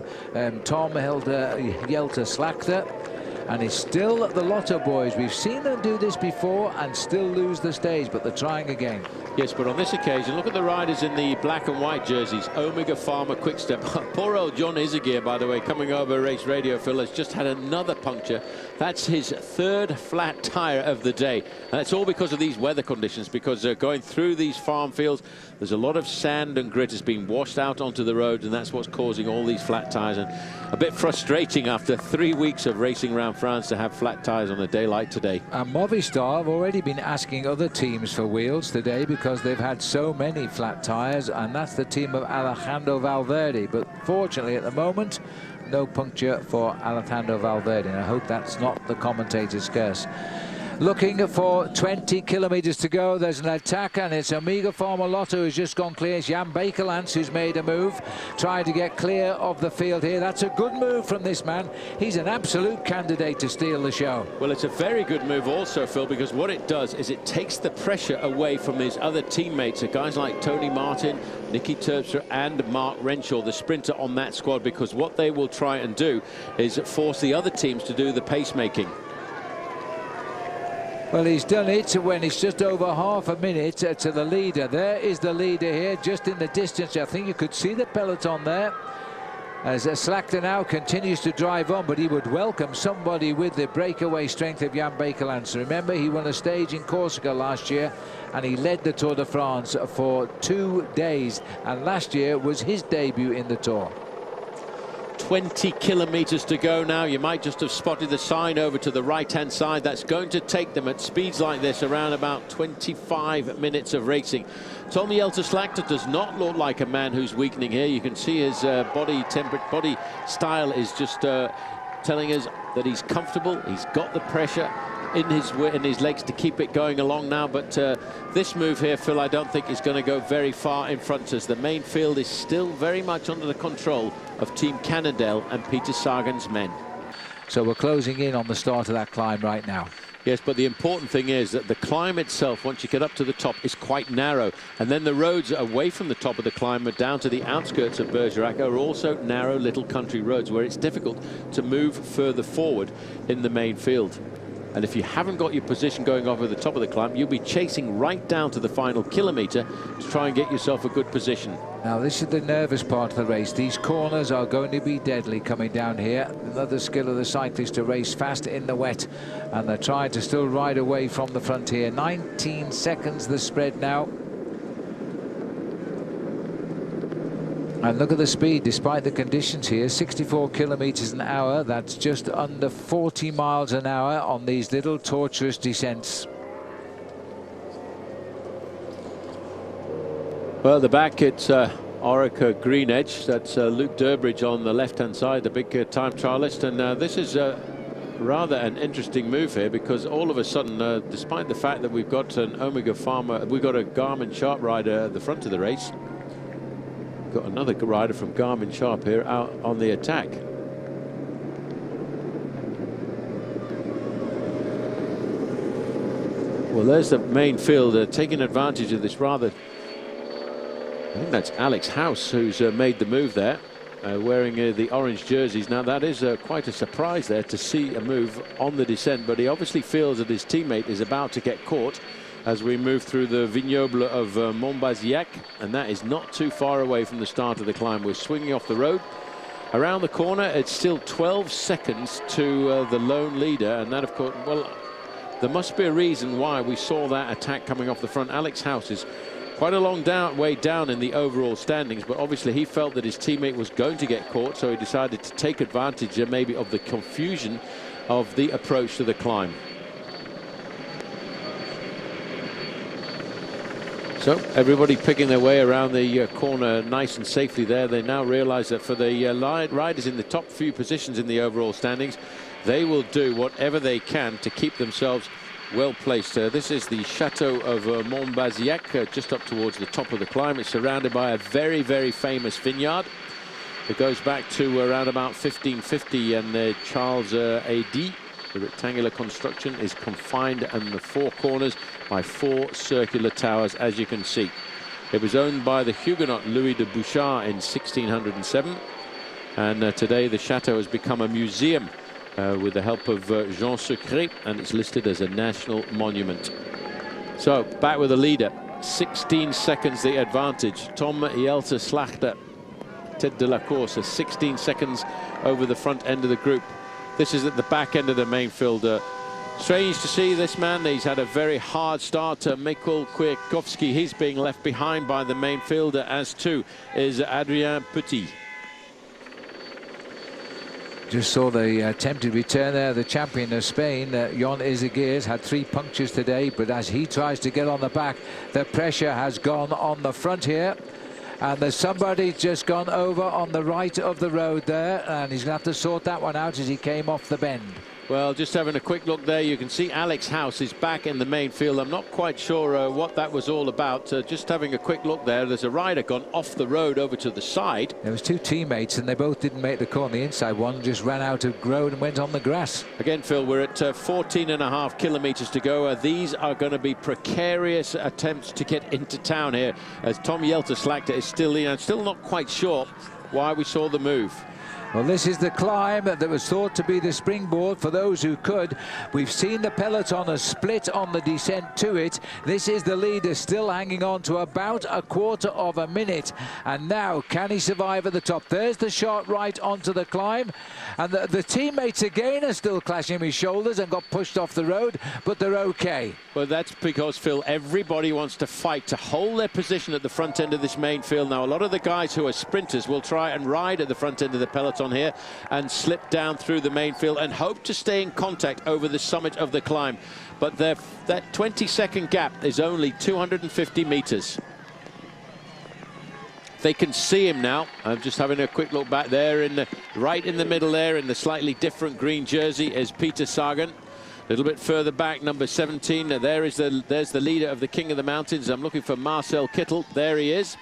Tom Jelte-Slagter. And it's still the Lotto boys. We've seen them do this before and still lose the stage, but they're trying again. Yes, but on this occasion, look at the riders in the black and white jerseys. Omega Pharma Quickstep. Poor old John Izagir, by the way, coming over Race Radio, Phil, has just had another puncture. That's his third flat tyre of the day. And it's all because of these weather conditions, because going through these farm fields, there's a lot of sand and grit has been washed out onto the road, and that's what's causing all these flat tyres. And a bit frustrating after 3 weeks of racing around France to have flat tyres on a day like today. And Movistar have already been asking other teams for wheels today because they've had so many flat tyres, and that's the team of Alejandro Valverde. But fortunately at the moment, no puncture for Alejandro Valverde, and I hope that's not the commentator's curse. Looking for 20 kilometres to go. There's an attack, and it's Omega Pharma Lotto who's just gone clear. It's Jan Bakelants who's made a move, trying to get clear of the field here. That's a good move from this man. He's an absolute candidate to steal the show. Well, it's a very good move also, Phil, because what it does is it takes the pressure away from his other teammates, guys like Tony Martin, Nicky Terpstra and Mark Renshaw, the sprinter on that squad, because what they will try and do is force the other teams to do the pacemaking. Well, he's done it when it's just over half a minute to the leader. There is the leader here, just in the distance. I think you could see the peloton there. As Slagter now continues to drive on, but he would welcome somebody with the breakaway strength of Jan Bakelants. Remember, he won a stage in Corsica last year, and he led the Tour de France for 2 days. And last year was his debut in the Tour. 20 kilometres to go now. You might just have spotted the sign over to the right-hand side. That's going to take them at speeds like this around about 25 minutes of racing. Tom Jelte-Slagter does not look like a man who's weakening here. You can see his body style is just telling us that he's comfortable. He's got the pressure in his legs to keep it going along now, but this move here, Phil, I don't think is going to go very far in front of us. The main field is still very much under the control of Team Cannondale and Peter Sagan's men. So we're closing in on the start of that climb right now. Yes, but the important thing is that the climb itself, once you get up to the top, is quite narrow. And then the roads away from the top of the climb down to the outskirts of Bergerac are also narrow little country roads where it's difficult to move further forward in the main field. And if you haven't got your position going over the top of the climb, you'll be chasing right down to the final kilometre to try and get yourself a good position. Now, this is the nervous part of the race. These corners are going to be deadly coming down here. Another skill of the cyclist to race fast in the wet. And they're trying to still ride away from the front here. 19 seconds the spread now. And look at the speed, despite the conditions here, 64 kilometres an hour. That's just under 40 miles an hour on these little tortuous descents. Well, at the back, it's Orica Green Edge. That's Luke Durbridge on the left-hand side, the big time trialist. And this is rather an interesting move here, because all of a sudden, despite the fact that we've got an Omega Pharma, we've got a Garmin Sharp rider at the front of the race. Got another rider from Garmin Sharp here out on the attack. Well, there's the main field taking advantage of this rather. I think that's Alex House who's made the move there, wearing the orange jerseys. Now that is quite a surprise there to see a move on the descent, but he obviously feels that his teammate is about to get caught as we move through the vignoble of Montbazillac, and that is not too far away from the start of the climb. We're swinging off the road. Around the corner, it's still 12 seconds to the lone leader, and that, of course, well, there must be a reason why we saw that attack coming off the front. Alex House is quite a long way down in the overall standings, but obviously he felt that his teammate was going to get caught, so he decided to take advantage maybe of the confusion of the approach to the climb. So everybody picking their way around the corner nice and safely there. They now realize that for the riders in the top few positions in the overall standings, they will do whatever they can to keep themselves well placed. This is the Chateau of Montbazillac, just up towards the top of the climb. It's surrounded by a very, very famous vineyard. It goes back to around about 1550, and Charles A.D. The rectangular construction is confined in the four corners by four circular towers, as you can see. It was owned by the Huguenot Louis de Bouchard in 1607, and today the chateau has become a museum with the help of Jean Secret, and it's listed as a national monument. So back with the leader, 16 seconds the advantage. Tom Jelte Slachter, tête de la course, 16 seconds over the front end of the group. This is at the back end of the main field. Strange to see this man. He's had a very hard start. Mikhail Kwiatkowski, he's being left behind by the main fielder, as too is Adrien Petit. Just saw the attempted return there. The champion of Spain, Jon Izagirre, had 3 punctures today, but as he tries to get on the back, the pressure has gone on the front here. And there's somebody just gone over on the right of the road there, and he's going to have to sort that one out as he came off the bend. Well, just having a quick look there, you can see Alex House is back in the main field. I'm not quite sure what that was all about. Just having a quick look there, there's a rider gone off the road over to the side. There was 2 teammates, and they both didn't make the call on the inside. One just ran out of road and went on the grass. Again, Phil, we're at 14.5 kilometres to go. These are going to be precarious attempts to get into town here, as Tom Jelte Slachter is still not quite sure why we saw the move. Well, this is the climb that was thought to be the springboard for those who could. We've seen the peloton has split on the descent to it. This is the leader still hanging on to about a quarter of a minute. And now, can he survive at the top? There's the shot right onto the climb. And the teammates again are still clashing with shoulders and got pushed off the road, but they're okay. Well, that's because, Phil, everybody wants to fight to hold their position at the front end of this main field. Now, a lot of the guys who are sprinters will try and ride at the front end of the peloton here and slip down through the main field and hope to stay in contact over the summit of the climb. But that 20-second gap is only 250 meters. They can see him now. I'm just having a quick look back there, right in the middle there, in the slightly different green jersey, is Peter Sagan. A little bit further back, number 17. There's the leader of the King of the Mountains. I'm looking for Marcel Kittel. There he is.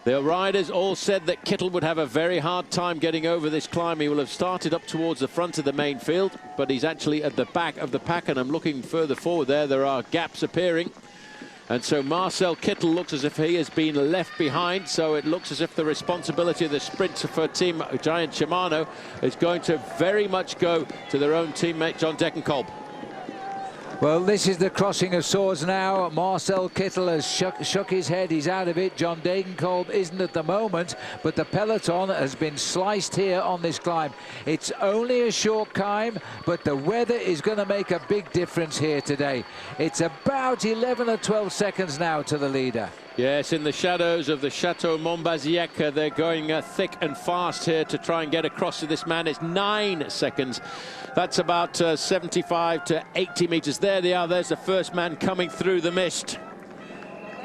The riders all said that Kittel would have a very hard time getting over this climb. He will have started up towards the front of the main field, but he's actually at the back of the pack, and I'm looking further forward there are gaps appearing. And so Marcel Kittel looks as if he has been left behind, so it looks as if the responsibility of the sprint for Team Giant Shimano is going to very much go to their own teammate John Degenkolb. Well, this is the crossing of swords now. Marcel Kittel has shook his head. He's out of it. John Degenkolb isn't at the moment, but the peloton has been sliced here on this climb. It's only a short climb, but the weather is going to make a big difference here today. It's about 11 or 12 seconds now to the leader. Yes, in the shadows of the Chateau Montbazillac, they're going thick and fast here to try and get across to this man. It's 9 seconds. That's about 75 to 80 meters. There they are. There's the first man coming through the mist.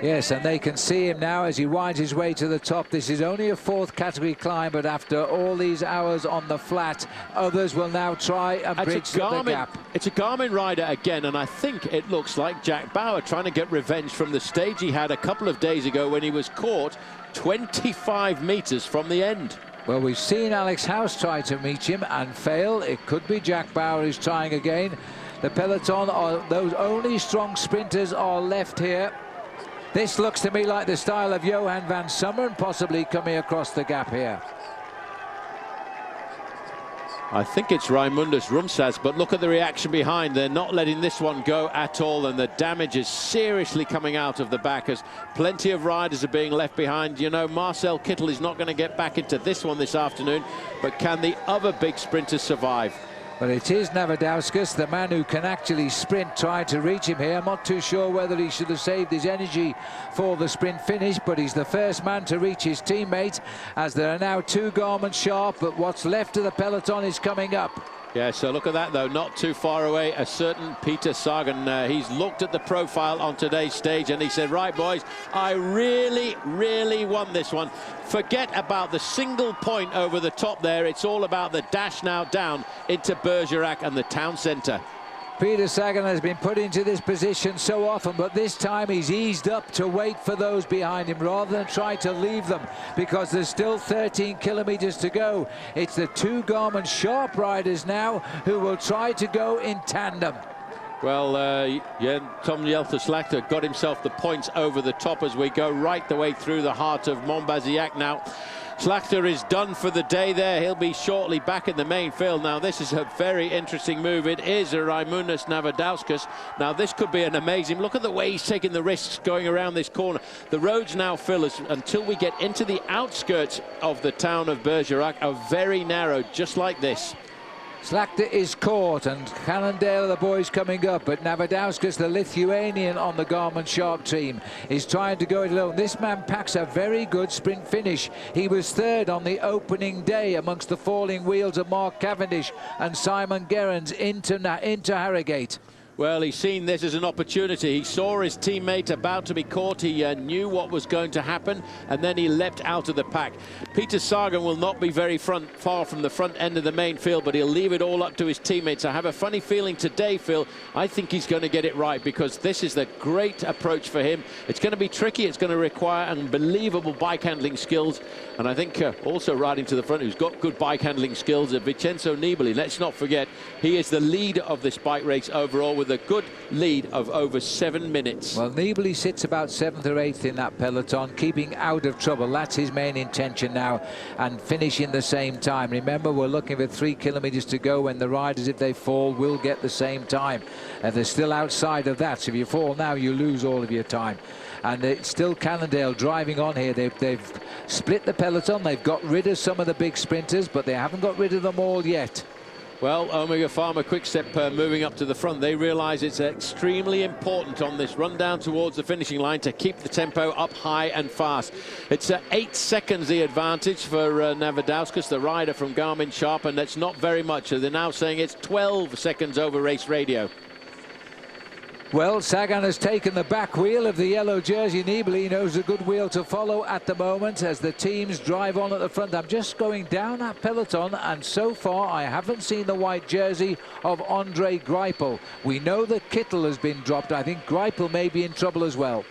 Yes, and they can see him now as he winds his way to the top. This is only a 4th category climb, but after all these hours on the flat, others will now try and bridge the gap. It's a Garmin rider again, and I think it looks like Jack Bauer trying to get revenge from the stage he had a couple of days ago when he was caught 25 meters from the end. Well, we've seen Alex House try to meet him and fail. It could be Jack Bauer who's trying again. The peloton, those only strong sprinters are left here. This looks to me like the style of Johan van Summeren, possibly coming across the gap here. I think it's Raimundus Rumsas, but look at the reaction behind. They're not letting this one go at all, and the damage is seriously coming out of the back as plenty of riders are being left behind. You know, Marcel Kittel is not going to get back into this one this afternoon, but can the other big sprinters survive? But it is Navadauskas, the man who can actually sprint, trying to reach him here. I'm not too sure whether he should have saved his energy for the sprint finish, but he's the first man to reach his teammate, as there are now 2 Garmin Sharp, but what's left of the peloton is coming up. Yeah, so look at that, though, not too far away, a certain Peter Sagan. He's looked at the profile on today's stage and he said, right, boys, I really won this one. Forget about the single point over the top there. It's all about the dash now down into Bergerac and the town centre. Peter Sagan has been put into this position so often, but this time he's eased up to wait for those behind him rather than try to leave them, because there's still 13 kilometers to go. It's the two Garmin Sharp riders now who will try to go in tandem. Well, yeah, Tom Jelte-Slagter got himself the points over the top as we go right the way through the heart of Montbazillac now. Slagter is done for the day there. He'll be shortly back in the main field. Now, this is a very interesting move. It is a Raimundas Navadauskas. Now, this could be an amazing... Look at the way he's taking the risks going around this corner. The roads now, Phil, until we get into the outskirts of the town of Bergerac, are very narrow, just like this. Slagter is caught, and Cannondale, the boys coming up, but Navadauskas, the Lithuanian on the Garmin Sharp team, is trying to go it alone. This man packs a very good sprint finish. He was third on the opening day amongst the falling wheels of Mark Cavendish and Simon Gerrans into Harrogate. Well, he's seen this as an opportunity. He saw his teammate about to be caught. He knew what was going to happen, and then he leapt out of the pack. Peter Sagan will not be very far from the front end of the main field, but he'll leave it all up to his teammates. I have a funny feeling today, Phil, I think he's going to get it right, because this is the great approach for him. It's going to be tricky. It's going to require unbelievable bike handling skills. And I think also riding to the front, who's got good bike handling skills, Vincenzo Nibali. Let's not forget, he is the leader of this bike race overall, with a good lead of over 7 minutes. Well, Nibali sits about 7th or 8th in that peloton, keeping out of trouble. That's his main intention now, and finishing the same time. Remember, we're looking for 3 kilometers to go, when the riders, if they fall, will get the same time. And they're still outside of that, so if you fall now, you lose all of your time. And it's still Cannondale driving on here. They've split the peloton. They've got rid of some of the big sprinters, but they haven't got rid of them all yet. Well, Omega Pharma Quick-Step moving up to the front. They realise it's extremely important on this run down towards the finishing line to keep the tempo up high and fast. It's 8 seconds the advantage for Navadauskas, the rider from Garmin Sharp, and that's not very much. So they're now saying it's 12 seconds over race radio. Well, Sagan has taken the back wheel of the yellow jersey. Nibali knows a good wheel to follow at the moment as the teams drive on at the front. I'm just going down that peloton, and so far I haven't seen the white jersey of Andre Greipel. We know that Kittel has been dropped. I think Greipel may be in trouble as well.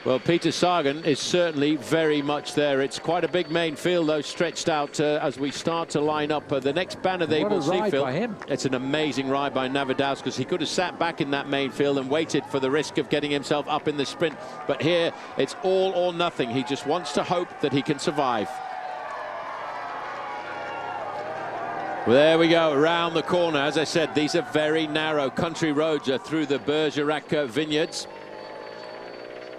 Well, Peter Sagan is certainly very much there. It's quite a big main field, though, stretched out as we start to line up. The next banner they will see, Phil. It's an amazing ride by Navadauskas. He could have sat back in that main field and waited for the risk of getting himself up in the sprint. But here, it's all or nothing. He just wants to hope that he can survive. Well, there we go, around the corner. As I said, these are very narrow country roads through the Bergerac vineyards.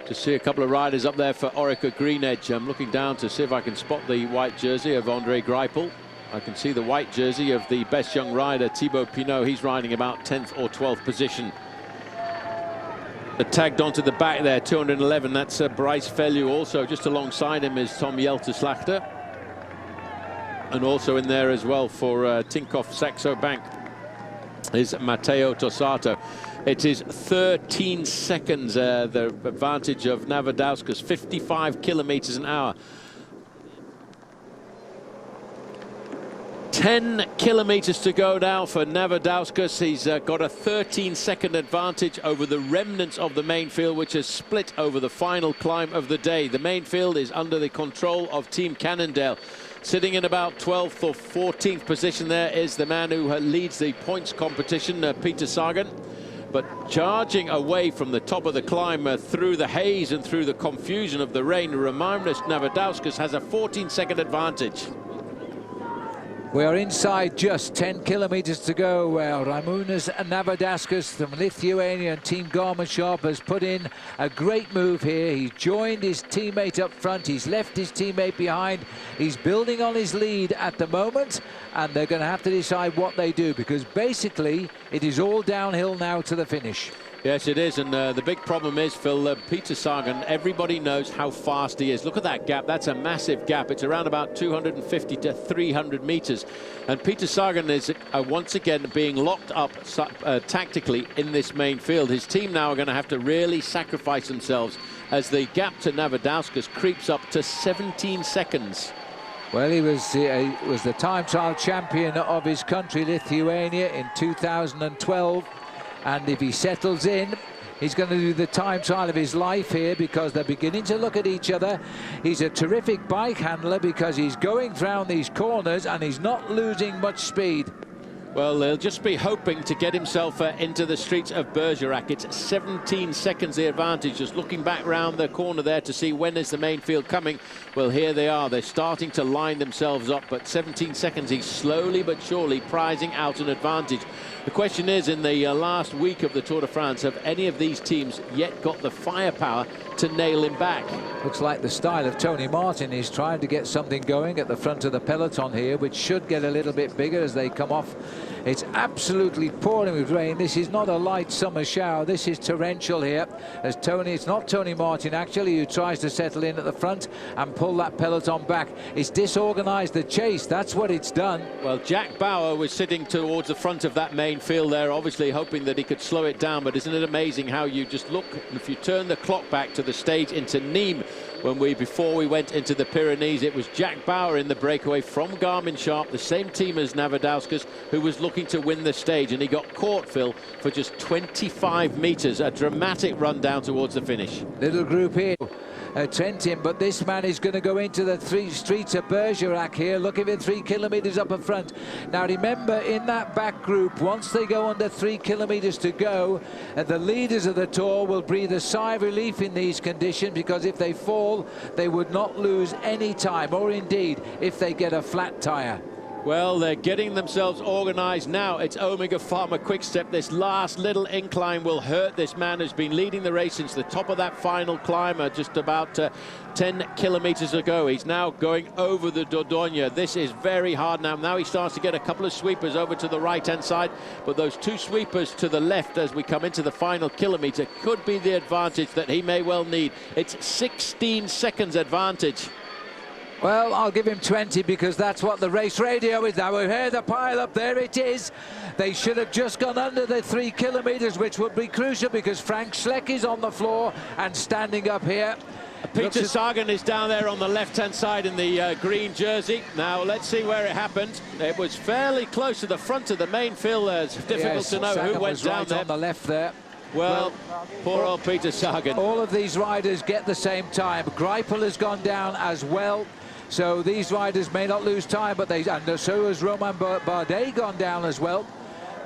To see a couple of riders up there for Orica Green Edge. I'm looking down to see if I can spot the white jersey of Andre Greipel. I can see the white jersey of the best young rider, Thibaut Pinot. He's riding about 10th or 12th position. Tagged onto the back there, 211. That's Bryce Fellou. Also just alongside him is Tom Jelte-Slagter. And also in there as well for Tinkoff Saxo Bank is Matteo Tossato. It is 13 seconds, the advantage of Navadauskas, 55 kilometers an hour. 10 kilometers to go now for Navadauskas. He's got a 13-second advantage over the remnants of the main field, which has split over the final climb of the day. The main field is under the control of Team Cannondale. Sitting in about 12th or 14th position there is the man who leads the points competition, Peter Sagan. But charging away from the top of the climb through the haze and through the confusion of the rain, Raimundas Navadauskas has a 14-second advantage. We are inside just 10 kilometers to go. Well, Raimundas Navadauskas from Lithuania and Team Garmin Sharp has put in a great move here. He's joined his teammate up front. He's left his teammate behind. He's building on his lead at the moment, and they're going to have to decide what they do, because basically it is all downhill now to the finish. Yes, it is, and the big problem is, Phil, Peter Sagan, everybody knows how fast he is. Look at that gap. That's a massive gap. It's around about 250 to 300 meters. And Peter Sagan is once again being locked up tactically in this main field. His team now are going to have to really sacrifice themselves as the gap to Navadauskas creeps up to 17 seconds. Well, he was the time trial champion of his country, Lithuania, in 2012. And if he settles in, he's going to do the time trial of his life here, because they're beginning to look at each other. He's a terrific bike handler because he's going round these corners and he's not losing much speed. Well, he'll just be hoping to get himself into the streets of Bergerac. It's 17 seconds the advantage. Just looking back round the corner there to see when is the main field coming. Well, here they are. They're starting to line themselves up, but 17 seconds, he's slowly but surely prizing out an advantage. The question is, in the last week of the Tour de France, have any of these teams yet got the firepower to nail him back? Looks like the style of Tony Martin. He's trying to get something going at the front of the peloton here, which should get a little bit bigger as they come off. It's absolutely pouring with rain. This is not a light summer shower. This is torrential here. As Tony, it's not Tony Martin actually who tries to settle in at the front and pull that peloton back. It's disorganized the chase. That's what it's done. Well, Jack Bauer was sitting towards the front of that main field there, obviously hoping that he could slow it down. But isn't it amazing how you just look, if you turn the clock back to the stage into Nîmes, before we went into the Pyrenees, it was Jack Bauer in the breakaway from Garmin Sharp, the same team as Navadauskas, who was looking to win the stage, and he got caught, Phil, for just 25 meters. A dramatic run down towards the finish. Little group here, Trentin, but this man is going to go into the streets of Bergerac here, looking at 3 kilometers up in front. Now remember, in that back group, once they go under 3 kilometers to go, the leaders of the Tour will breathe a sigh of relief in these conditions, because if they fall, they would not lose any time, or indeed if they get a flat tire. Well, they're getting themselves organized now. It's Omega Pharma Quick-Step. This last little incline will hurt this man who's been leading the race since the top of that final climb just about 10 kilometers ago. He's now going over the Dordogne. This is very hard now. Now he starts to get a couple of sweepers over to the right-hand side, but those 2 sweepers to the left as we come into the final kilometer could be the advantage that he may well need. It's 16 seconds advantage. Well, I'll give him 20 because that's what the race radio is now. We hear the pile up, there it is. They should have just gone under the 3 kilometers, which would be crucial because Frank Schleck is on the floor and standing up here. Peter Sagan is down there on the left-hand side in the green jersey. Now, let's see where it happened. It was fairly close to the front of the main field. It's difficult to know Sagan who went down right there. On the left there. Well, poor old Peter Sagan. All of these riders get the same time. Greipel has gone down as well. So these riders may not lose time, but and so has Romain Bardet gone down as well.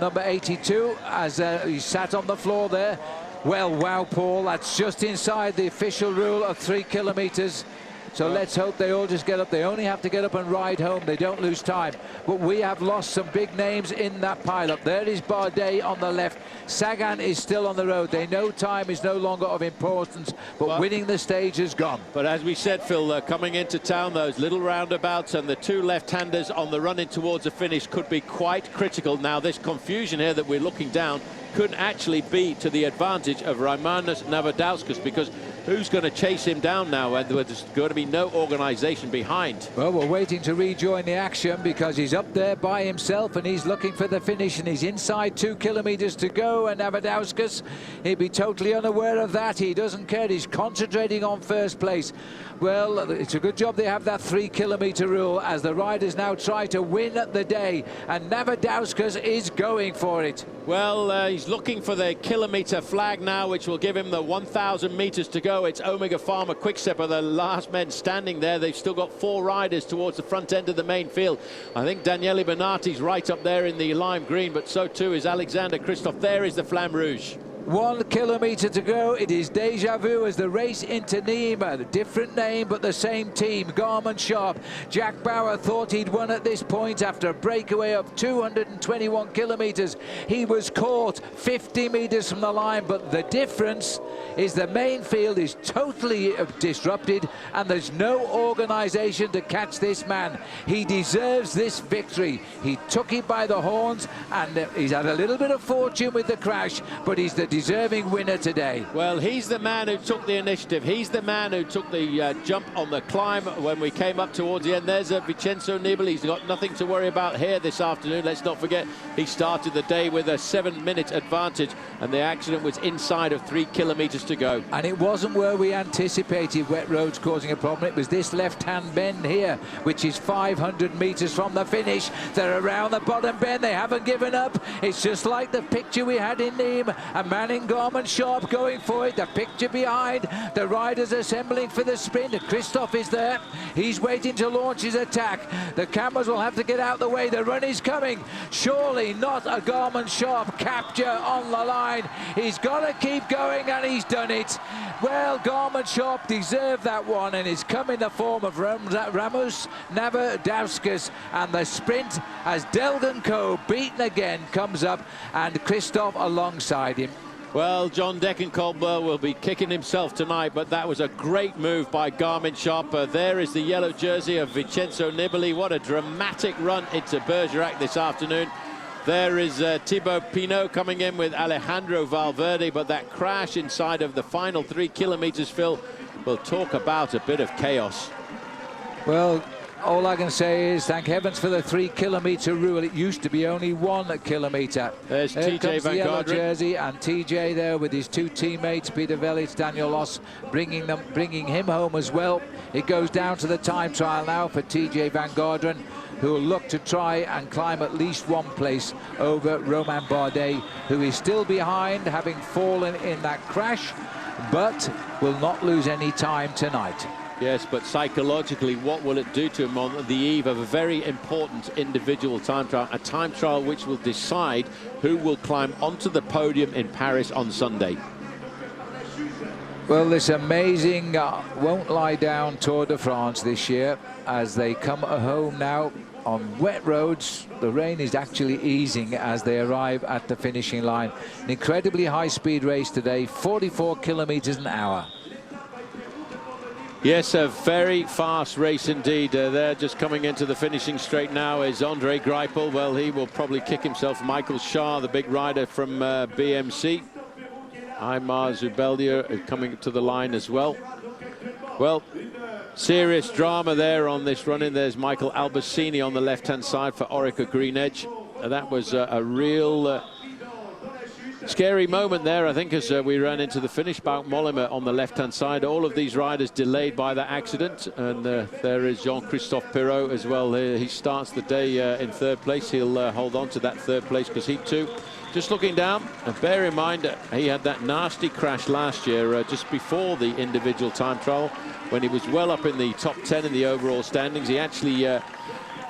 Number 82, as he sat on the floor there. Well, wow, Paul, that's just inside the official rule of 3 kilometers. So let's hope they all just get up. They only have to get up and ride home. They don't lose time. But we have lost some big names in that pile-up. There is Bardet on the left. Sagan is still on the road. They know time is no longer of importance, but winning the stage is gone. But as we said, Phil, coming into town, those little roundabouts and the 2 left-handers on the run in towards the finish could be quite critical. Now, this confusion here that we're looking down could actually be to the advantage of Raimanas Navadauskas, because who's going to chase him down now? And there's going to be no organization behind. Well, we're waiting to rejoin the action because he's up there by himself and he's looking for the finish, and he's inside 2 kilometers to go. And Navadauskas, he'd be totally unaware of that. He doesn't care. He's concentrating on first place. Well, it's a good job they have that 3 kilometer rule as the riders now try to win the day, and Navadauskas is going for it. Well, he's looking for the kilometer flag now, which will give him the 1,000 meters to go. It's Omega Pharma Quick-Step are the last men standing there. They've still got 4 riders towards the front end of the main field. I think Daniele Benati's right up there in the lime green, but so too is Alexander Kristoff. There is the Flamme Rouge. 1 kilometer to go. It is Deja Vu as the race into Nîmes. A different name, but the same team, Garmin Sharp. Jack Bauer thought he'd won at this point after a breakaway of 221 kilometers. He was caught 50 meters from the line, but the difference is the main field is totally disrupted and there's no organization to catch this man. He deserves this victory. He took it by the horns, and he's had a little bit of fortune with the crash, but he's the deserving winner today. Well, he's the man who took the initiative. He's the man who took the jump on the climb when we came up towards the end. There's Vincenzo Nibali. He's got nothing to worry about here this afternoon. Let's not forget, he started the day with a 7-minute advantage, and the accident was inside of 3 kilometers to go. And it wasn't where we anticipated wet roads causing a problem. It was this left-hand bend here, which is 500 meters from the finish. They're around the bottom bend. They haven't given up. It's just like the picture we had in Nîmes. A man in Garmin Sharp going for it. The picture behind. The riders assembling for the sprint. Christophe is there. He's waiting to launch his attack. The cameras will have to get out the way. The run is coming. Surely not a Garmin Sharp capture on the line. He's got to keep going, and he's done it. Well, Garmin Sharp deserved that one, and it's come in the form of Ramos Navadauskas, and the sprint as Delden Co, beaten again, comes up, and Christophe alongside him. Well, John Degenkolb will be kicking himself tonight, but that was a great move by Garmin Sharp. There is the yellow jersey of Vincenzo Nibali. What a dramatic run into Bergerac this afternoon. There is Thibaut Pinot coming in with Alejandro Valverde, but that crash inside of the final 3 kilometers, Phil, will talk about a bit of chaos. Well, all I can say is thank heavens for the 3 kilometer rule. It used to be only 1 kilometer. There's Here TJ comes Van the yellow Garderen. jersey, and TJ there with his 2 teammates, Peter Velits, Daniel Loss, bringing him home as well. It goes down to the time trial now for TJ Van Garderen, who will look to try and climb at least 1 place over Romain Bardet, who is still behind, having fallen in that crash, but will not lose any time tonight. Yes, but psychologically, what will it do to him on the eve of a very important individual time trial, a time trial which will decide who will climb onto the podium in Paris on Sunday? Well, this amazing won't lie down Tour de France this year, as they come home now on wet roads. The rain is actually easing as they arrive at the finishing line. An incredibly high-speed race today, 44 kilometers an hour. Yes, a very fast race indeed. They're just coming into the finishing straight now is Andre Greipel. Well, he will probably kick himself. Michael Schär, the big rider from BMC. Aymar Zubeldia coming to the line as well. Well, serious drama there on this run-in. There's Michael Albacini on the left-hand side for Orica Green Edge. That was a real scary moment there, I think, as we ran into the finish. Bout Mollema on the left-hand side. All of these riders delayed by that accident. And there is Jean-Christophe Pirot as well. He starts the day in 3rd place. He'll hold on to that 3rd place because he too, just looking down, and bear in mind he had that nasty crash last year just before the individual time trial, when he was well up in the top 10 in the overall standings. He actually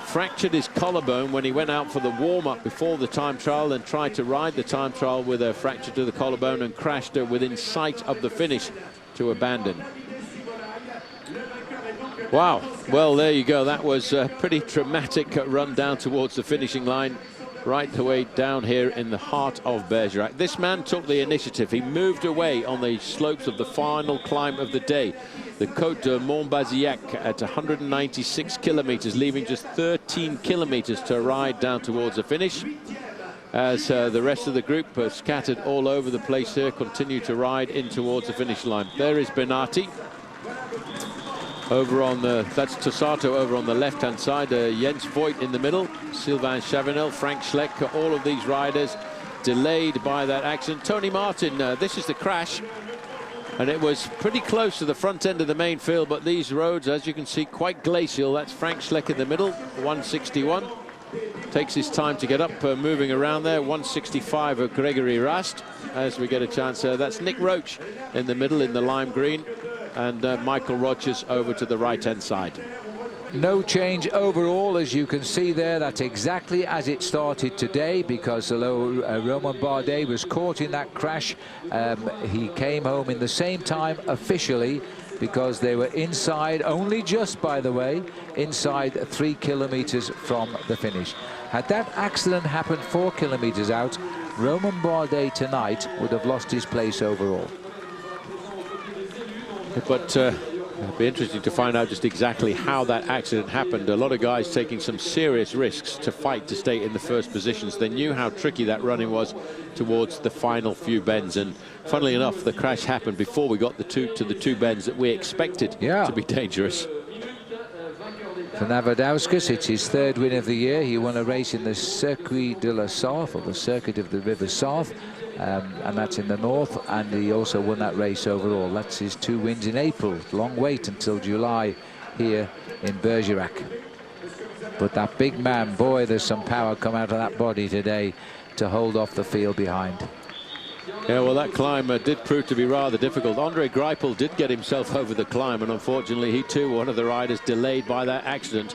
fractured his collarbone when he went out for the warm-up before the time trial and tried to ride the time trial with a fracture to the collarbone and crashed within sight of the finish to abandon. Wow, well, there you go. That was a pretty traumatic run down towards the finishing line, right the way down here in the heart of Bergerac. This man took the initiative. He moved away on the slopes of the final climb of the day, the Côte de Montbazillac, at 196 kilometers, leaving just 13 kilometers to ride down towards the finish, as the rest of the group scattered all over the place here, continue to ride in towards the finish line. There is Bernati over on the, that's Tossato over on the left-hand side, Jens Voigt in the middle, Sylvain Chavanel, Frank Schleck, all of these riders delayed by that accident. Tony Martin, this is the crash, and it was pretty close to the front end of the main field, but these roads, as you can see, quite glacial. That's Frank Schleck in the middle, 161. Takes his time to get up, moving around there. 165 of Gregory Rast, as we get a chance. That's Nick Roach in the middle in the lime green, and Michael Rogers over to the right-hand side. No change overall, as you can see there. That's exactly as it started today, because although Romain Bardet was caught in that crash, he came home in the same time officially, because they were inside, only just, by the way, inside 3 kilometers from the finish. Had that accident happened 4 kilometers out, Romain Bardet tonight would have lost his place overall. But It'll be interesting to find out just exactly how that accident happened. A lot of guys taking some serious risks to fight to stay in the first positions. They knew how tricky that running was towards the final few bends, and funnily enough, the crash happened before we got to the two bends that we expected to be dangerous. For Navadauskas, it's his third win of the year. He won a race in the Circuit de la Sarthe, or the Circuit of the River Sarthe, and that's in the north, and he also won that race overall. That's his 2 wins in April. Long wait until July here in Bergerac. But that big man, boy, there's some power come out of that body today to hold off the field behind. Yeah, well, that climb did prove to be rather difficult. Andre Greipel did get himself over the climb, and unfortunately he too, one of the riders, delayed by that accident.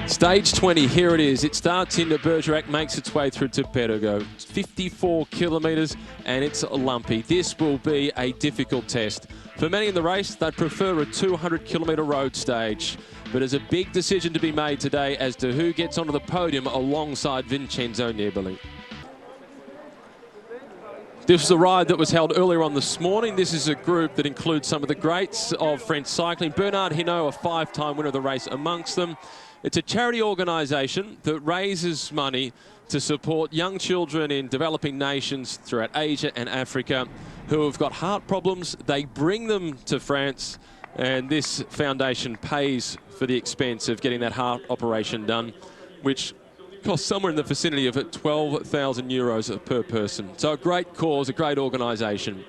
Stage 20, here it is. It starts in Bergerac, makes its way through to Périgueux. 54 kilometres, and it's lumpy. This will be a difficult test. For many in the race, they'd prefer a 200-kilometre road stage. But there's a big decision to be made today as to who gets onto the podium alongside Vincenzo Nibali. This was a ride that was held earlier on this morning. This is a group that includes some of the greats of French cycling. Bernard Hinault, a 5-time winner of the race, amongst them. It's a charity organisation that raises money to support young children in developing nations throughout Asia and Africa who have got heart problems. They bring them to France, and this foundation pays for the expense of getting that heart operation done, which costs somewhere in the vicinity of 12,000 euros per person. So a great cause, a great organisation.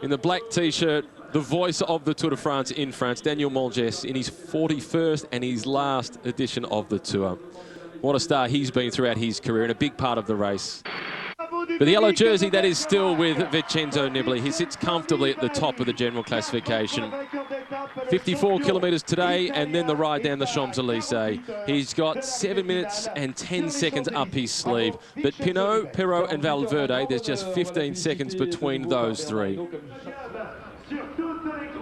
In the black T-shirt, the voice of the Tour de France in France, Daniel Monges, in his 41st and his last edition of the Tour. What a star he's been throughout his career and a big part of the race. But the yellow jersey, that is still with Vincenzo Nibali. He sits comfortably at the top of the general classification. 54 kilometres today, and then the ride down the Champs-Élysées. He's got 7 minutes and 10 seconds up his sleeve. But Pinot, Perrault and Valverde, there's just 15 seconds between those three.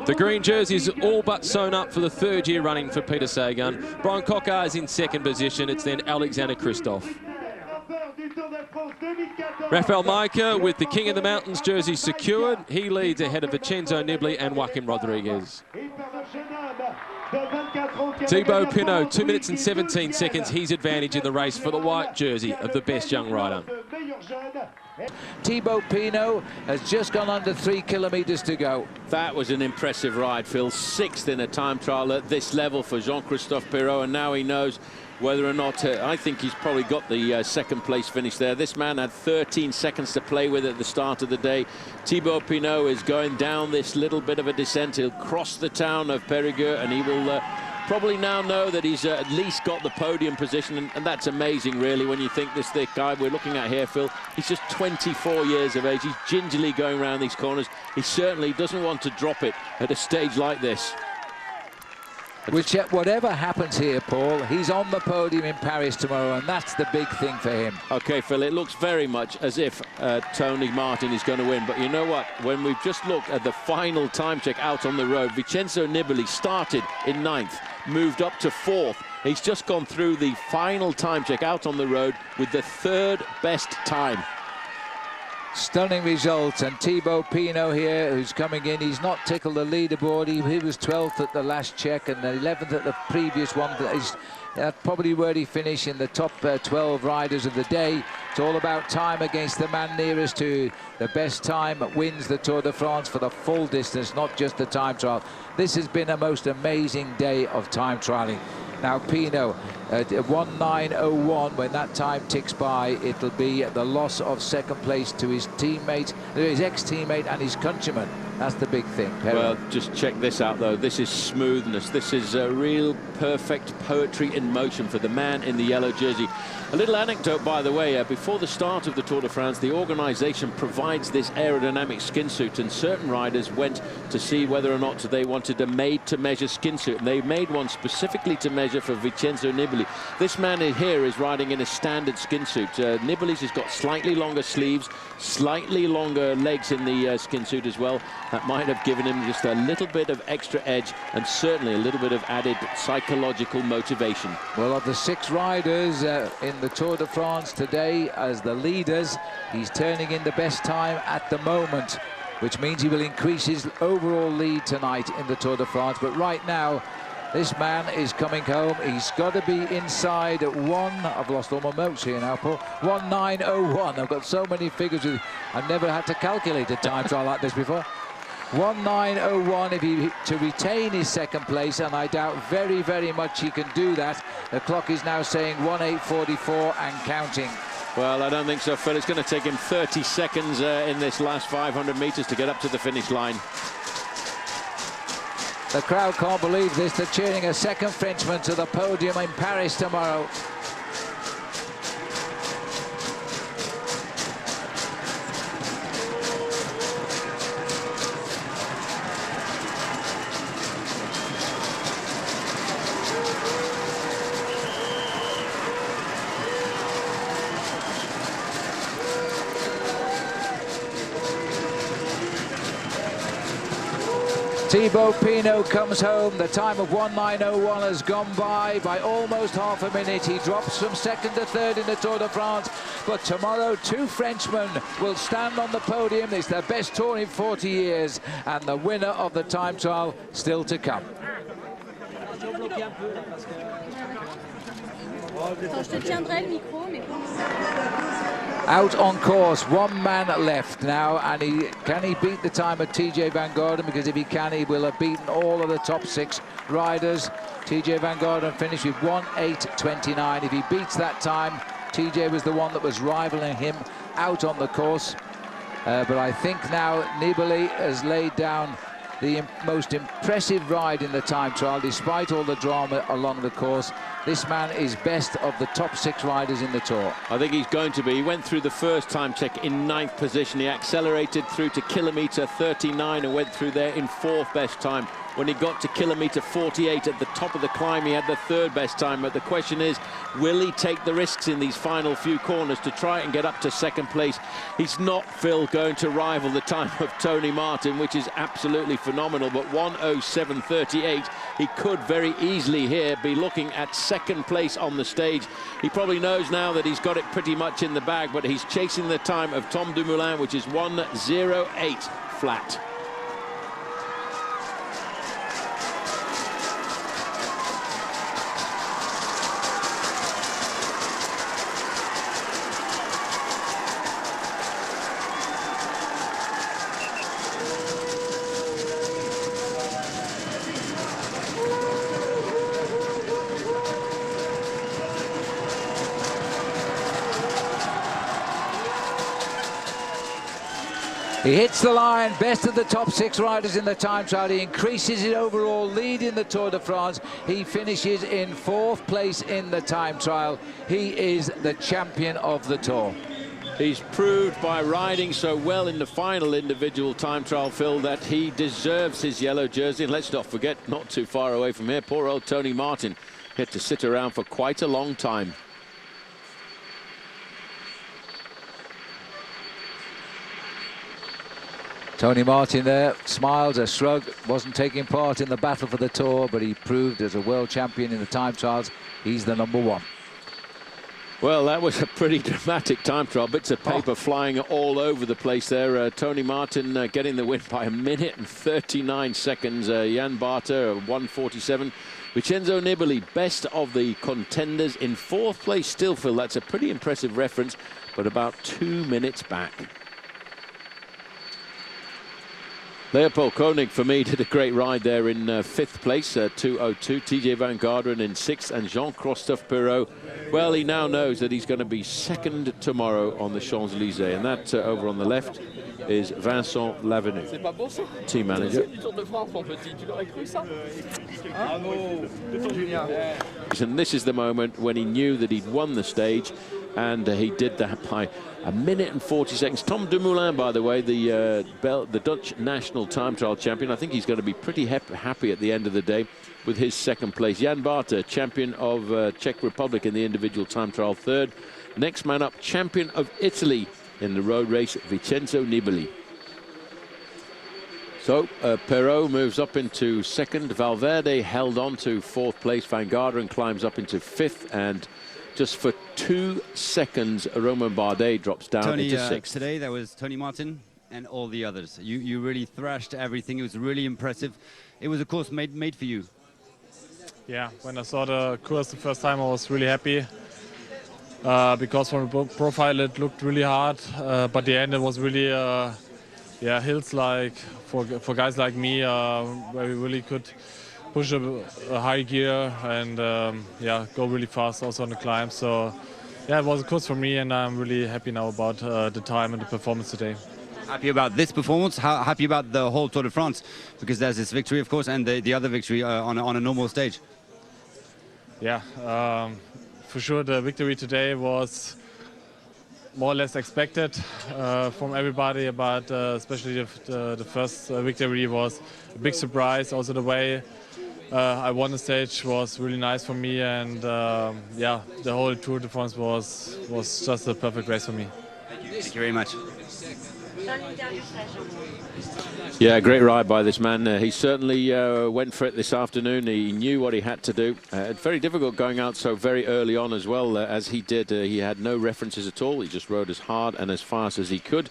The green jersey is all but sewn up for the 3rd year running for Peter Sagan. Brian Coquard is in 2nd position. It's then Alexander Kristoff. Rafael Majka with the King of the Mountains jersey secured. He leads ahead of Vincenzo Nibali and Joaquim Rodriguez. Thibaut Pinot, 2 minutes and 17 seconds. His advantage in the race for the white jersey of the best young rider. Thibaut Pinot has just gone under 3 kilometres to go. That was an impressive ride, Phil. 6th in a time trial at this level for Jean-Christophe Perrault, and now he knows whether or not, I think he's probably got the 2nd place finish there. This man had 13 seconds to play with at the start of the day. Thibaut Pinot is going down this little bit of a descent. He'll cross the town of Périgueux, and he will probably now know that he's at least got the podium position, and that's amazing, really, when you think this guy we're looking at here, Phil, he's just 24 years of age. He's gingerly going around these corners. He certainly doesn't want to drop it at a stage like this. Whatever happens here, Paul, he's on the podium in Paris tomorrow, and that's the big thing for him. OK, Phil, it looks very much as if Tony Martin is going to win. But you know what? When we've just looked at the final time check out on the road, Vincenzo Nibali started in 9th, moved up to 4th. He's just gone through the final time check out on the road with the 3rd best time. Stunning result, and Thibaut Pinot here, who's coming in, he's not tickled the leaderboard. He was 12th at the last check and 11th at the previous one. He's probably where he finished in the top 12 riders of the day. It's all about time against the man nearest to the best time wins the Tour de France for the full distance, not just the time trial. This has been a most amazing day of time trialing. Now Pinot at 19:01, when that time ticks by, it'll be the loss of 2nd place to his teammate, his ex-teammate and his countryman. That's the big thing. Well, just check this out, though. This is smoothness. This is a real perfect poetry in motion for the man in the yellow jersey. A little anecdote, by the way, before the start of the Tour de France, the organisation provides this aerodynamic skin suit, and certain riders went to see whether or not they wanted a made-to-measure skin suit, and they made one specifically to measure for Vincenzo Nibali. This man in here is riding in a standard skin suit. Nibali's has got slightly longer sleeves, slightly longer legs in the skin suit as well. that might have given him just a little bit of extra edge and certainly a little bit of added psychological motivation. Well, of the 6 riders in the Tour de France today as the leaders, he's turning in the best time at the moment, which means he will increase his overall lead tonight in the Tour de France. But right now, this man is coming home. He's got to be inside at I've lost all my notes here now, Paul. 1901. I've got so many figures. I've never had to calculate a time trial like this before. 1901 if he to retain his second place, and I doubt very, very much he can do that. The clock is now saying 1844 and counting. Well, I don't think so, Phil. It's going to take him 30 seconds in this last 500 meters to get up to the finish line. The crowd can't believe this. They're cheering a second Frenchman to the podium in Paris tomorrow. Thibaut Pinot comes home. The time of 1901 has gone by almost half a minute. He drops from second to third in the Tour de France. But tomorrow, 2 Frenchmen will stand on the podium. It's their best tour in 40 years. And the winner of the time trial still to come. Out on course, 1 man left now, and can he beat the time of TJ Van Garderen? Because if he can, he will have beaten all of the top 6 riders. TJ Van Garderen finished with 1:08.29. If he beats that time, TJ was the one that was rivaling him out on the course. But I think now Nibali has laid down the most impressive ride in the time trial, despite all the drama along the course. This man is best of the top 6 riders in the Tour. I think he's going to be. He went through the first time check in 9th position. He accelerated through to kilometre 39 and went through there in 4th best time. When he got to kilometre 48 at the top of the climb, he had the 3rd best time. But the question is, will he take the risks in these final few corners to try and get up to 2nd place? He's not, Phil, going to rival the time of Tony Martin, which is absolutely phenomenal. But 1:07.38, he could very easily here be looking at 2nd place on the stage. He probably knows now that he's got it pretty much in the bag, but he's chasing the time of Tom Dumoulin, which is 1:08 flat. He hits the line, best of the top 6 riders in the time trial. He increases his overall lead in the Tour de France. He finishes in 4th place in the time trial. He is the champion of the Tour. He's proved by riding so well in the final individual time trial, Phil, that he deserves his yellow jersey. And let's not forget, not too far away from here, poor old Tony Martin had to sit around for quite a long time. Tony Martin there, smiles, a shrug, wasn't taking part in the battle for the Tour, but he proved as a world champion in the time trials, he's the #1. Well, that was a pretty dramatic time trial. Bits of paper flying all over the place there. Tony Martin getting the win by 1 minute and 39 seconds. Jan Barter, 1:47. Vincenzo Nibali, best of the contenders, in 4th place still, Phil. That's a pretty impressive reference, but about 2 minutes back. Leopold Koenig, for me, did a great ride there in 5th place, 2:02. TJ Van Garderen in 6th, and Jean-Christophe Perrault. Well, he now knows that he's going to be 2nd tomorrow on the Champs-Élysées, and that over on the left is Vincent Lavenu, team manager. And this is the moment when he knew that he'd won the stage, and he did that by 1 minute and 40 seconds. Tom Dumoulin, by the way, the Dutch national time trial champion, I think he's going to be pretty happy at the end of the day with his 2nd place. Jan Barter, champion of Czech Republic in the individual time trial, 3rd. Next man up, champion of Italy in the road race, Vincenzo Nibali. So Perrault moves up into second. Valverde held on to fourth place. Van Garderen climbs up into fifth, and just for 2 seconds, Romain Bardet drops down into sixth. Today there was Tony Martin and all the others. You really thrashed everything. It was really impressive. It was a course made for you. Yeah, when I saw the course the first time, I was really happy. Because from the profile it looked really hard, but the end it was really hills like for guys like me, where we really could push a high gear and go really fast also on the climb. So yeah, it was a course for me, and I'm really happy now about the time and the performance today. Happy about this performance? How happy about the whole Tour de France? Because there's this victory, of course, and the other victory on a normal stage. Yeah, for sure the victory today was more or less expected from everybody, but especially the first victory was a big surprise. Also the way I won the stage was really nice for me, and the whole Tour de France was just a perfect race for me. Thank you very much. Yeah, great ride by this man. He certainly went for it this afternoon. He knew what he had to do. Very difficult going out so very early on as well as he did. He had no references at all. He just rode as hard and as fast as he could.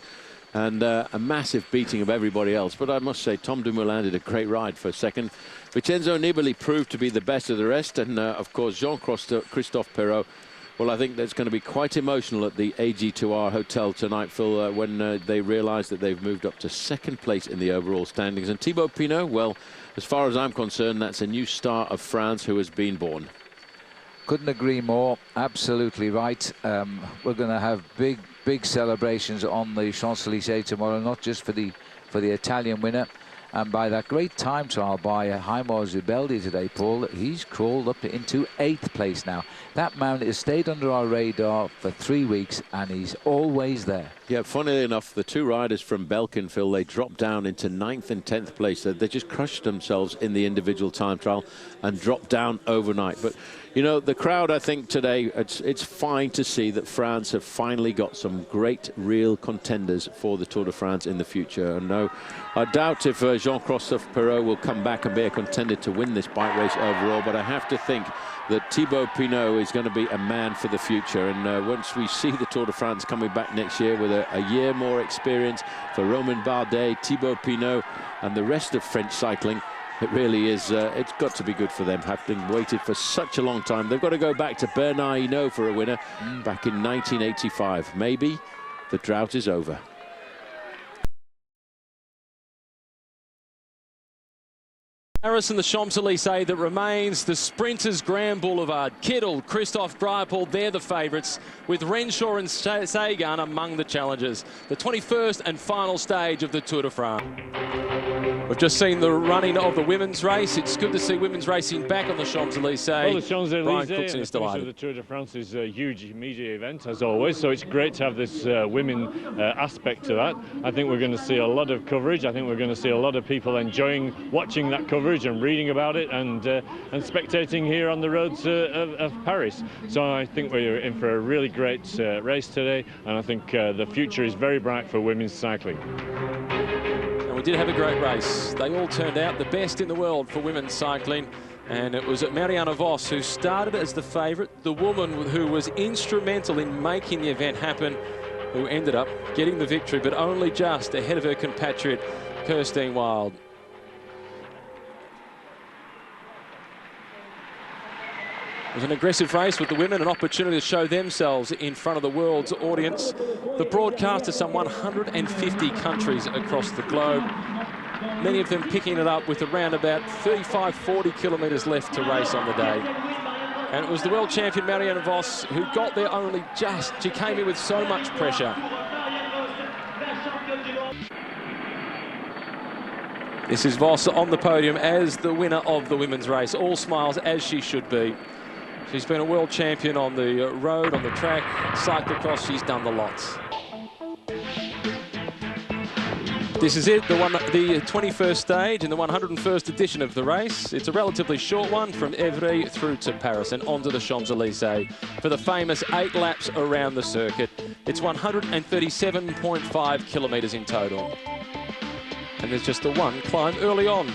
And a massive beating of everybody else. But I must say, Tom Dumoulin did a great ride for second. Vincenzo Nibali proved to be the best of the rest. And, of course, Jean-Christophe Perrault. Well, I think that's going to be quite emotional at the AG2R Hotel tonight, Phil, when they realise that they've moved up to second place in the overall standings. And Thibaut Pinot, well, as far as I'm concerned, that's a new star of France who has been born. Couldn't agree more. Absolutely right. We're going to have big celebrations on the Champs-Élysées tomorrow, not just for the Italian winner. And by that great time trial by Jaime Zubeldi today, Paul, he's crawled up into 8th place now. That man has stayed under our radar for 3 weeks, and he's always there. Yeah, funnily enough, the two riders from Belkin, Phil, they dropped down into 9th and 10th place. They just crushed themselves in the individual time trial and dropped down overnight. But, you know, the crowd, I think today, it's fine to see that France have finally got some great, real contenders for the Tour de France in the future. And no, I doubt if Jean-Christophe Perrault will come back and be a contender to win this bike race overall, but I have to think that Thibaut Pinot is going to be a man for the future. And once we see the Tour de France coming back next year with a year more experience for Romain Bardet, Thibaut Pinot and the rest of French cycling, it really is, it's got to be good for them, having waited for such a long time. They've got to go back to Bernard Hinault for a winner back in 1985. Maybe the drought is over. Paris and the Champs-Élysées that remains the sprinters' Grand Boulevard. Kittel, Christophe Greipel, they're the favourites, with Renshaw and Sagan among the challengers. The 21st and final stage of the Tour de France. We've just seen the running of the women's race. It's good to see women's racing back on the Champs-Élysées. Well, the Champs-Élysées, Brian Cookson is delighted. The Tour de France is a huge media event, as always, so it's great to have this women aspect to that. I think we're going to see a lot of coverage. I think we're going to see a lot of people enjoying watching that coverage and reading about it and spectating here on the roads of Paris. So I think we're in for a really great race today, and I think the future is very bright for women's cycling. We did have a great race. They all turned out the best in the world for women's cycling. And it was Marianne Vos who started as the favourite, the woman who was instrumental in making the event happen, who ended up getting the victory, but only just ahead of her compatriot, Kirstine Wild. It was an aggressive race with the women, an opportunity to show themselves in front of the world's audience. The broadcast to some 150 countries across the globe. Many of them picking it up with around about 35-40 kilometres left to race on the day. And it was the world champion Marianne Vos who got there only just. She came in with so much pressure. This is Vos on the podium as the winner of the women's race. All smiles, as she should be. She's been a world champion on the road, on the track, cyclocross. She's done the lots. This is it, the 21st stage in the 101st edition of the race. It's a relatively short one from Évry through to Paris and onto the Champs-Élysées for the famous 8 laps around the circuit. It's 137.5 kilometres in total. and there's just the one climb early on.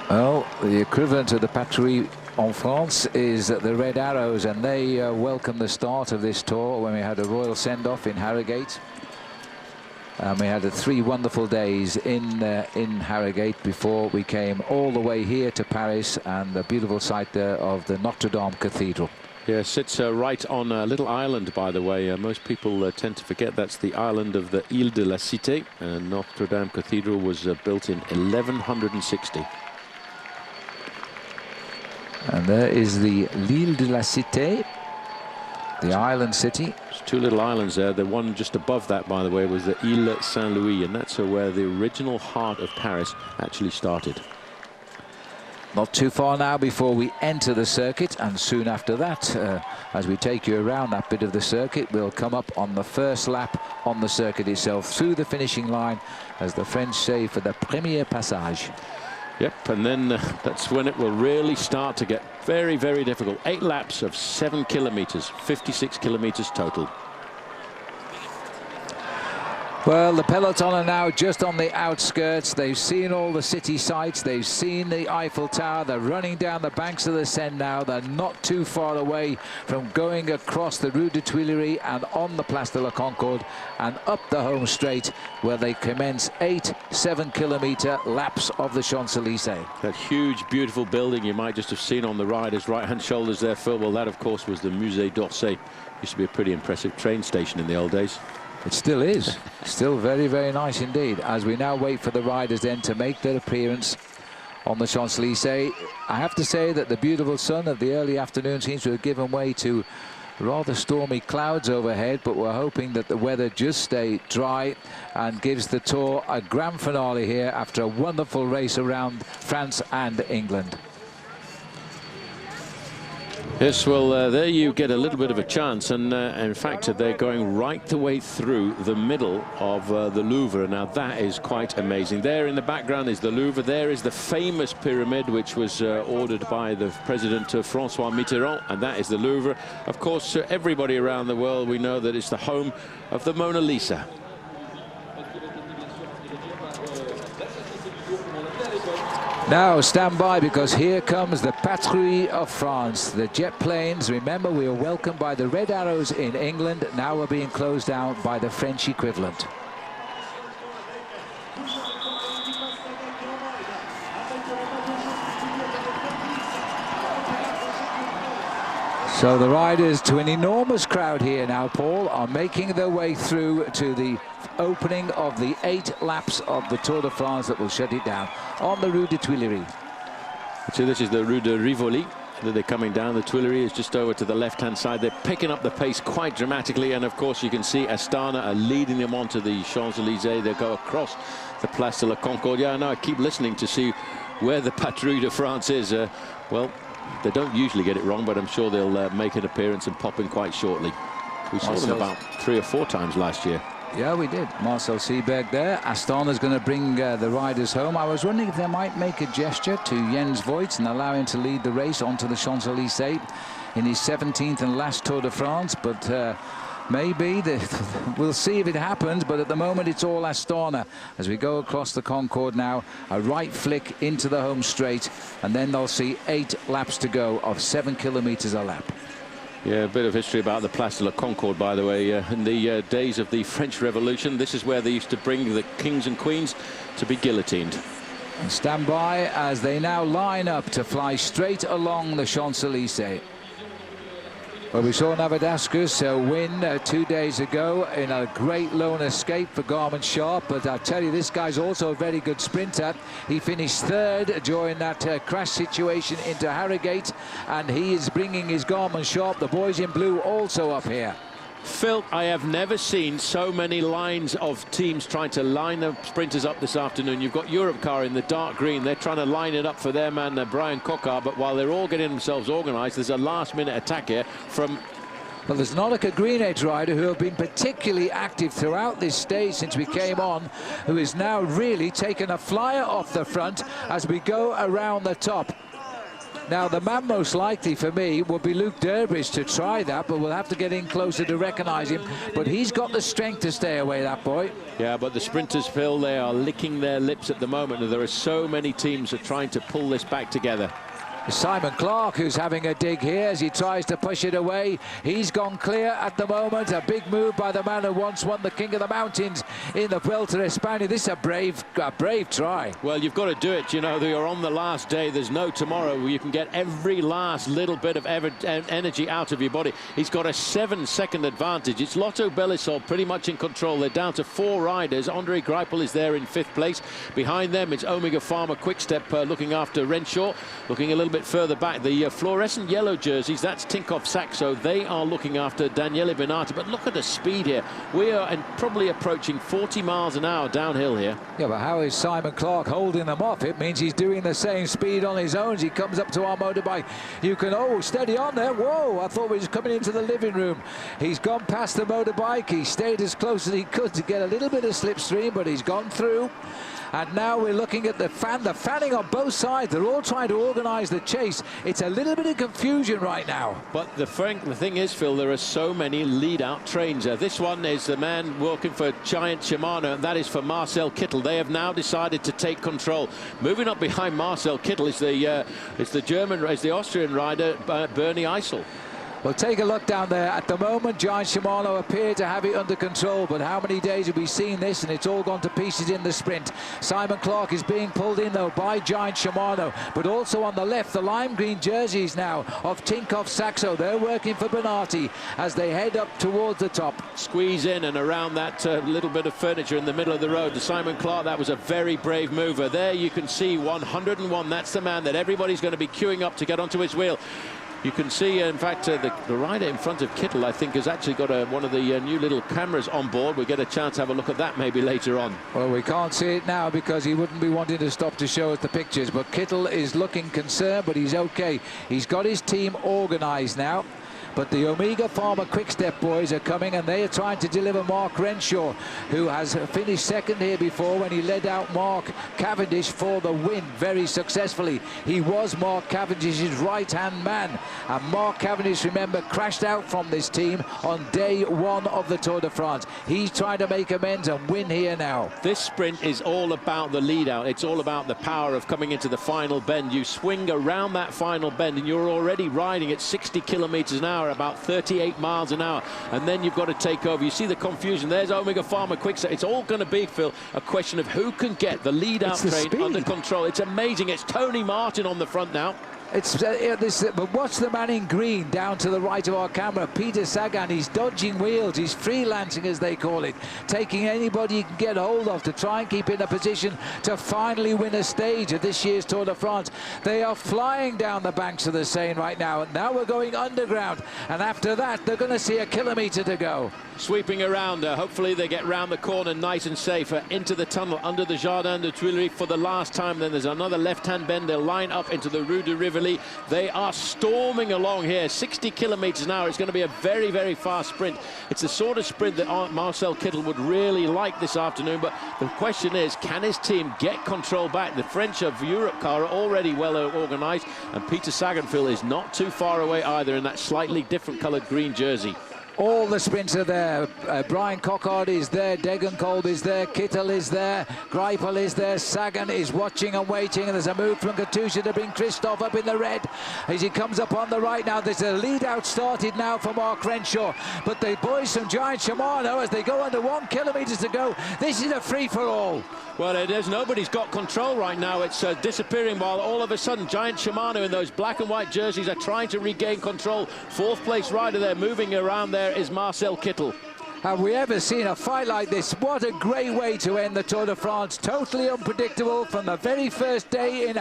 Well, the equivalent of the Patrouille en France is the Red Arrows, and they welcomed the start of this tour when we had a royal send-off in Harrogate. And we had 3 wonderful days in Harrogate before we came all the way here to Paris and the beautiful sight there of the Notre Dame Cathedral. Yeah, sits right on a little island, by the way. Most people tend to forget that's the island of the Ile de la Cité. Notre Dame Cathedral was built in 1160. And there is the L'Ile de la Cité, the island city. There's 2 little islands there. The one just above that, by the way, was the Ile Saint-Louis, and that's where the original heart of Paris actually started. Not too far now before we enter the circuit, and soon after that, as we take you around that bit of the circuit, we'll come up on the first lap on the circuit itself, through the finishing line, as the French say, for the premier passage. Yep, and then that's when it will really start to get very, very difficult. 8 laps of 7 kilometers, 56 kilometers total. Well, the peloton are now just on the outskirts. They've seen all the city sights. They've seen the Eiffel Tower. They're running down the banks of the Seine now. They're not too far away from going across the Rue de Tuileries and on the Place de la Concorde and up the home straight, where they commence 8 7-kilometer laps of the Champs-Élysées. That huge, beautiful building you might just have seen on the rider's right-hand shoulders there, Phil. Well, that, of course, was the Musée d'Orsay. Used to be a pretty impressive train station in the old days. It still is. Still very, very nice indeed. As we now wait for the riders then to make their appearance on the Champs-Élysées. I have to say that the beautiful sun of the early afternoon seems to have given way to rather stormy clouds overhead, but we're hoping that the weather just stays dry and gives the Tour a grand finale here after a wonderful race around France and England. Yes, well, there you get a little bit of a chance, and in fact they're going right the way through the middle of the Louvre. Now that is quite amazing. There in the background is the Louvre. There is the famous pyramid which was ordered by the President Francois Mitterrand, and that is the Louvre. Of course, everybody around the world, we know that it's the home of the Mona Lisa. Now stand by, because here comes the Patrouille of France, the jet planes. Remember, we were welcomed by the Red Arrows in England. Now we're being closed down by the French equivalent. So the riders, to an enormous crowd here now, Paul, are making their way through to the opening of the 8 laps of the Tour de France that will shut it down on the Rue de Tuileries. So this is the Rue de Rivoli. They're coming down. The Tuileries is just over to the left-hand side. They're picking up the pace quite dramatically, and of course you can see Astana are leading them onto the Champs-Élysées. They go across the Place de la Concorde. Yeah, now I keep listening to see where the Patrouille de France is. Well, they don't usually get it wrong, but I'm sure they'll make an appearance and pop in quite shortly. We saw them about 3 or 4 times last year. Yeah, we did. Marcel Seeberg there. Astana's going to bring the riders home. I was wondering if they might make a gesture to Jens Voigt and allow him to lead the race onto the Champs-Élysées in his 17th and last Tour de France, but maybe. We'll see if it happens, but at the moment it's all Astana. As we go across the Concorde now, a right flick into the home straight, and then they'll see 8 laps to go of 7 kilometers a lap. Yeah, a bit of history about the Place de la Concorde, by the way. In the days of the French Revolution, this is where they used to bring the kings and queens to be guillotined. And stand by as they now line up to fly straight along the Champs-Élysées. Well, we saw Navadaskus win 2 days ago in a great lone escape for Garmin Sharp, but I tell you, this guy's also a very good sprinter. He finished 3rd during that crash situation into Harrogate, and he is bringing his Garmin Sharp, the boys in blue, also up here. Phil, I have never seen so many lines of teams trying to line the sprinters up this afternoon. You've got Europcar in the dark green. They're trying to line it up for their man, Brian Coquard, but while they're all getting themselves organised, there's a last-minute attack here from... Well, there's Nolika Green Edge rider who have been particularly active throughout this stage since we came on, who is now really taken a flyer off the front as we go around the top. Now, the man most likely for me would be Luke Durbridge to try that, but we'll have to get in closer to recognise him. But he's got the strength to stay away, that boy. Yeah, but the sprinters, Phil, they are licking their lips at the moment, and there are so many teams that are trying to pull this back together. Simon Clark, who's having a dig here as he tries to push it away. He's gone clear at the moment. A big move by the man who once won the King of the Mountains in the Vuelta a España. This is a brave try. Well, you've got to do it. You know, you're on the last day. There's no tomorrow where you can get every last little bit of energy out of your body. He's got a 7-second advantage. It's Lotto Belisol pretty much in control. They're down to 4 riders. Andre Greipel is there in 5th place. Behind them, it's Omega Pharma Quickstep looking after Renshaw. Looking a little bit further back, the fluorescent yellow jerseys, that's Tinkoff Saxo. They are looking after Daniele Benati. But look at the speed here. We are probably approaching 40 miles an hour downhill here. Yeah, but how is Simon Clark holding them off? It means he's doing the same speed on his own as he comes up to our motorbike. You can, oh, steady on there. Whoa, I thought we was coming into the living room. He's gone past the motorbike. He stayed as close as he could to get a little bit of slipstream, but he's gone through. And now we're looking at the fanning on both sides. They're all trying to organise the chase. It's a little bit of confusion right now. But the thing is, Phil, there are so many lead-out trains. This one is the man working for Giant Shimano, and that is for Marcel Kittel. They have now decided to take control. Moving up behind Marcel Kittel is the Austrian rider Bernie Eisel. Well, take a look down there. At the moment, Giant Shimano appear to have it under control, but how many days have we seen this, and it's all gone to pieces in the sprint. Simon Clark is being pulled in, though, by Giant Shimano, but also on the left, the lime green jerseys now of Tinkoff Saxo. They're working for Benati as they head up towards the top. Squeeze in and around that little bit of furniture in the middle of the road. To Simon Clark, that was a very brave mover. There you can see 101. That's the man that everybody's going to be queuing up to get onto his wheel. You can see, in fact, the rider in front of Kittel, I think, has actually got one of the new little cameras on board. We'll get a chance to have a look at that maybe later on. Well, we can't see it now because he wouldn't be wanting to stop to show us the pictures. But Kittel is looking concerned, but he's okay. He's got his team organised now. But the Omega Pharma Quickstep boys are coming, and they are trying to deliver Mark Renshaw, who has finished second here before when he led out Mark Cavendish for the win very successfully. He was Mark Cavendish's right-hand man, and Mark Cavendish, remember, crashed out from this team on day 1 of the Tour de France. He's trying to make amends and win here now. This sprint is all about the lead-out. It's all about the power of coming into the final bend. You swing around that final bend, and you're already riding at 60 kilometers an hour, about 38 miles an hour, and then you've got to take over. You see the confusion. There's Omega Pharma Quickstep. It's all going to be, Phil, a question of who can get the lead-out train under control. It's amazing. It's Tony Martin on the front now. But watch the man in green down to the right of our camera, Peter Sagan. He's dodging wheels, he's freelancing, as they call it, taking anybody he can get hold of to try and keep in a position to finally win a stage of this year's Tour de France. They are flying down the banks of the Seine right now, and now we're going underground, and after that they're going to see a kilometre to go. Sweeping around, hopefully they get round the corner nice and safe, into the tunnel under the Jardin de Tuileries for the last time. Then there's another left-hand bend. They'll line up into the Rue de Rivoli. They are storming along here, 60 kilometers an hour. It's going to be a very, very fast sprint. It's the sort of sprint that Marcel Kittel would really like this afternoon, but the question is, can his team get control back? The French of Europcar are already well organised, and Peter Sagan, Phil, is not too far away either in that slightly different coloured green jersey. All the sprints are there. Brian Cockard is there, Degenkolb is there, Kittel is there, Greipel is there, Sagan is watching and waiting, and there's a move from Katusha to bring Christoph up in the red as he comes up on the right now. There's a lead out started now for Mark Renshaw, but the boys from Giant Shimano, as they go under 1 kilometre to go, this is a free-for-all. Well, it is. Nobody's got control right now. It's disappearing, while all of a sudden Giant Shimano in those black and white jerseys are trying to regain control. 4th place rider there moving around there is Marcel Kittel. Have we ever seen a fight like this? What a great way to end the Tour de France. Totally unpredictable from the very first day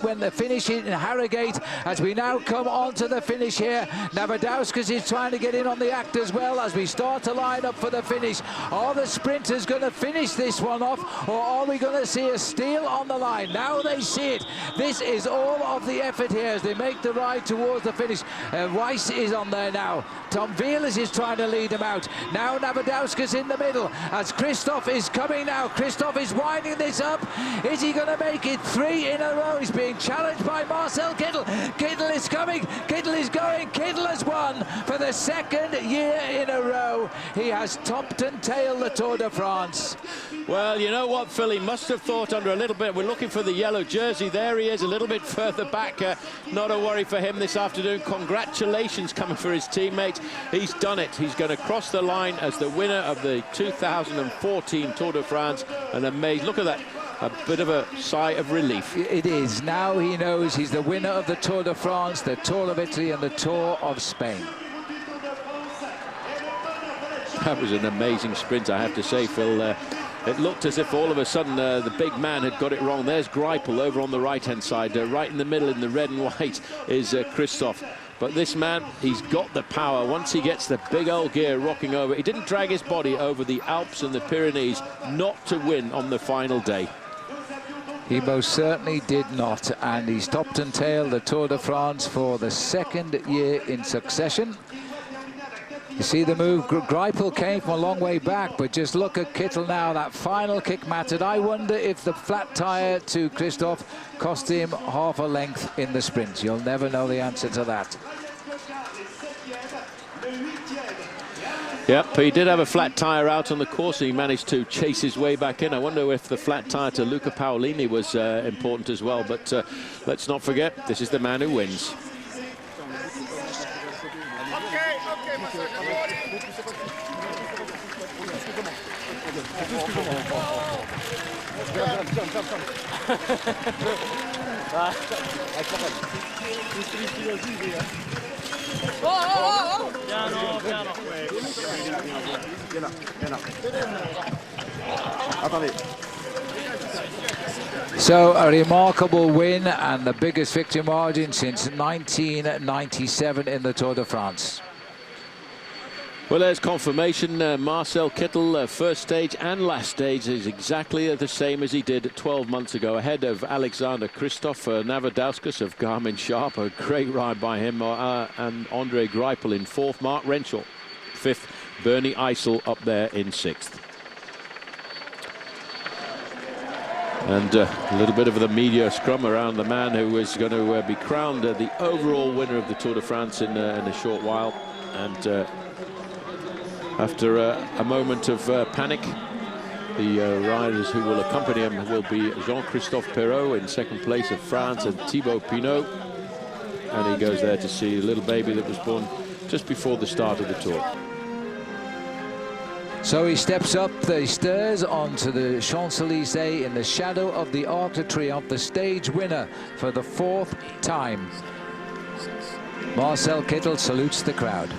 when the finish in Harrogate. As we now come on to the finish here, Navadauskas is trying to get in on the act as well as we start to line up for the finish. Are the sprinters going to finish this one off, or are we going to see a steal on the line? Now they see it. This is all of the effort here as they make the ride towards the finish. Weiss is on there now. Tom Wielis is trying to lead them out. Now Navadauskas in the middle as Christoph is coming now. Christoph is winding this up. Is he going to make it 3 in a row? He's being challenged by Marcel Kittel. Kittel is coming. Kittel is going. Kittel has won for the 2nd year in a row. He has topped and tailed the Tour de France. Well, you know what, Phil, he must have thought under a little bit. We're looking for the yellow jersey. There he is, a little bit further back. Not a worry for him this afternoon. Congratulations coming for his teammates. He's done it. He's going to cross the line as the winner of the 2014 Tour de France. And amazing. Look at that. A bit of a sigh of relief. It is. Now he knows he's the winner of the Tour de France, the Tour of Italy and the Tour of Spain. That was an amazing sprint, I have to say, Phil. It looked as if all of a sudden the big man had got it wrong. There's Greipel over on the right-hand side. Right in the middle in the red and white is Christoph. But this man, he's got the power. Once he gets the big old gear rocking over, he didn't drag his body over the Alps and the Pyrenees not to win on the final day. He most certainly did not, and he's topped and tailed the Tour de France for the 2nd year in succession. You see the move, Greipel came from a long way back, but just look at Kittel now, that final kick mattered. I wonder if the flat tyre to Christoph cost him half a length in the sprint. You'll never know the answer to that. Yep, he did have a flat tyre out on the course, and he managed to chase his way back in. I wonder if the flat tyre to Luca Paolini was important as well, but let's not forget, this is the man who wins. So a remarkable win and the biggest victory margin since 1997 in the Tour de France. Well, there's confirmation. Marcel Kittel, first stage and last stage, is exactly the same as he did 12 months ago, ahead of Alexander Christoph. Navadauskas of Garmin Sharp, a great ride by him, and Andre Greipel in 4th, Mark Renshaw 5th, Bernie Eisel up there in 6th. And a little bit of the media scrum around the man who is going to be crowned the overall winner of the Tour de France in a short while. And after a moment of panic, the riders who will accompany him will be Jean-Christophe Perrault in 2nd place of France and Thibaut Pinot. And he goes there to see a little baby that was born just before the start of the Tour. So he steps up the stairs onto the Champs-Élysées in the shadow of the Arc de Triomphe, the stage winner for the 4th time. Marcel Kittel salutes the crowd.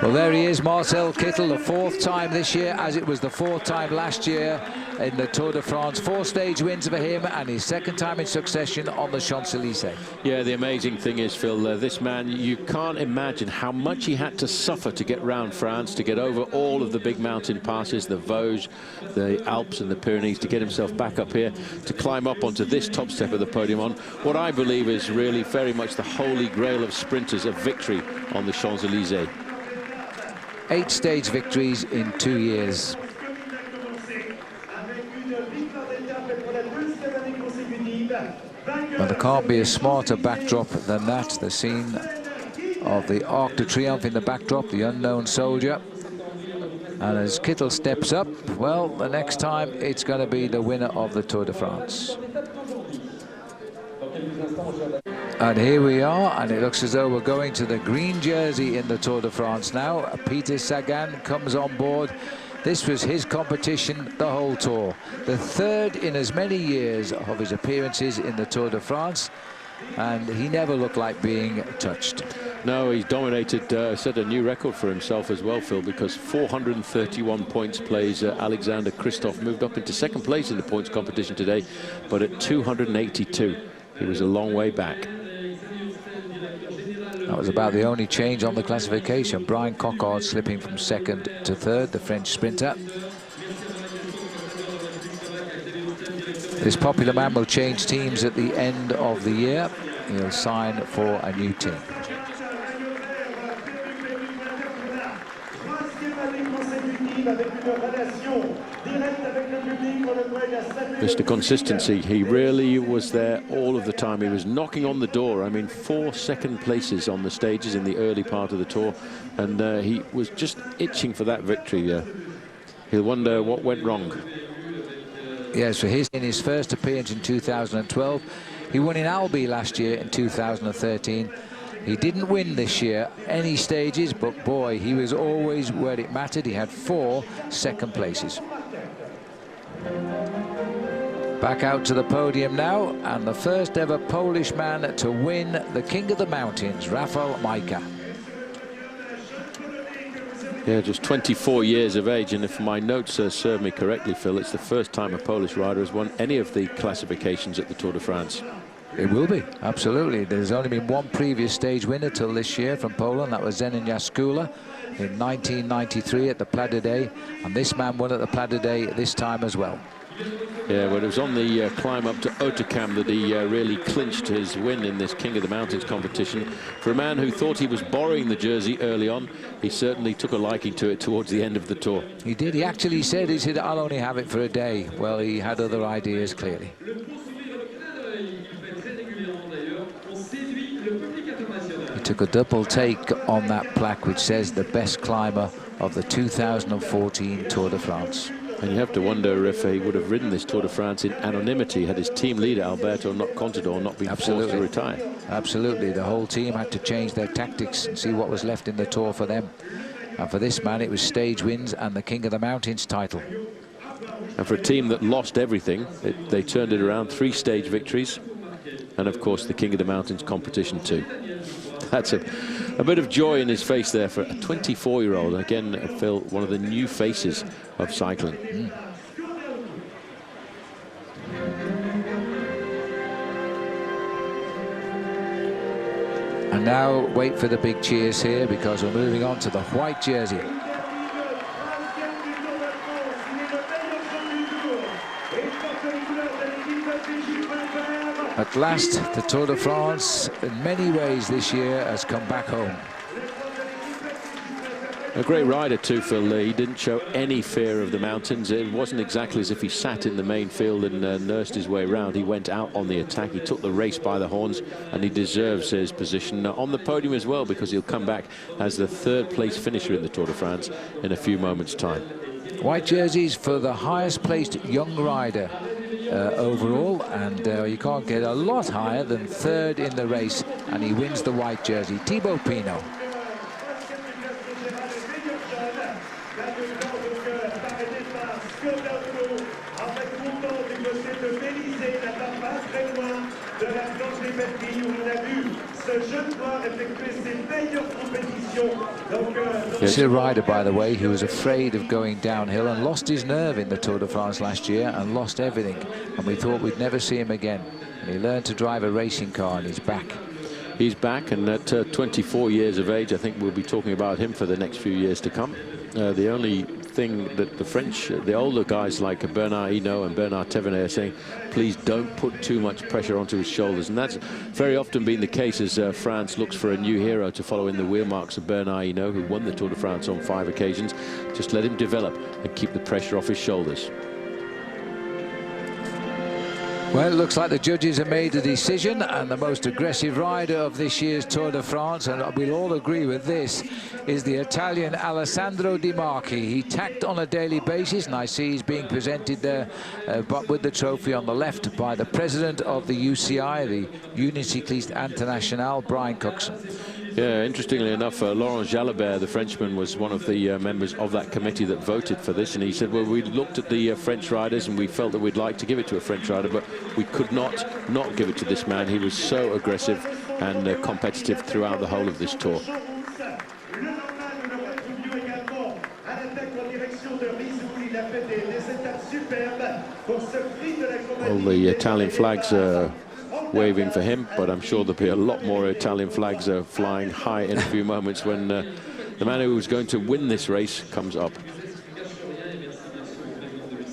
Well, there he is, Marcel Kittel, the 4th time this year, as it was the 4th time last year in the Tour de France. 4 stage wins for him, and his 2nd time in succession on the Champs-Élysées. Yeah, the amazing thing is, Phil, this man, you can't imagine how much he had to suffer to get round France, to get over all of the big mountain passes, the Vosges, the Alps and the Pyrenees, to get himself back up here, to climb up onto this top step of the podium on what I believe is really very much the holy grail of sprinters, a victory on the Champs-Élysées. 8 stage victories in 2 years. But there can't be a smarter backdrop than that. The scene of the Arc de Triomphe in the backdrop, the unknown soldier. And as Kittel steps up, well, the next time it's going to be the winner of the Tour de France. And here we are, and it looks as though we're going to the green jersey in the Tour de France now. Peter Sagan comes on board. This was his competition the whole tour. The 3rd in as many years of his appearances in the Tour de France, and he never looked like being touched. No, he's dominated, set a new record for himself as well, Phil, because 431 points plays Alexander Christoph, moved up into 2nd place in the points competition today, but at 282, he was a long way back. That was about the only change on the classification. Brian Coquard slipping from 2nd to 3rd, the French sprinter. This popular man will change teams at the end of the year. He'll sign for a new team. Mr. Consistency, he really was there all of the time. He was knocking on the door. I mean, 4 second places on the stages in the early part of the tour, and he was just itching for that victory. He'll wonder what went wrong. Yes, so in his first appearance in 2012, he won in Albi last year in 2013. He didn't win this year any stages, but boy, he was always where it mattered. He had 4 second places. Back out to the podium now, and the first ever Polish man to win the King of the Mountains, Rafał Majka. Yeah, just 24 years of age, and if my notes serve me correctly, Phil, it's the first time a Polish rider has won any of the classifications at the Tour de France. It will be, absolutely. There's only been one previous stage winner till this year from Poland. That was Zenon Jaskula in 1993 at the Pla d'Day, and this man won at the Pla d'Day this time as well. Yeah, well, it was on the climb up to Otakam that he really clinched his win in this King of the Mountains competition. For a man who thought he was borrowing the jersey early on, he certainly took a liking to it towards the end of the tour. He did. He actually said, I'll only have it for a day. Well, he had other ideas, clearly. He took a double take on that plaque which says the best climber of the 2014 Tour de France. And you have to wonder if he would have ridden this Tour de France in anonymity had his team leader Alberto Contador not been forced to retire. Absolutely. The whole team had to change their tactics and see what was left in the Tour for them. And for this man, it was stage wins and the King of the Mountains title. And for a team that lost everything, they turned it around. 3 stage victories, and of course the King of the Mountains competition too. That's a bit of joy in his face there for a 24-year-old. Again, Phil, one of the new faces of cycling. And now wait for the big cheers here, because we're moving on to the white jersey. At last, the Tour de France, in many ways this year, has come back home. A great rider too, Phil. He didn't show any fear of the mountains. It wasn't exactly as if he sat in the main field and nursed his way around. He went out on the attack. He took the race by the horns, and he deserves his position on the podium as well, because he'll come back as the 3rd place finisher in the Tour de France in a few moments' time. White jerseys for the highest placed young rider overall, and you can't get a lot higher than 3rd in the race, and he wins the white jersey. Thibaut Pinot. This is a rider, by the way, who was afraid of going downhill and lost his nerve in the Tour de France last year and lost everything, and we thought we'd never see him again. And he learned to drive a racing car, and he's back. He's back, and at 24 years of age, I think we'll be talking about him for the next few years to come. The only thing that the French, the older guys like Bernard Hinault and Bernard Thévenet are saying, please don't put too much pressure onto his shoulders. And that's very often been the case as France looks for a new hero to follow in the wheel marks of Bernard Hinault, who won the Tour de France on 5 occasions. Just let him develop and keep the pressure off his shoulders. Well, it looks like the judges have made a decision, and the most aggressive rider of this year's Tour de France, and we'll all agree with this, is the Italian Alessandro Di Marchi. He tacked on a daily basis, and I see he's being presented there but with the trophy on the left by the president of the UCI, the Union Cycliste Internationale, Brian Cookson. Yeah, interestingly enough, Laurent Jalabert, the Frenchman, was one of the members of that committee that voted for this, and he said, well, we looked at the French riders and we felt that we'd like to give it to a French rider, but we could not give it to this man. He was so aggressive and competitive throughout the whole of this tour. All the Italian flags are waving for him, but I'm sure there'll be a lot more Italian flags flying high in a few moments when the man who was going to win this race comes up.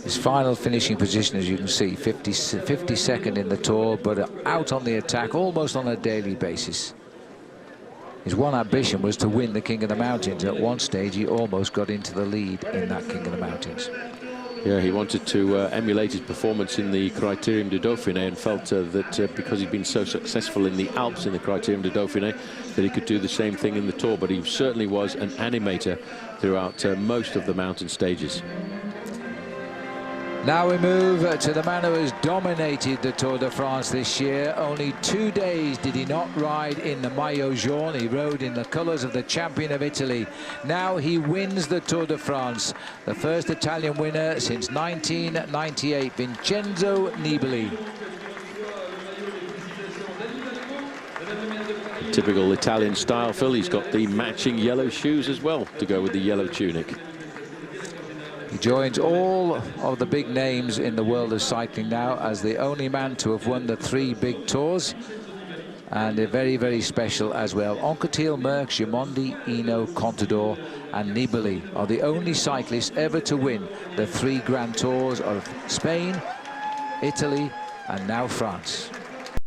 His final finishing position, as you can see, 52nd in the Tour, but out on the attack almost on a daily basis. His one ambition was to win the King of the Mountains. At one stage, he almost got into the lead in that King of the Mountains. Yeah, he wanted to emulate his performance in the Critérium du Dauphiné, and felt that because he'd been so successful in the Alps in the Critérium du Dauphiné, that he could do the same thing in the Tour. But he certainly was an animator throughout most of the mountain stages. Now we move to the man who has dominated the Tour de France this year. Only 2 days did he not ride in the Maillot Jaune. He rode in the colours of the champion of Italy. Now he wins the Tour de France. The first Italian winner since 1998, Vincenzo Nibali. Typical Italian style, Phil. He's got the matching yellow shoes as well to go with the yellow tunic. He joins all of the big names in the world of cycling now as the only man to have won the 3 big tours, and they're very, very special as well. Anquetil, Merckx, Gimondi, Hinault, Contador and Nibali are the only cyclists ever to win the 3 Grand Tours of Spain, Italy and now France.